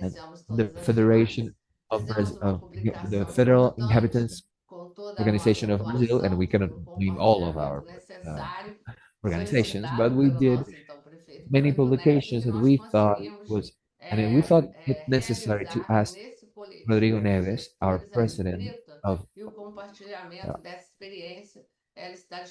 Speaker 5: and
Speaker 7: referenciamos
Speaker 5: the
Speaker 7: todas as demais.
Speaker 5: Federation
Speaker 7: Fizemos uma
Speaker 5: of the
Speaker 7: publicação
Speaker 5: Federal
Speaker 7: importante
Speaker 5: Inhabitants
Speaker 7: com toda a nossa
Speaker 5: Organization of Brazil, and
Speaker 7: atuação
Speaker 5: we cannot
Speaker 7: e o
Speaker 5: name all of
Speaker 7: compartilhamento
Speaker 5: our uh,
Speaker 7: necessário,
Speaker 5: organizations, but
Speaker 7: solicitado
Speaker 5: we
Speaker 7: pelo
Speaker 5: did
Speaker 7: nosso então prefeito
Speaker 5: many
Speaker 7: Cândido Neves,
Speaker 5: publications
Speaker 7: e
Speaker 5: that
Speaker 7: nós
Speaker 5: we thought
Speaker 7: conseguimos
Speaker 5: was, and we thought it necessary to
Speaker 7: realizar
Speaker 5: ask
Speaker 7: nesse
Speaker 5: Rodrigo
Speaker 7: coletivo de
Speaker 5: Neves, our
Speaker 7: gestores a
Speaker 5: president
Speaker 7: escrita
Speaker 5: of,
Speaker 7: e o
Speaker 5: uh,
Speaker 7: compartilhamento dessa experiência. Ela está
Speaker 5: so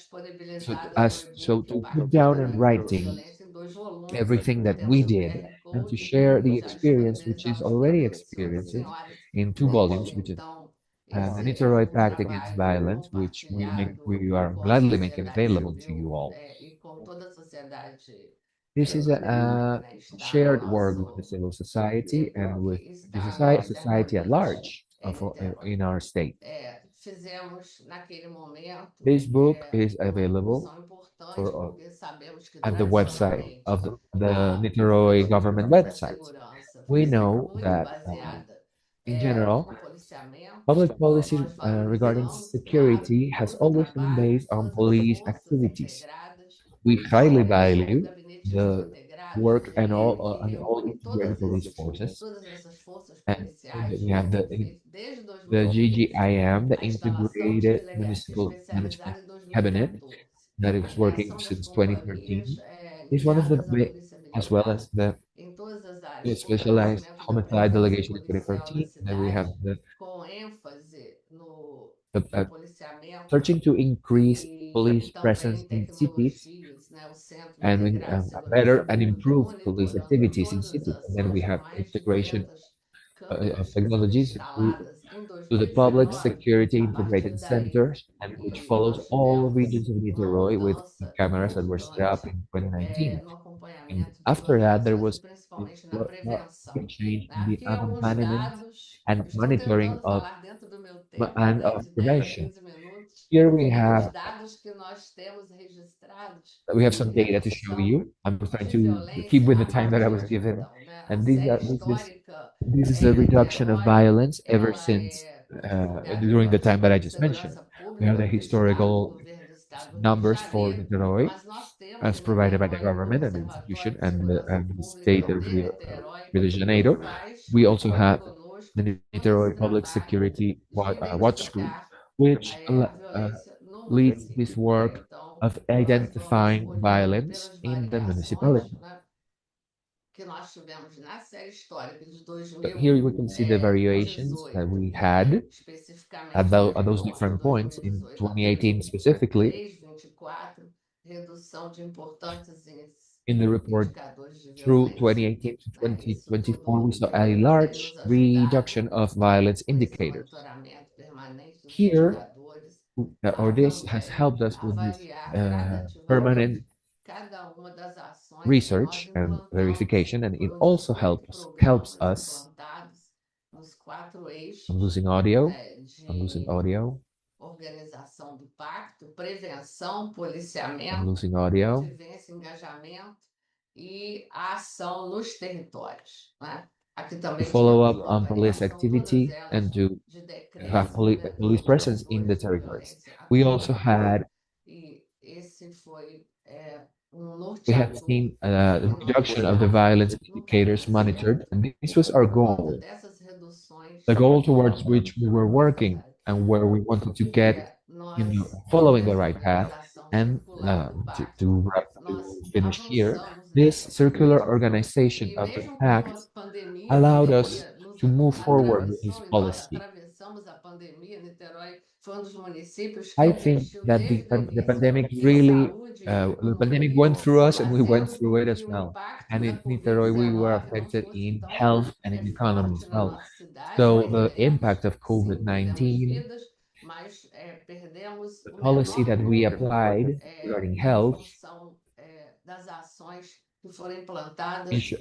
Speaker 5: to
Speaker 7: disponibilizada no
Speaker 5: ask, so
Speaker 7: e-book
Speaker 5: to put
Speaker 7: Pacto
Speaker 5: down in
Speaker 7: Brasileiro contra a
Speaker 5: writing
Speaker 7: Violência em 2 volumes.
Speaker 5: everything that we
Speaker 7: Temos o
Speaker 5: did
Speaker 7: QR
Speaker 5: and to
Speaker 7: Code
Speaker 5: share
Speaker 7: que
Speaker 5: the
Speaker 7: já
Speaker 5: experience, which is
Speaker 7: disponibilizamos
Speaker 5: already
Speaker 7: também, senhores e
Speaker 5: experienced
Speaker 7: senhoras.
Speaker 5: in two volumes,
Speaker 7: Deixe
Speaker 5: which is
Speaker 7: então
Speaker 5: the
Speaker 7: esse
Speaker 5: Niteroi Pact Against
Speaker 7: trabalho
Speaker 5: Violence, which
Speaker 7: compartilhado
Speaker 5: we are
Speaker 7: com a
Speaker 5: gladly making
Speaker 7: sociedade
Speaker 5: available to you
Speaker 7: civil,
Speaker 5: all.
Speaker 7: e com toda a sociedade
Speaker 5: This is
Speaker 7: que,
Speaker 5: a
Speaker 7: né, está no
Speaker 5: shared work with the
Speaker 7: nosso
Speaker 5: civil society and with
Speaker 7: que
Speaker 5: the
Speaker 7: está no
Speaker 5: society at
Speaker 7: Permanente
Speaker 5: large
Speaker 7: em Niterói.
Speaker 5: in our state.
Speaker 7: Fizemos naquele momento
Speaker 5: This book is
Speaker 7: uma
Speaker 5: available
Speaker 7: incursão importante,
Speaker 5: for
Speaker 7: porque sabemos que
Speaker 5: at the website
Speaker 7: tradicionalmente
Speaker 5: of the
Speaker 7: a
Speaker 5: Niteroi government
Speaker 7: política da
Speaker 5: website.
Speaker 7: segurança foi
Speaker 5: We
Speaker 7: sempre
Speaker 5: know
Speaker 7: muito
Speaker 5: that
Speaker 7: baseada
Speaker 5: in general,
Speaker 7: no policiamento.
Speaker 5: public policy
Speaker 7: Nós
Speaker 5: regarding
Speaker 7: valorizamos, claro,
Speaker 5: security has
Speaker 7: todo o
Speaker 5: always been
Speaker 7: trabalho de
Speaker 5: based on
Speaker 7: todas as
Speaker 5: police
Speaker 7: forças
Speaker 5: activities.
Speaker 7: integradas,
Speaker 5: We
Speaker 7: a
Speaker 5: highly
Speaker 7: criação do
Speaker 5: value
Speaker 7: Gabinete de Risco
Speaker 5: the
Speaker 7: Integrado,
Speaker 5: work and
Speaker 7: que
Speaker 5: all
Speaker 7: reúne
Speaker 5: integrated police forces,
Speaker 7: todas essas forças
Speaker 5: and
Speaker 7: policiais
Speaker 5: we have
Speaker 7: nesse feito desde
Speaker 5: the
Speaker 7: 2015.
Speaker 5: GGIM, the
Speaker 7: A instalação de
Speaker 5: Integrated
Speaker 7: delegacia
Speaker 5: Municipal Management
Speaker 7: especializada em
Speaker 5: Cabinet,
Speaker 7: 2014.
Speaker 5: that
Speaker 7: A
Speaker 5: is working
Speaker 7: criação das
Speaker 5: since
Speaker 7: companhias
Speaker 5: 2013, is one of the
Speaker 7: ligadas à Polícia
Speaker 5: as well
Speaker 7: Militar
Speaker 5: as the
Speaker 7: em todas as áreas,
Speaker 5: specialized
Speaker 7: fortalecimento da
Speaker 5: homicide
Speaker 7: presença
Speaker 5: delegation in
Speaker 7: policial na
Speaker 5: 2014. Then we have
Speaker 7: cidade, com ênfase
Speaker 5: the
Speaker 7: no policiamento
Speaker 5: searching to increase
Speaker 7: e
Speaker 5: police presence
Speaker 7: também
Speaker 5: in cities
Speaker 7: tecnologias, né? O Centro de
Speaker 5: and
Speaker 7: Integrado de
Speaker 5: better
Speaker 7: Segurança
Speaker 5: and
Speaker 7: Pública,
Speaker 5: improve police
Speaker 7: monitorando
Speaker 5: activities in
Speaker 7: todas as
Speaker 5: cities. And then we
Speaker 7: ações com
Speaker 5: have
Speaker 7: mais de
Speaker 5: integration
Speaker 7: 200
Speaker 5: of
Speaker 7: câmeras que foram
Speaker 5: technologies
Speaker 7: instaladas em
Speaker 5: to the public
Speaker 7: 2019.
Speaker 5: security
Speaker 7: A partir
Speaker 5: integrated
Speaker 7: daí,
Speaker 5: centers, and which
Speaker 7: e
Speaker 5: follows
Speaker 7: nós
Speaker 5: all
Speaker 7: tivemos
Speaker 5: regions of
Speaker 7: uma
Speaker 5: Niterói with
Speaker 7: mudança
Speaker 5: cameras that were set up
Speaker 7: importante
Speaker 5: in 2019.
Speaker 7: no
Speaker 5: And
Speaker 7: acompanhamento de
Speaker 5: after that, there
Speaker 7: organizações e
Speaker 5: was
Speaker 7: principalmente na
Speaker 5: a
Speaker 7: prevenção.
Speaker 5: big change
Speaker 7: Né?
Speaker 5: in the
Speaker 7: Aqui alguns
Speaker 5: accompaniment
Speaker 7: dados,
Speaker 5: and
Speaker 7: estou
Speaker 5: monitoring
Speaker 7: tentando
Speaker 5: of
Speaker 7: falar dentro do meu tempo,
Speaker 5: and
Speaker 7: né,
Speaker 5: of
Speaker 7: de 10 a
Speaker 5: prevention.
Speaker 7: 15 minutos.
Speaker 5: Here we
Speaker 7: Os
Speaker 5: have
Speaker 7: dados que nós temos registrados
Speaker 5: some
Speaker 7: de
Speaker 5: data to show
Speaker 7: redução
Speaker 5: you. I'm trying
Speaker 7: de
Speaker 5: to keep
Speaker 7: violência
Speaker 5: with the
Speaker 7: a
Speaker 5: time that I was
Speaker 7: partir de
Speaker 5: given,
Speaker 7: então, né? A
Speaker 5: and
Speaker 7: série histórica
Speaker 5: this is the
Speaker 7: em
Speaker 5: reduction of
Speaker 7: Niterói,
Speaker 5: violence ever
Speaker 7: ela
Speaker 5: since
Speaker 7: é divulgada
Speaker 5: during
Speaker 7: pela
Speaker 5: the time that I
Speaker 7: Diretoria de
Speaker 5: just mentioned.
Speaker 7: Segurança
Speaker 5: We have
Speaker 7: Pública
Speaker 5: the
Speaker 7: do Estado, do
Speaker 5: historical
Speaker 7: Governo do Estado do Rio de
Speaker 5: numbers for
Speaker 7: Janeiro,
Speaker 5: Niterói,
Speaker 7: mas nós temos
Speaker 5: as
Speaker 7: em
Speaker 5: provided by the
Speaker 7: Niterói o
Speaker 5: government and the institution
Speaker 7: Observatório de Segurança
Speaker 5: and the state
Speaker 7: Pública
Speaker 5: of
Speaker 7: de Niterói,
Speaker 5: Rio de
Speaker 7: que
Speaker 5: Janeiro.
Speaker 7: faz
Speaker 5: We also
Speaker 7: junto
Speaker 5: have
Speaker 7: conosco
Speaker 5: the
Speaker 7: todo esse
Speaker 5: Niterói Public
Speaker 7: trabalho
Speaker 5: Security
Speaker 7: de
Speaker 5: Watch Group,
Speaker 7: identificar
Speaker 5: which
Speaker 7: a violência no
Speaker 5: leads this
Speaker 7: município, né?
Speaker 5: work
Speaker 7: Então,
Speaker 5: of
Speaker 7: nós vamos
Speaker 5: identifying
Speaker 7: olhando
Speaker 5: violence
Speaker 7: pelas
Speaker 5: in the
Speaker 7: variações,
Speaker 5: municipality.
Speaker 7: né, que nós tivemos na série histórica de
Speaker 5: So here we can see the variations that
Speaker 7: 2018,
Speaker 5: we
Speaker 7: né?
Speaker 5: had
Speaker 7: Especificamente
Speaker 5: at those
Speaker 7: 2018,
Speaker 5: different points in
Speaker 7: 2018 a
Speaker 5: 2018 specifically.
Speaker 7: 2023, 24, redução de importantes
Speaker 5: In the report
Speaker 7: indicadores de
Speaker 5: through
Speaker 7: violência,
Speaker 5: 2018 to
Speaker 7: né? Isso
Speaker 5: 2024, we
Speaker 7: tudo
Speaker 5: saw a
Speaker 7: tem
Speaker 5: large
Speaker 7: nos ajudado
Speaker 5: reduction of violence
Speaker 7: com esse
Speaker 5: indicators.
Speaker 7: monitoramento permanente dos
Speaker 5: Here,
Speaker 7: indicadores,
Speaker 5: or
Speaker 7: a
Speaker 5: this has
Speaker 7: também
Speaker 5: helped us with this
Speaker 7: avaliar gradativamente
Speaker 5: permanent
Speaker 7: cada uma das ações que nós
Speaker 5: research and
Speaker 7: implantamos.
Speaker 5: verification, and it
Speaker 7: Foram
Speaker 5: also
Speaker 7: 18
Speaker 5: helps
Speaker 7: programas
Speaker 5: us.
Speaker 7: implantados nos 4
Speaker 5: I'm
Speaker 7: eixos,
Speaker 5: losing audio.
Speaker 7: né,
Speaker 5: I'm losing
Speaker 7: de
Speaker 5: audio.
Speaker 7: organização do pacto, prevenção,
Speaker 5: I'm
Speaker 7: policiamento,
Speaker 5: losing audio.
Speaker 7: convivência, engajamento e a ação nos territórios, né? Aqui também
Speaker 5: To follow
Speaker 7: tivemos
Speaker 5: up on police
Speaker 7: alteração, todas
Speaker 5: activity and
Speaker 7: elas
Speaker 5: to
Speaker 7: de
Speaker 5: have
Speaker 7: decréscimo, né, dos
Speaker 5: police presence in the
Speaker 7: indicadores de
Speaker 5: territories.
Speaker 7: violência
Speaker 5: We also
Speaker 7: atualmente.
Speaker 5: had
Speaker 7: E esse
Speaker 5: We have seen the reduction of the violence indicators monitored, and this was our goal, the goal towards which we were working and where we wanted to get, following the right path. And to finish here, this circular organization of the pact allowed us to move forward with this policy. I think that the pandemic really, the pandemic went through us and we went through it as well. And in Niterói, we were affected in health and in economy as well. So the impact of COVID-19, the policy that we applied regarding health,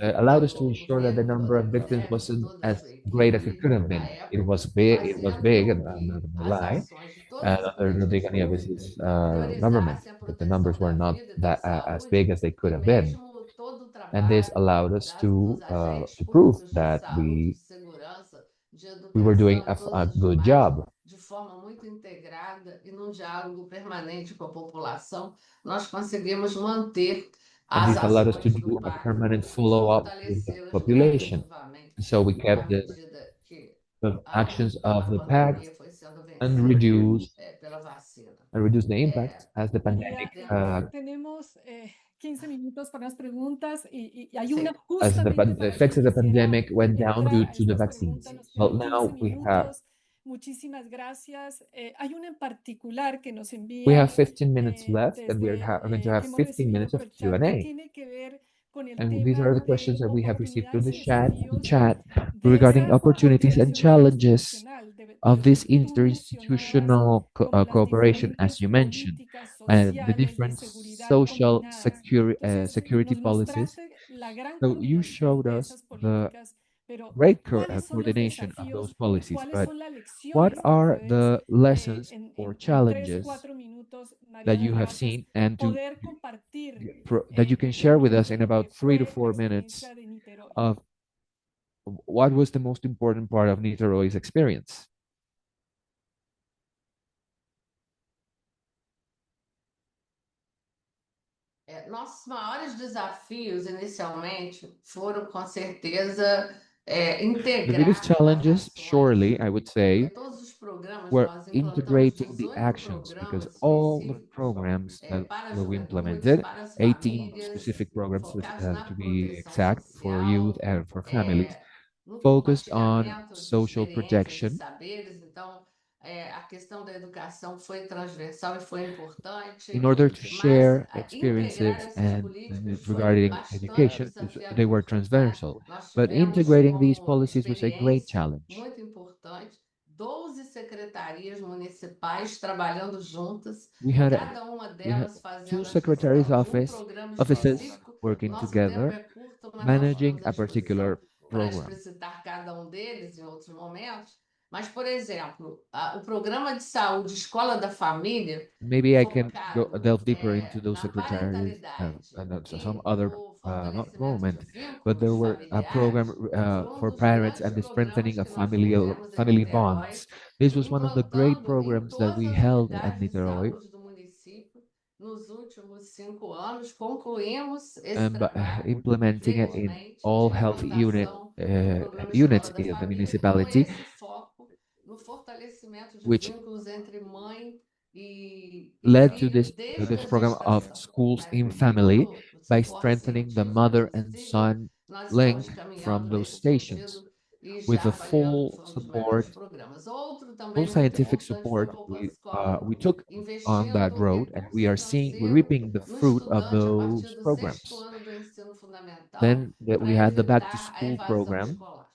Speaker 5: allowed us to ensure that the number of victims wasn't as great as it could have been. It was big, and I'm not gonna lie. Not taking any of his government, but the numbers were not that as big as they could have been. And this allowed us to prove that we were doing a good job.
Speaker 7: de forma muito integrada e num diálogo permanente com a população, nós conseguimos manter
Speaker 5: And
Speaker 7: as
Speaker 5: this allowed us to
Speaker 7: ações do
Speaker 5: do a
Speaker 7: pacto
Speaker 5: permanent
Speaker 7: e
Speaker 5: follow-up with the
Speaker 7: fortalecê-las
Speaker 5: population.
Speaker 7: gradativamente
Speaker 5: So we
Speaker 7: à
Speaker 5: kept
Speaker 7: medida que
Speaker 5: the actions
Speaker 7: a
Speaker 5: of the pact
Speaker 7: pandemia foi sendo
Speaker 5: and
Speaker 7: vencida pela vacina.
Speaker 5: reduce the impact as the pandemic
Speaker 3: María, tenemos 15 minutos para las preguntas y hay
Speaker 7: Sí.
Speaker 3: una
Speaker 5: as
Speaker 3: justamente
Speaker 5: the
Speaker 3: para
Speaker 5: effects
Speaker 3: quien
Speaker 5: of the
Speaker 3: quisiera
Speaker 5: pandemic went down
Speaker 3: entrar
Speaker 5: due
Speaker 3: a
Speaker 5: to the
Speaker 3: estas
Speaker 5: vaccines.
Speaker 3: preguntas. Nos
Speaker 5: Well,
Speaker 3: quedan
Speaker 5: now
Speaker 3: 15
Speaker 5: we have
Speaker 3: minutos. Muchísimas gracias. Hay una en particular que nos
Speaker 5: we
Speaker 3: envía
Speaker 5: have 15 minutes left, and
Speaker 3: desde
Speaker 5: are going to have
Speaker 3: que hemos
Speaker 5: 15
Speaker 3: recibido
Speaker 5: minutes of
Speaker 3: por el chat que
Speaker 5: Q&A.
Speaker 3: tiene que ver con el
Speaker 5: And these
Speaker 3: tema
Speaker 5: are the
Speaker 3: de
Speaker 5: questions that we have received through
Speaker 3: oportunidades y
Speaker 5: the
Speaker 3: desafíos
Speaker 5: chat
Speaker 3: de
Speaker 5: regarding
Speaker 3: esta
Speaker 5: opportunities and
Speaker 3: cooperación
Speaker 5: challenges
Speaker 3: interinstitucional,
Speaker 5: of
Speaker 3: de lo
Speaker 5: this
Speaker 3: que tú mencionabas como las
Speaker 5: cooperation, as
Speaker 3: diferentes
Speaker 5: you mentioned,
Speaker 3: políticas
Speaker 5: and the
Speaker 3: sociales de
Speaker 5: different
Speaker 3: seguridad
Speaker 5: social
Speaker 3: combinadas. Entonces,
Speaker 5: security
Speaker 3: nos
Speaker 5: policies.
Speaker 3: mostraste la gran
Speaker 5: So you
Speaker 3: coordinación
Speaker 5: showed
Speaker 3: de
Speaker 5: us
Speaker 3: esas
Speaker 5: the
Speaker 3: políticas, pero
Speaker 5: great
Speaker 3: ¿cuáles son los
Speaker 5: coordination of those
Speaker 3: desafíos y
Speaker 5: policies,
Speaker 3: cuáles
Speaker 5: but
Speaker 3: son las
Speaker 5: what
Speaker 3: lecciones que
Speaker 5: are
Speaker 3: puedes
Speaker 5: the lessons or
Speaker 3: en tres,
Speaker 5: challenges
Speaker 3: cuatro minutos,
Speaker 5: that
Speaker 3: Mariana,
Speaker 5: you have
Speaker 3: gracias,
Speaker 5: seen and
Speaker 3: poder compartir
Speaker 5: that you can share with
Speaker 3: en
Speaker 5: us in
Speaker 3: lo que
Speaker 5: about 3 to
Speaker 3: fue tu
Speaker 5: 4 minutes
Speaker 3: experiencia de Niterói?
Speaker 5: of what was the most important part of Niterói's experience?
Speaker 7: Nossos maiores desafios inicialmente foram, com certeza,
Speaker 5: The biggest
Speaker 7: integrar as
Speaker 5: challenges,
Speaker 7: ações,
Speaker 5: surely, I would say,
Speaker 7: porque todos os programas
Speaker 5: were
Speaker 7: nós implantamos
Speaker 5: integrating the
Speaker 7: 18
Speaker 5: actions because
Speaker 7: programas
Speaker 5: all the
Speaker 7: específicos
Speaker 5: programs that
Speaker 7: para a
Speaker 5: were we
Speaker 7: juventude,
Speaker 5: implemented,
Speaker 7: para as
Speaker 5: 18
Speaker 7: famílias,
Speaker 5: specific programs
Speaker 7: focados na
Speaker 5: to be
Speaker 7: proteção
Speaker 5: exact for youth
Speaker 7: social,
Speaker 5: and for families,
Speaker 7: no
Speaker 5: focused on
Speaker 7: compartilhamento de
Speaker 5: social
Speaker 7: experiências e
Speaker 5: protection
Speaker 7: saberes. Então, a questão da educação foi transversal e foi
Speaker 5: in
Speaker 7: importante,
Speaker 5: order to
Speaker 7: mas
Speaker 5: share
Speaker 7: integrar
Speaker 5: experiences
Speaker 7: essas
Speaker 5: and
Speaker 7: políticas foi
Speaker 5: regarding
Speaker 7: bastante
Speaker 5: education, they were
Speaker 7: desafiador, tá?
Speaker 5: transversal.
Speaker 7: Nós
Speaker 5: But
Speaker 7: tivemos
Speaker 5: integrating these
Speaker 7: como
Speaker 5: policies was a great
Speaker 7: experiência
Speaker 5: challenge.
Speaker 7: muito importante 12 secretarias municipais trabalhando juntas,
Speaker 5: We had
Speaker 7: cada uma
Speaker 5: we had
Speaker 7: delas
Speaker 5: two
Speaker 7: fazendo a
Speaker 5: secretaries'
Speaker 7: gestão de programa
Speaker 5: offices
Speaker 7: específico.
Speaker 5: working
Speaker 7: Nosso tempo
Speaker 5: together,
Speaker 7: é curto, mas nós
Speaker 5: managing
Speaker 7: estamos à
Speaker 5: a particular
Speaker 7: disposição para
Speaker 5: program.
Speaker 7: explicitar cada um deles em outros momentos. Mas, por exemplo, o programa de saúde Escola da Família,
Speaker 5: Maybe I can
Speaker 7: focado
Speaker 5: delve deeper into those
Speaker 7: na
Speaker 5: secretaries
Speaker 7: parentalidade
Speaker 5: and some
Speaker 7: e
Speaker 5: other
Speaker 7: no fortalecimento de
Speaker 5: moment, but there
Speaker 7: vínculos
Speaker 5: were a program
Speaker 7: familiares, foi
Speaker 5: for
Speaker 7: dos
Speaker 5: parents
Speaker 7: grandes
Speaker 5: and the
Speaker 7: programas
Speaker 5: strengthening of
Speaker 7: que nós fizemos em
Speaker 5: family
Speaker 7: Niterói,
Speaker 5: bonds. This was one of the great
Speaker 7: implantando em
Speaker 5: programs that
Speaker 7: todas
Speaker 5: we
Speaker 7: as
Speaker 5: held at
Speaker 7: unidades de
Speaker 5: Niterói.
Speaker 7: saúde do município. Nos últimos 5 anos, concluímos esse
Speaker 5: And
Speaker 7: trabalho,
Speaker 5: implementing it in
Speaker 7: felizmente, de
Speaker 5: all health
Speaker 7: implantação do programa
Speaker 5: units
Speaker 7: Escola da
Speaker 5: in the
Speaker 7: Família, com
Speaker 5: municipality,
Speaker 7: esse foco no fortalecimento de
Speaker 5: which
Speaker 7: vínculos entre mãe e
Speaker 5: led to
Speaker 7: filho desde
Speaker 5: this
Speaker 7: a
Speaker 5: program of
Speaker 7: gestação.
Speaker 5: schools
Speaker 7: Mas
Speaker 5: in
Speaker 7: em
Speaker 5: family
Speaker 7: todo o
Speaker 5: by
Speaker 7: suporte
Speaker 5: strengthening the
Speaker 7: científico
Speaker 5: mother and
Speaker 7: possível,
Speaker 5: son
Speaker 7: nós estamos
Speaker 5: link
Speaker 7: caminhando
Speaker 5: from those
Speaker 7: nesse
Speaker 5: stations.
Speaker 7: sentido e
Speaker 5: With the
Speaker 7: já avaliando que
Speaker 5: full
Speaker 7: foi um dos melhores
Speaker 5: support,
Speaker 7: programas. Outro
Speaker 5: full
Speaker 7: também muito
Speaker 5: scientific
Speaker 7: importante foi a
Speaker 5: support,
Speaker 7: Poupança Escola,
Speaker 5: we took on that
Speaker 7: investindo
Speaker 5: road, and we
Speaker 7: recurso
Speaker 5: are we're
Speaker 7: financeiro
Speaker 5: reaping the
Speaker 7: no
Speaker 5: fruit of
Speaker 7: estudante a partir
Speaker 5: those
Speaker 7: do sexto
Speaker 5: programs.
Speaker 7: ano do ensino fundamental
Speaker 5: Then that
Speaker 7: para
Speaker 5: we had the back to
Speaker 7: evitar a
Speaker 5: school
Speaker 7: evasão
Speaker 5: program,
Speaker 7: escolar.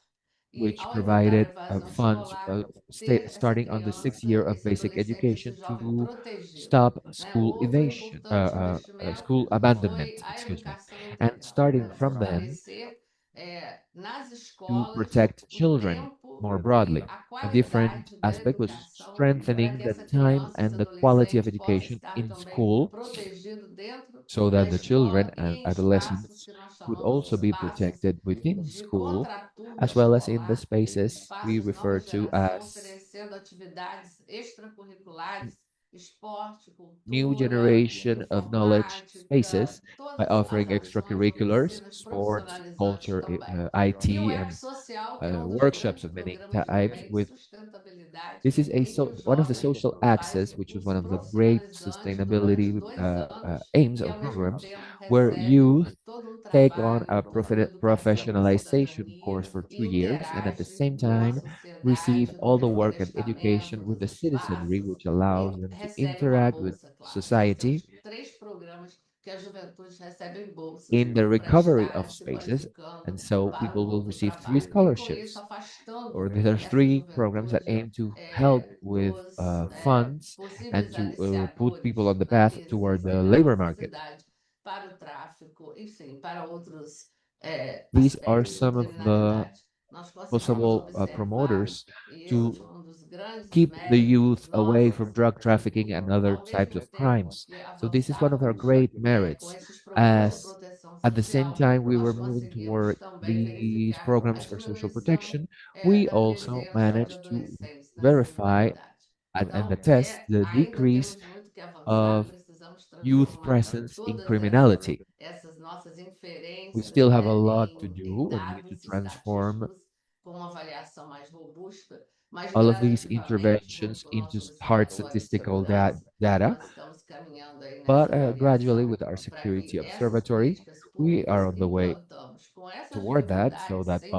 Speaker 7: E
Speaker 5: which
Speaker 7: ao evitar a
Speaker 5: provided
Speaker 7: evasão
Speaker 5: funds
Speaker 7: escolar, ter essa
Speaker 5: starting on the sixth
Speaker 7: criança,
Speaker 5: year of
Speaker 7: esse
Speaker 5: basic
Speaker 7: adolescente,
Speaker 5: education
Speaker 7: esse jovem
Speaker 5: to
Speaker 7: protegido.
Speaker 5: stop
Speaker 7: Né?
Speaker 5: school
Speaker 7: Outro
Speaker 5: evasion,
Speaker 7: importante investimento
Speaker 5: school
Speaker 7: foi
Speaker 5: abandonment,
Speaker 7: a
Speaker 5: excuse me.
Speaker 7: educação
Speaker 5: And
Speaker 7: integral,
Speaker 5: starting
Speaker 7: né?
Speaker 5: from then
Speaker 7: Fortalecer nas
Speaker 5: to
Speaker 7: escolas
Speaker 5: protect
Speaker 7: o
Speaker 5: children
Speaker 7: tempo
Speaker 5: more
Speaker 7: e
Speaker 5: broadly.
Speaker 7: a
Speaker 5: A different
Speaker 7: qualidade da
Speaker 5: aspect was
Speaker 7: educação para
Speaker 5: strengthening
Speaker 7: que
Speaker 5: the
Speaker 7: essa
Speaker 5: time
Speaker 7: criança, esse
Speaker 5: and the quality of
Speaker 7: adolescente possa
Speaker 5: education
Speaker 7: estar
Speaker 5: in
Speaker 7: também
Speaker 5: school
Speaker 7: protegido dentro
Speaker 5: so
Speaker 7: da
Speaker 5: that the children
Speaker 7: escola e
Speaker 5: and
Speaker 7: em espaços
Speaker 5: adolescents
Speaker 7: que nós
Speaker 5: could
Speaker 7: chamamos de
Speaker 5: also be
Speaker 7: espaços
Speaker 5: protected within
Speaker 7: de
Speaker 5: school,
Speaker 7: contraturno
Speaker 5: as well as in the
Speaker 7: escolar,
Speaker 5: spaces we
Speaker 7: espaços nova
Speaker 5: refer to
Speaker 7: geração
Speaker 5: as
Speaker 7: oferecendo atividades extracurriculares esporte,
Speaker 5: new
Speaker 7: cultura,
Speaker 5: generation of knowledge
Speaker 7: informática,
Speaker 5: spaces by
Speaker 7: todas
Speaker 5: offering
Speaker 7: as ações de
Speaker 5: extracurriculars,
Speaker 7: oficinas
Speaker 5: sports,
Speaker 7: profissionalizantes
Speaker 5: culture,
Speaker 7: também. E o
Speaker 5: IT,
Speaker 7: App
Speaker 5: and
Speaker 7: Social, que é um dos
Speaker 5: workshops
Speaker 7: grandes
Speaker 5: of many
Speaker 7: programas
Speaker 5: types.
Speaker 7: também de
Speaker 5: With
Speaker 7: sustentabilidade,
Speaker 5: this is
Speaker 7: em que os
Speaker 5: one of the
Speaker 7: jovens
Speaker 5: social
Speaker 7: fazem
Speaker 5: access,
Speaker 7: um
Speaker 5: which was
Speaker 7: curso
Speaker 5: one of the great
Speaker 7: profissionalizante durante
Speaker 5: sustainability
Speaker 7: 2 anos
Speaker 5: aims
Speaker 7: e,
Speaker 5: or
Speaker 7: ao mesmo
Speaker 5: programs,
Speaker 7: tempo,
Speaker 5: where
Speaker 7: recebem
Speaker 5: youth
Speaker 7: todo um
Speaker 5: take on a
Speaker 7: trabalho de educação à
Speaker 5: professionalization course
Speaker 7: cidadania
Speaker 5: for
Speaker 7: e
Speaker 5: 2 years, and at the
Speaker 7: interage
Speaker 5: same
Speaker 7: com a
Speaker 5: time receive
Speaker 7: sociedade, no
Speaker 5: all the work and
Speaker 7: reflorestamento
Speaker 5: education with
Speaker 7: dos
Speaker 5: the citizenry,
Speaker 7: espaços
Speaker 5: which allows
Speaker 7: e
Speaker 5: them to
Speaker 7: recebem uma
Speaker 5: interact with
Speaker 7: bolsa, claro. Nós
Speaker 5: society
Speaker 7: temos 3 programas que a juventude recebe bolsas
Speaker 5: in the
Speaker 7: para
Speaker 5: recovery of
Speaker 7: estarem se
Speaker 5: spaces. And
Speaker 7: qualificando
Speaker 5: so
Speaker 7: para um
Speaker 5: people will
Speaker 7: novo
Speaker 5: receive three
Speaker 7: trabalho. E com isso,
Speaker 5: scholarships, or
Speaker 7: afastando
Speaker 5: there are
Speaker 7: essa
Speaker 5: three programs that
Speaker 7: juventude
Speaker 5: aim to help with
Speaker 7: dos
Speaker 5: funds and
Speaker 7: possíveis
Speaker 5: to put people
Speaker 7: aliciadores
Speaker 5: on the
Speaker 7: da
Speaker 5: path toward the
Speaker 7: misericórdia, da
Speaker 5: labor market.
Speaker 7: ociosidade, para o tráfico, enfim, para outros
Speaker 5: These are
Speaker 7: aspectos de
Speaker 5: some of the
Speaker 7: criminalidade. Nós conseguimos
Speaker 5: possible
Speaker 7: observar,
Speaker 5: promoters
Speaker 7: e esse
Speaker 5: to
Speaker 7: foi um dos grandes
Speaker 5: keep the
Speaker 7: méritos
Speaker 5: youth away
Speaker 7: nossos,
Speaker 5: from drug trafficking and other
Speaker 7: ao
Speaker 5: types
Speaker 7: mesmo
Speaker 5: of
Speaker 7: tempo
Speaker 5: crimes.
Speaker 7: que
Speaker 5: So this is one of our
Speaker 7: avançávamos
Speaker 5: great
Speaker 7: com
Speaker 5: merits.
Speaker 7: esses programas de
Speaker 5: As
Speaker 7: proteção
Speaker 5: at the same
Speaker 7: social,
Speaker 5: time we were
Speaker 7: nós
Speaker 5: moving
Speaker 7: conseguimos
Speaker 5: toward
Speaker 7: também
Speaker 5: these
Speaker 7: verificar a
Speaker 5: programs for social
Speaker 7: diminuição
Speaker 5: protection, we
Speaker 7: da
Speaker 5: also
Speaker 7: presença de
Speaker 5: managed to
Speaker 7: adolescentes na
Speaker 5: verify
Speaker 7: criminalidade.
Speaker 5: and
Speaker 7: Então,
Speaker 5: attest the
Speaker 7: ainda
Speaker 5: decrease
Speaker 7: temos muito que avançar,
Speaker 5: of
Speaker 7: precisamos
Speaker 5: youth
Speaker 7: transformar
Speaker 5: presence in
Speaker 7: todas
Speaker 5: criminality.
Speaker 7: essas nossas
Speaker 5: We
Speaker 7: inferências,
Speaker 5: still have a
Speaker 7: né,
Speaker 5: lot to
Speaker 7: em
Speaker 5: do, and we need to
Speaker 7: dados
Speaker 5: transform
Speaker 7: estatísticos com uma avaliação mais robusta, mas
Speaker 5: all of these
Speaker 7: gradativamente, junto
Speaker 5: interventions
Speaker 7: com o
Speaker 5: into
Speaker 7: nosso
Speaker 5: hard
Speaker 7: Observatório de
Speaker 5: statistical
Speaker 7: Segurança,
Speaker 5: data.
Speaker 7: nós estamos caminhando aí
Speaker 5: But
Speaker 7: nessa
Speaker 5: gradually,
Speaker 7: avaliação
Speaker 5: with our
Speaker 7: para que
Speaker 5: security
Speaker 7: essas
Speaker 5: observatory,
Speaker 7: políticas
Speaker 5: we are
Speaker 7: públicas
Speaker 5: on the way
Speaker 7: implantamos com essas
Speaker 5: toward that,
Speaker 7: dificuldades, sim,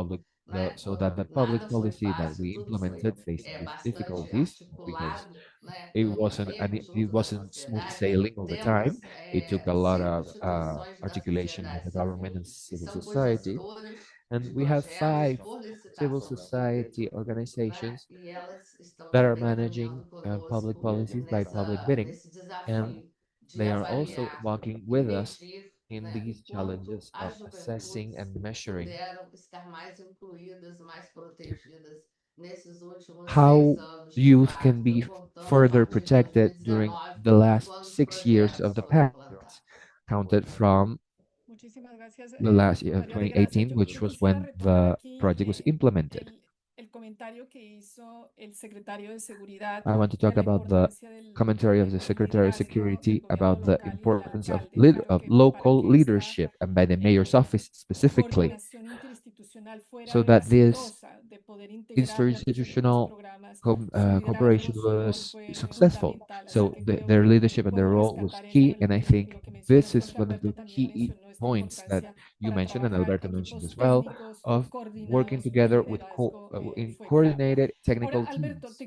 Speaker 7: né?
Speaker 5: so that the public
Speaker 7: Nada foi
Speaker 5: policy that
Speaker 7: fácil,
Speaker 5: we
Speaker 7: tudo foi
Speaker 5: implemented facing these
Speaker 7: bastante
Speaker 5: difficulties, because
Speaker 7: articulado, né,
Speaker 5: it
Speaker 7: com um
Speaker 5: wasn't
Speaker 7: termo
Speaker 5: it
Speaker 7: junto da
Speaker 5: wasn't smooth
Speaker 7: sociedade.
Speaker 5: sailing all the time.
Speaker 7: Temos
Speaker 5: It took a lot
Speaker 7: 5
Speaker 5: of
Speaker 7: instituições da
Speaker 5: articulation with
Speaker 7: sociedade
Speaker 5: the government
Speaker 7: civil
Speaker 5: and
Speaker 7: que
Speaker 5: civil
Speaker 7: são
Speaker 5: society,
Speaker 7: cogestoras de
Speaker 5: and we have
Speaker 7: projetos
Speaker 5: 5
Speaker 7: por
Speaker 5: civil
Speaker 7: licitação,
Speaker 5: society
Speaker 7: né?
Speaker 5: organizations
Speaker 7: E elas estão
Speaker 5: that are
Speaker 7: também
Speaker 5: managing
Speaker 7: caminhando
Speaker 5: public
Speaker 7: conosco
Speaker 5: policies by public bidding,
Speaker 7: nesse
Speaker 5: and
Speaker 7: desafio de
Speaker 5: they are also
Speaker 7: avaliar
Speaker 5: walking
Speaker 7: e
Speaker 5: with us
Speaker 7: medir,
Speaker 5: in
Speaker 7: né, o
Speaker 5: these
Speaker 7: quanto
Speaker 5: challenges of
Speaker 7: as
Speaker 5: assessing
Speaker 7: juventudes
Speaker 5: and measuring
Speaker 7: puderam estar mais incluídas, mais protegidas nesses últimos
Speaker 5: how
Speaker 7: 6 anos de
Speaker 5: youth can
Speaker 7: pacto,
Speaker 5: be
Speaker 7: contando a
Speaker 5: further
Speaker 7: partir de
Speaker 5: protected during
Speaker 7: 2019,
Speaker 5: the last
Speaker 7: quando os
Speaker 5: 6 years of
Speaker 7: projetos
Speaker 5: the
Speaker 7: foram
Speaker 5: pact,
Speaker 7: implantados.
Speaker 5: counted from
Speaker 3: Muchísimas gracias,
Speaker 5: the last year of
Speaker 3: María de Gracia.
Speaker 5: 2018, which
Speaker 3: Yo
Speaker 5: was
Speaker 3: quisiera
Speaker 5: when
Speaker 3: retomar
Speaker 5: the
Speaker 3: aquí
Speaker 5: project was implemented.
Speaker 3: el comentario que hizo el secretario de Seguridad
Speaker 5: I want to
Speaker 3: de
Speaker 5: talk
Speaker 3: la
Speaker 5: about the
Speaker 3: importancia
Speaker 5: commentary of the
Speaker 3: del
Speaker 5: Secretary of
Speaker 3: liderazgo del
Speaker 5: Security
Speaker 3: gobierno
Speaker 5: about the
Speaker 3: local y del
Speaker 5: importance of,
Speaker 3: alcalde
Speaker 5: of
Speaker 3: para
Speaker 5: local
Speaker 3: que esta
Speaker 5: leadership and by the mayor's office specifically,
Speaker 3: coordinación interinstitucional fuera
Speaker 5: so that this
Speaker 3: exitosa, de poder integrar los diferentes
Speaker 5: interinstitutional
Speaker 3: programas. Su
Speaker 5: cooperation
Speaker 3: liderazgo, su rol
Speaker 5: was
Speaker 3: fue
Speaker 5: successful.
Speaker 3: fundamental, así
Speaker 5: So
Speaker 3: que creo
Speaker 5: their
Speaker 3: que
Speaker 5: leadership and their
Speaker 3: puedo
Speaker 5: role was
Speaker 3: rescatar esto
Speaker 5: key,
Speaker 3: en
Speaker 5: and I
Speaker 3: en
Speaker 5: think
Speaker 3: lo que mencionó
Speaker 5: this is
Speaker 3: Jorge
Speaker 5: one of
Speaker 3: Alberto
Speaker 5: the
Speaker 3: también
Speaker 5: key
Speaker 3: mencionó esta
Speaker 5: points that
Speaker 3: importancia
Speaker 5: you
Speaker 3: para
Speaker 5: mentioned and
Speaker 3: trabajar
Speaker 5: Alberto mentioned
Speaker 3: equipos
Speaker 5: as well,
Speaker 3: técnicos
Speaker 5: of working
Speaker 3: coordinados y
Speaker 5: together with
Speaker 3: liderazgo
Speaker 5: in
Speaker 3: fue clave.
Speaker 5: coordinated
Speaker 3: Ahora,
Speaker 5: technical
Speaker 3: Alberto,
Speaker 5: teams.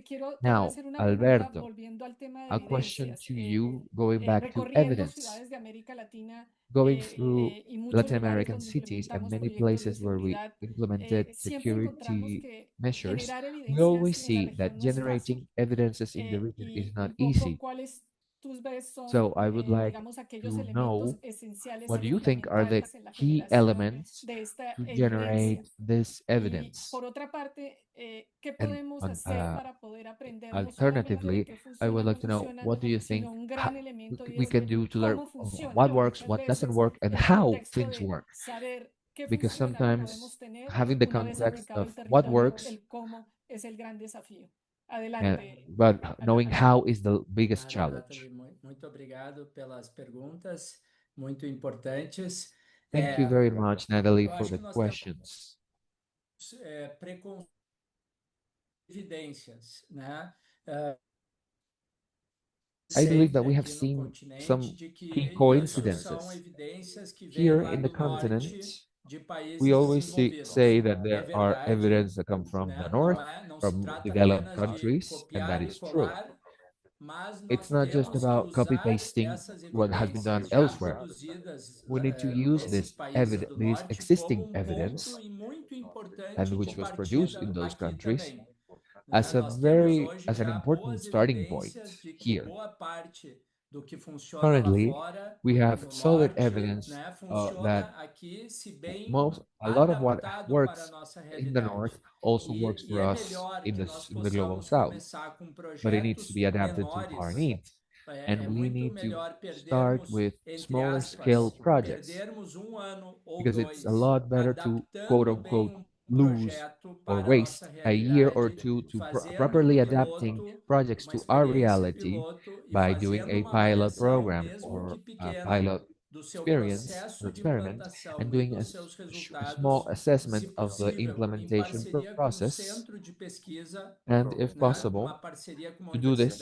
Speaker 3: te voy a
Speaker 5: Now,
Speaker 3: hacer una pregunta
Speaker 5: Alberto,
Speaker 3: volviendo al tema de
Speaker 5: a question
Speaker 3: evidencias.
Speaker 5: to you, going back to
Speaker 3: Recorriendo
Speaker 5: evidence,
Speaker 3: ciudades de América Latina
Speaker 5: going through
Speaker 3: y muchos
Speaker 5: Latin
Speaker 3: lugares
Speaker 5: American
Speaker 3: donde
Speaker 5: cities and
Speaker 3: implementamos
Speaker 5: many
Speaker 3: proyectos de
Speaker 5: places where we
Speaker 3: seguridad,
Speaker 5: implemented
Speaker 3: siempre encontramos
Speaker 5: security
Speaker 3: que
Speaker 5: measures,
Speaker 3: generar
Speaker 5: we
Speaker 3: evidencias
Speaker 5: always
Speaker 3: en la
Speaker 5: see that
Speaker 3: región no es fácil.
Speaker 5: generating evidences in the region is
Speaker 3: Y
Speaker 5: not
Speaker 3: un poco
Speaker 5: easy.
Speaker 3: cuáles tú ves son,
Speaker 5: So I would like
Speaker 3: digamos, aquellos
Speaker 5: to
Speaker 3: elementos
Speaker 5: know,
Speaker 3: esenciales
Speaker 5: what
Speaker 3: y
Speaker 5: do you think are the
Speaker 3: fundamentales en la
Speaker 5: key
Speaker 3: generación
Speaker 5: elements
Speaker 3: de esta
Speaker 5: to
Speaker 3: evidencia.
Speaker 5: generate this
Speaker 3: Y
Speaker 5: evidence?
Speaker 3: por otra parte, ¿qué
Speaker 5: And
Speaker 3: podemos hacer para poder aprender no solamente de
Speaker 5: alternatively,
Speaker 3: qué
Speaker 5: I
Speaker 3: funciona
Speaker 5: would
Speaker 3: o no
Speaker 5: like to know,
Speaker 3: funciona,
Speaker 5: what do you
Speaker 3: sino
Speaker 5: think
Speaker 3: un gran elemento y
Speaker 5: we
Speaker 3: es
Speaker 5: can
Speaker 3: ver
Speaker 5: do to learn
Speaker 3: cómo funciona?
Speaker 5: what
Speaker 3: Y
Speaker 5: works,
Speaker 3: muchas
Speaker 5: what doesn't
Speaker 3: veces
Speaker 5: work, and
Speaker 3: el
Speaker 5: how
Speaker 3: contexto
Speaker 5: things
Speaker 3: de
Speaker 5: work?
Speaker 3: saber qué
Speaker 5: Because
Speaker 3: funciona lo
Speaker 5: sometimes
Speaker 3: podemos tener
Speaker 5: having the
Speaker 3: una vez
Speaker 5: context
Speaker 3: aplicado el
Speaker 5: of what
Speaker 3: territorio,
Speaker 5: works,
Speaker 3: el cómo es el gran desafío.
Speaker 5: and
Speaker 3: Adelante,
Speaker 5: but knowing
Speaker 3: Alberto.
Speaker 5: how is the biggest
Speaker 4: Maria
Speaker 5: challenge.
Speaker 4: Nathalie, muito obrigado pelas perguntas, muito importantes.
Speaker 5: Thank you very much, Natalie,
Speaker 4: Eu
Speaker 5: for
Speaker 4: acho
Speaker 5: the
Speaker 4: que nós temos
Speaker 5: questions.
Speaker 4: evidências, né?
Speaker 5: I believe that
Speaker 4: Sempre
Speaker 5: we have
Speaker 4: aqui no
Speaker 5: seen
Speaker 4: continente
Speaker 5: some
Speaker 4: de que
Speaker 5: key
Speaker 4: isso são
Speaker 5: coincidences.
Speaker 4: evidências que vêm
Speaker 5: Here
Speaker 4: lá
Speaker 5: in the
Speaker 4: do
Speaker 5: continent,
Speaker 4: norte de
Speaker 5: we
Speaker 4: países
Speaker 5: always say
Speaker 4: desenvolvidos.
Speaker 5: that
Speaker 4: É
Speaker 5: there are
Speaker 4: verdade,
Speaker 5: evidence that come from the
Speaker 4: né?
Speaker 5: north,
Speaker 4: Não se
Speaker 5: from
Speaker 4: trata
Speaker 5: developed
Speaker 4: apenas de
Speaker 5: countries, and that
Speaker 4: copiar e
Speaker 5: is true.
Speaker 4: colar, mas
Speaker 5: It's
Speaker 4: nós
Speaker 5: not just
Speaker 4: temos que
Speaker 5: about copy
Speaker 4: usar
Speaker 5: pasting
Speaker 4: essas
Speaker 5: what has been done
Speaker 4: evidências já
Speaker 5: elsewhere.
Speaker 4: produzidas
Speaker 5: We need to use
Speaker 4: nesses
Speaker 5: this
Speaker 4: países do
Speaker 5: this
Speaker 4: norte como
Speaker 5: existing
Speaker 4: ponto
Speaker 5: evidence,
Speaker 4: e muito
Speaker 5: and
Speaker 4: importante de
Speaker 5: which was produced in
Speaker 4: partida
Speaker 5: those
Speaker 4: aqui
Speaker 5: countries,
Speaker 4: também. Né?
Speaker 5: as a
Speaker 4: Nós temos
Speaker 5: very
Speaker 4: hoje
Speaker 5: as an
Speaker 4: já
Speaker 5: important
Speaker 4: boas
Speaker 5: starting point
Speaker 4: evidências de que
Speaker 5: here.
Speaker 4: boa parte do que funciona lá
Speaker 5: Currently,
Speaker 4: fora,
Speaker 5: we have
Speaker 4: no
Speaker 5: solid
Speaker 4: norte,
Speaker 5: evidence
Speaker 4: né,
Speaker 5: that
Speaker 4: funciona aqui, se bem
Speaker 5: a lot of what
Speaker 4: adaptado para a
Speaker 5: works
Speaker 4: nossa
Speaker 5: in the north
Speaker 4: realidade.
Speaker 5: also works
Speaker 4: E
Speaker 5: for
Speaker 4: é
Speaker 5: us
Speaker 4: melhor que nós
Speaker 5: in the global
Speaker 4: possamos
Speaker 5: south,
Speaker 4: começar com
Speaker 5: but it needs to
Speaker 4: projetos
Speaker 5: be adapted to our
Speaker 4: menores.
Speaker 5: needs. And
Speaker 4: É
Speaker 5: we
Speaker 4: muito
Speaker 5: need to
Speaker 4: melhor
Speaker 5: start
Speaker 4: perdermos,
Speaker 5: with
Speaker 4: entre
Speaker 5: smaller scale
Speaker 4: aspas,
Speaker 5: projects,
Speaker 4: perdermos um ano ou
Speaker 5: because it's a
Speaker 4: dois
Speaker 5: lot better to quote
Speaker 4: adaptando bem
Speaker 5: unquote lose or waste a year or two to properly adapting projects to our reality by doing a pilot program or a pilot experience or experiment and doing a small assessment of the implementation process, and if possible, to do this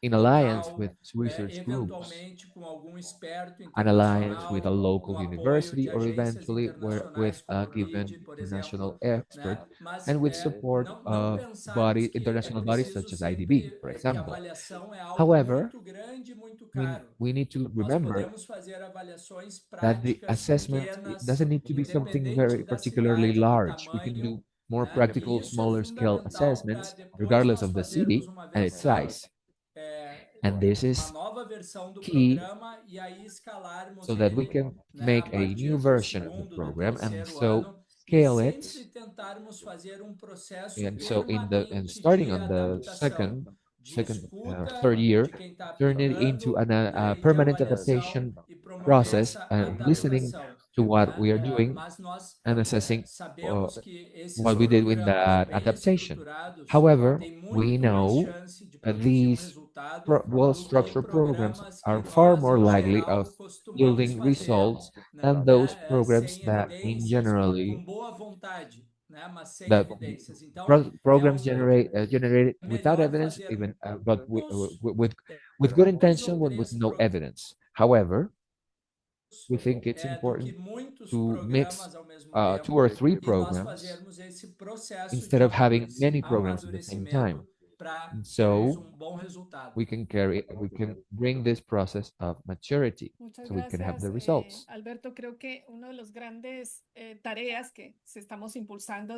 Speaker 5: in alliance with research groups, an alliance with a local university, or eventually with a given international expert, and with support of international bodies such as IDB, for example. However, we need to remember that the assessment doesn't need to be something very particularly large. We can do more practical, smaller scale assessments, regardless of the city and its size. And this is key so that we can make a new version of the program and so scale it. And so and starting on the third year, turn it into a permanent adaptation process, listening to what we are doing and assessing uh, what we did in that adaptation. However, we know that these well-structured programs are far more likely of yielding results than those programs that in generally that programs generated without evidence, even but with good intention, but with no evidence. However, we think it's important to mix two or three programs instead of having many programs at the same time. And so we can bring this process of maturity
Speaker 3: Muchas
Speaker 5: so we can have
Speaker 3: gracias,
Speaker 5: the results.
Speaker 3: Alberto. Creo que uno de los grandes tareas que se estamos impulsando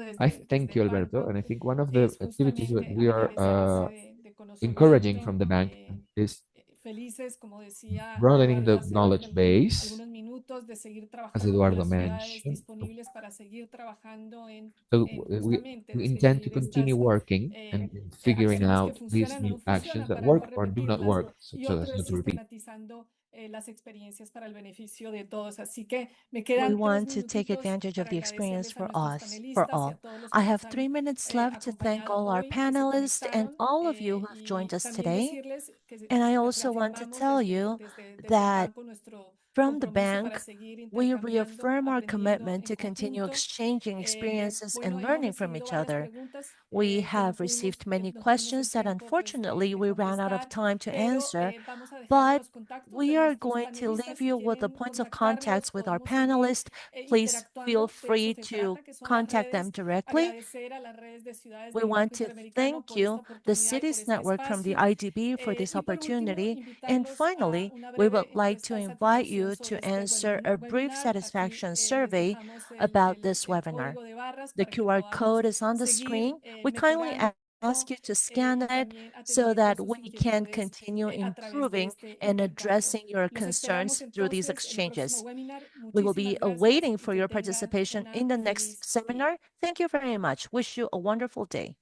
Speaker 5: Thank
Speaker 3: desde
Speaker 5: you,
Speaker 3: el
Speaker 5: Alberto.
Speaker 3: banco
Speaker 5: And I think one of the
Speaker 3: es
Speaker 5: activities that
Speaker 3: justamente
Speaker 5: we are
Speaker 3: abrir esa base de
Speaker 5: encouraging
Speaker 3: conocimiento.
Speaker 5: from the bank is
Speaker 3: Felices, como decía
Speaker 5: broadening
Speaker 3: Eduardo
Speaker 5: the
Speaker 3: hace
Speaker 5: knowledge base,
Speaker 3: algunos minutos, de seguir
Speaker 5: as
Speaker 3: trabajando con
Speaker 5: Eduardo
Speaker 3: las ciudades
Speaker 5: mentioned.
Speaker 3: disponibles para seguir trabajando
Speaker 5: So
Speaker 3: en justamente
Speaker 5: we intend to
Speaker 3: describir
Speaker 5: continue
Speaker 3: estas
Speaker 5: working and figuring
Speaker 3: acciones que
Speaker 5: out these
Speaker 3: funcionan o
Speaker 5: new
Speaker 3: no
Speaker 5: actions
Speaker 3: funcionan
Speaker 5: that
Speaker 3: para no
Speaker 5: work or do not
Speaker 3: repetirlas
Speaker 5: work,
Speaker 3: y
Speaker 5: so as
Speaker 3: otro
Speaker 5: not
Speaker 3: es
Speaker 5: to repeat.
Speaker 3: sistematizando las experiencias para el beneficio de todos. Así que me
Speaker 2: We
Speaker 3: quedan 3
Speaker 2: want to take
Speaker 3: minutitos
Speaker 2: advantage of
Speaker 3: para
Speaker 2: the experience
Speaker 3: agradecerles a
Speaker 2: for
Speaker 3: nuestros
Speaker 2: us, for
Speaker 3: panelistas y a
Speaker 2: all.
Speaker 3: todos los
Speaker 2: I
Speaker 3: que
Speaker 2: have
Speaker 3: nos han
Speaker 2: 3 minutes left to thank
Speaker 3: acompañado
Speaker 2: all our
Speaker 3: hoy, que se
Speaker 2: panelists and
Speaker 3: conectaron,
Speaker 2: all of you who have joined
Speaker 3: y
Speaker 2: us
Speaker 3: también
Speaker 2: today.
Speaker 3: decirles que
Speaker 2: And I
Speaker 3: pues,
Speaker 2: also want to
Speaker 3: reafirmamos
Speaker 2: tell you
Speaker 3: desde el
Speaker 2: that
Speaker 3: banco nuestro
Speaker 2: from the
Speaker 3: compromiso para
Speaker 2: bank,
Speaker 3: seguir
Speaker 2: we
Speaker 3: intercambiando,
Speaker 2: reaffirm our
Speaker 3: aprendiendo
Speaker 2: commitment
Speaker 3: en
Speaker 2: to continue
Speaker 3: conjunto.
Speaker 2: exchanging experiences
Speaker 3: Bueno,
Speaker 2: and
Speaker 3: hemos
Speaker 2: learning from
Speaker 3: recibido
Speaker 2: each
Speaker 3: varias
Speaker 2: other.
Speaker 3: preguntas
Speaker 2: We
Speaker 3: que
Speaker 2: have received many
Speaker 3: no tuvimos el
Speaker 2: questions that
Speaker 3: tiempo pues,
Speaker 2: unfortunately
Speaker 3: de
Speaker 2: we ran out of
Speaker 3: contestar,
Speaker 2: time to
Speaker 3: pero
Speaker 2: answer,
Speaker 3: vamos a dejarles
Speaker 2: but
Speaker 3: los contactos de
Speaker 2: we are
Speaker 3: nuestros
Speaker 2: going to
Speaker 3: panelistas.
Speaker 2: leave
Speaker 3: Si
Speaker 2: you with the
Speaker 3: quieren
Speaker 2: points of
Speaker 3: contactarlos,
Speaker 2: contacts with our
Speaker 3: podemos seguir
Speaker 2: panelists. Please feel
Speaker 3: interactuando. De eso
Speaker 2: free
Speaker 3: se
Speaker 2: to
Speaker 3: trata, que son las
Speaker 2: contact them
Speaker 3: redes.
Speaker 2: directly.
Speaker 3: Agradecer a las redes de ciudades
Speaker 2: We
Speaker 3: del Banco
Speaker 2: want to
Speaker 3: Interamericano
Speaker 2: thank
Speaker 3: por esta
Speaker 2: you, the
Speaker 3: oportunidad y por
Speaker 2: Cities
Speaker 3: este
Speaker 2: Network from the
Speaker 3: espacio.
Speaker 2: IDB, for this
Speaker 3: Y por último,
Speaker 2: opportunity. And
Speaker 3: invitarlos a
Speaker 2: finally,
Speaker 3: una
Speaker 2: we would
Speaker 3: breve
Speaker 2: like to
Speaker 3: encuesta de
Speaker 2: invite
Speaker 3: satisfacción
Speaker 2: you
Speaker 3: sobre
Speaker 2: to
Speaker 3: este
Speaker 2: answer a brief
Speaker 3: webinar. Aquí
Speaker 2: satisfaction
Speaker 3: les
Speaker 2: survey
Speaker 3: dejamos
Speaker 2: about this
Speaker 3: el
Speaker 2: webinar.
Speaker 3: código de barras
Speaker 2: The
Speaker 3: para que
Speaker 2: QR
Speaker 3: podamos
Speaker 2: code is on the
Speaker 3: seguir
Speaker 2: screen. We kindly
Speaker 3: mejorando
Speaker 2: ask you to scan
Speaker 3: y
Speaker 2: it
Speaker 3: también
Speaker 2: so
Speaker 3: atendiendo
Speaker 2: that
Speaker 3: sus
Speaker 2: we can
Speaker 3: inquietudes
Speaker 2: continue
Speaker 3: a través de
Speaker 2: improving
Speaker 3: este
Speaker 2: and
Speaker 3: intercambio.
Speaker 2: addressing your
Speaker 3: Los esperamos
Speaker 2: concerns through these
Speaker 3: entonces en el próximo
Speaker 2: exchanges.
Speaker 3: webinar.
Speaker 2: We will
Speaker 3: Muchísimas
Speaker 2: be
Speaker 3: gracias
Speaker 2: awaiting
Speaker 3: y
Speaker 2: for
Speaker 3: que
Speaker 2: your
Speaker 3: tengan
Speaker 2: participation
Speaker 3: una
Speaker 2: in the next
Speaker 3: feliz día.
Speaker 2: seminar. Thank you very much. Wish you a wonderful day.